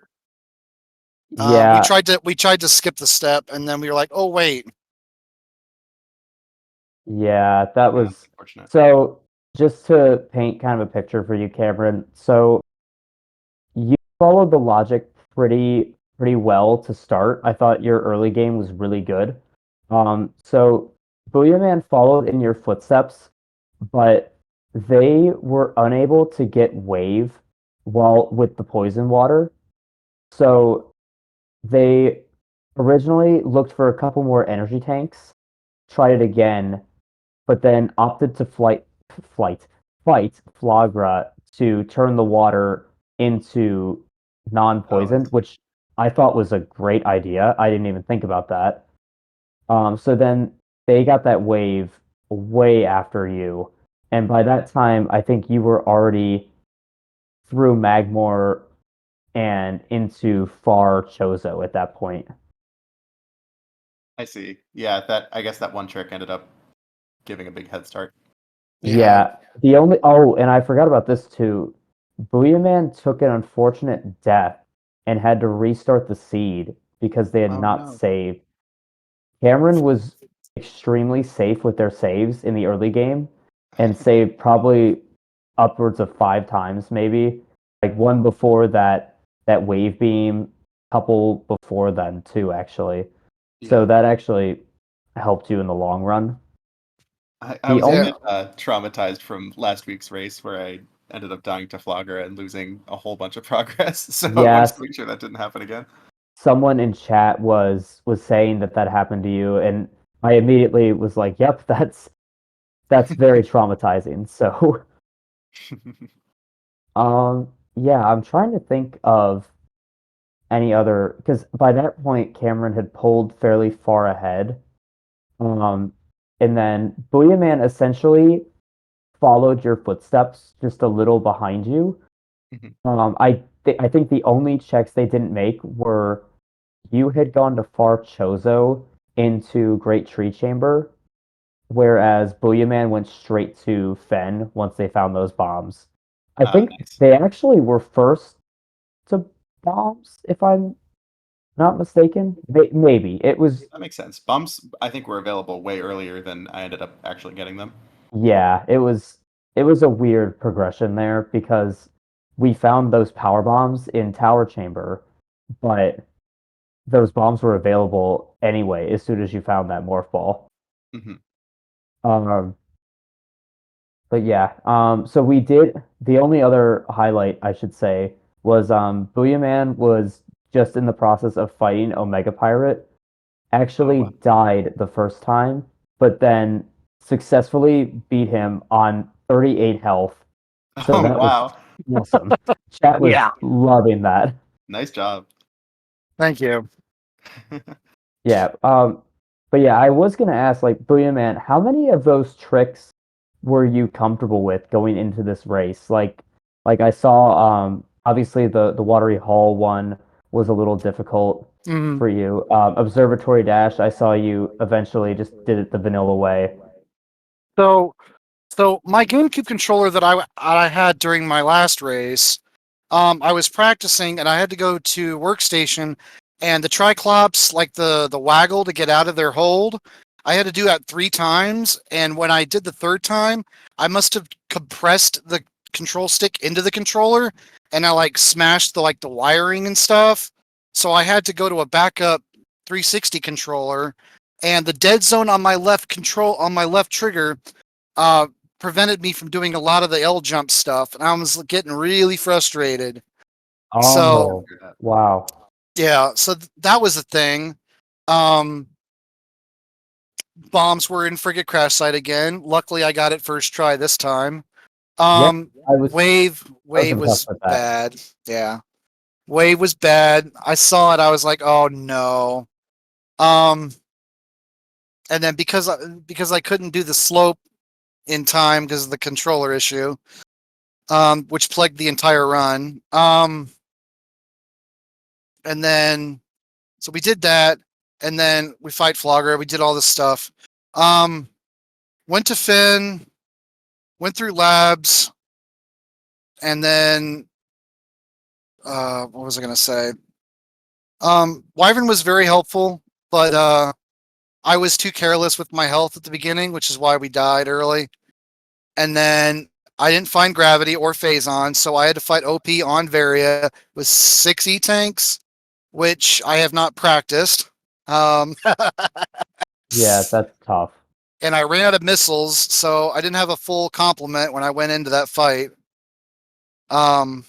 Yeah. We tried to skip the step, and then we were like, oh wait. Yeah, that was Unfortunate. so just to paint kind of a picture for you, Cameron. So you followed the logic pretty well to start. I thought your early game was really good. So Booyaman followed in your footsteps, but they were unable to get wave while with the poison water. So they originally looked for a couple more energy tanks, tried it again, but then opted to fight Flagra to turn the water into non-poison, which I thought was a great idea. I didn't even think about that. So then they got that wave way after you, and by that time, I think you were already through Magmor and into far Chozo at that point. I see. Yeah, I guess that one trick ended up giving a big head start. Yeah. And I forgot about this too. Booyaman took an unfortunate death and had to restart the seed because they had not saved. Cameron was extremely safe with their saves in the early game and saved probably upwards of 5 times, maybe. Like one before that wave beam, couple before then too, actually. So Yeah. that actually helped you in the long run. I The was a only bit traumatized from last week's race where I ended up dying to Flogger and losing a whole bunch of progress. So I wanted yes, to make sure that didn't happen again. someone in chat was saying that that happened to you, and I immediately was like, "Yep, that's very traumatizing." So, yeah, I'm trying to think of any other because by that point Cameron had pulled fairly far ahead. Um, and then Booyaman essentially followed your footsteps just a little behind you. Mhm. I think the only checks they didn't make were you had gone to Far Chozo into Great Tree Chamber, whereas Booyaman went straight to Fen once they found those bombs. I think Nice. they actually were first to bombs, if I'm not mistaken. Maybe it was. That makes sense. Bombs, I think, were available way earlier than I ended up actually getting them. Yeah, it was a weird progression there because we found those power bombs in Tower Chamber, but those bombs were available anyway as soon as you found that morph ball. Hmm. Um, but yeah, so we did the only other highlight I should say was Booyaman was just in the process of fighting Omega Pirate, Oh, actually wow. died the first time, but then successfully beat him on 38 health. So Oh, that was wow. awesome. Chat was Yeah. loving that. Nice job. Thank you. Yeah. But yeah, I was gonna ask, like, Booyah Man, how many of those tricks were you comfortable with going into this race? Like I saw, obviously the Watery Hall one was a little difficult Mhm. for you. Observatory Dash, I saw you eventually just did it the vanilla way. So, so my GameCube controller that I had during my last race, I was practicing and I had to go to workstation, and the Triclops, like the waggle to get out of their hold, I had to do that 3 times. And when I did the third time, I must have compressed the control stick into the controller, and I like smashed the wiring and stuff. So I had to go to a backup 360 controller, and the dead zone on my left trigger uh, prevented me from doing a lot of the L jump stuff, and I was getting really frustrated. So Oh, wow. yeah, so that was the thing. Um, Bombs were in frigate crash site again. Luckily, I got it first try this time. Yeah, I was Wave impressed was with that. bad. Yeah, wave was bad. I saw it. I was like, oh no. Um, and then because I couldn't do the slope in time because of the controller issue, which plagued the entire run. And then so we did that, and then we fight Flogger. We did all this stuff. Um, Went to Finn, went through labs, and then what was I gonna say? Wyvern was very helpful, but I was too careless with my health at the beginning, which is why we died early. And then I didn't find Gravity or Phazon, so I had to fight OP on Varia with 6 E-tanks, which I have not practiced. Um, Yeah, that's tough. and I ran out of missiles, so I didn't have a full complement when I went into that fight. Um,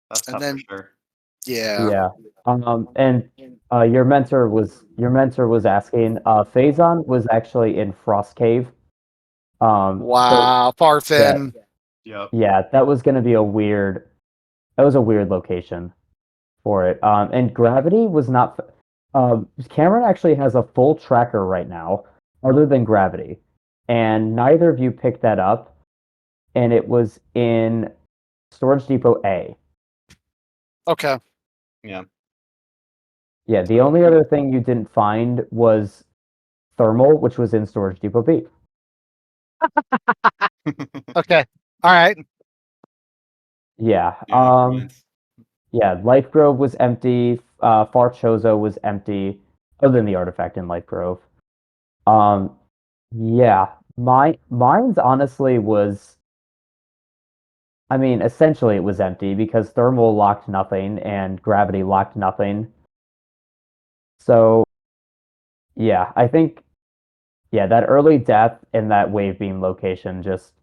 That's and tough for then sure. yeah, Yeah. And your mentor was asking, Phazon was actually in Frost Cave. So wow, yeah, Farfin. Yep. yeah, that was a weird location for it. And Gravity was not Cameron actually has a full tracker right now, other than Gravity. And neither of you picked that up, and it was in Storage Depot A. Okay, Yeah. Yeah, the So only other thing you didn't find was Thermal, which was in Storage Depot B. okay, all right. Yeah. yeah, never mind. Yeah, Life Grove was empty. Far Chozo was empty, other than the artifact in Life Grove. Um, yeah, mine's honestly was I mean, essentially it was empty because thermal locked nothing and gravity locked nothing. So, yeah, I think, yeah, that early death in that wave beam location just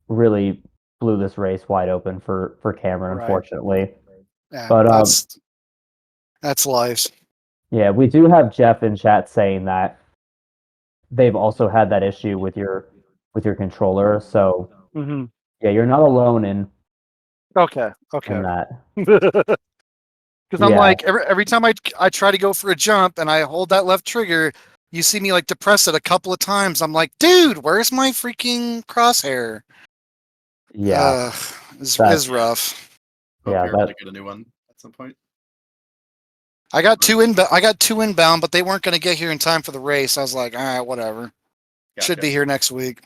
really blew this race wide open for Cameron, Right. unfortunately. Yeah, But that's life. yeah, we do have Jeff in chat saying that they've also had that issue with your controller. So Mm-hmm. yeah, you're not alone in Okay. Okay. that. Because I'm Yeah, like every time I try to go for a jump and I hold that left trigger, you see me like depress it a couple of times. I'm like, dude, where's my freaking crosshair? yeah, Is rough. Hope yeah, you're able that to get a new one at some point. I got two inbound, but they weren't going to get here in time for the race. I was like, all right, whatever. Should Gotcha. be here next week.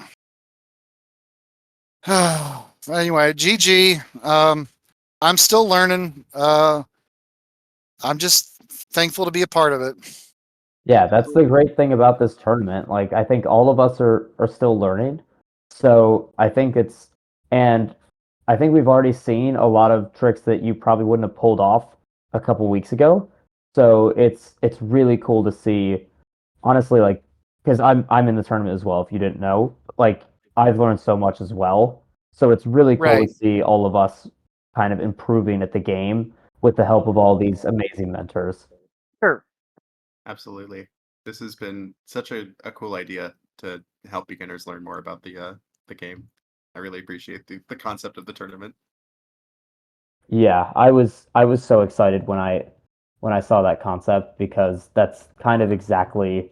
Anyway, GG. I'm still learning. I'm just thankful to be a part of it. yeah, that's the great thing about this tournament. Like, I think all of us are still learning. So I think and I think we've already seen a lot of tricks that you probably wouldn't have pulled off a couple weeks ago. So it's really cool to see, honestly, like, because I'm in the tournament as well. If you didn't know, like, I've learned so much as well. So it's really cool Right. to see all of us kind of improving at the game with the help of all these amazing mentors. Sure. Absolutely. This has been such a cool idea to help beginners learn more about the game. I really appreciate the concept of the tournament. Yeah, I was so excited when I saw that concept because that's kind of exactly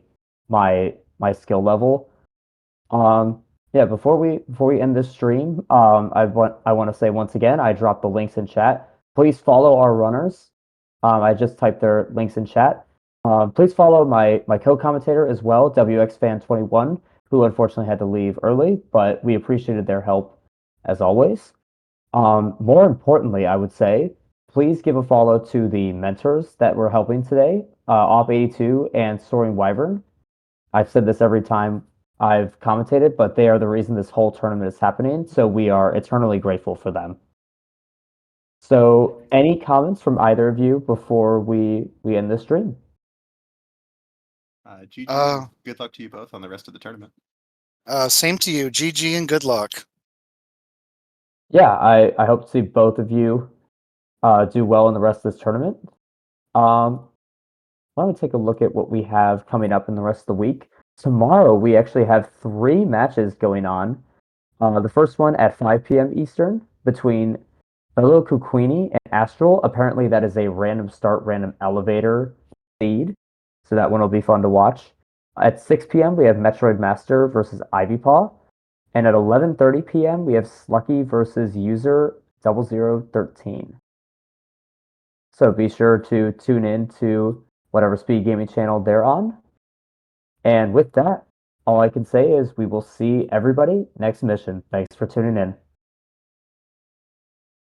my skill level. Yeah, before we end this stream, I want to say once again, I dropped the links in chat. Please follow our runners. I just typed their links in chat. Please follow my co-commentator as well, WXFan21, who unfortunately had to leave early, but we appreciated their help as always. More importantly, I would say, please give a follow to the mentors that were helping today, Op82 and Soaring Wyvern. I've said this every time I've commentated, but they are the reason this whole tournament is happening, so we are eternally grateful for them. So, any comments from either of you before we end this stream? GG. Good luck to you both on the rest of the tournament. Same to you. GG and good luck. Yeah, I hope to see both of you do well in the rest of this tournament. Let me take a look at what we have coming up in the rest of the week. Tomorrow, we actually have 3 matches going on. The first one at 5 p.m. Eastern between Fellow Kukwini and Astral. Apparently, that is a random start, random elevator seed. So that one will be fun to watch. At 6 p.m., we have Metroid Master versus Ivy Paw. And at 11:30 p.m., we have Slucky versus User 0013. So be sure to tune in to whatever Speed Gaming channel they're on. And with that, all I can say is we will see everybody next mission. Thanks for tuning in.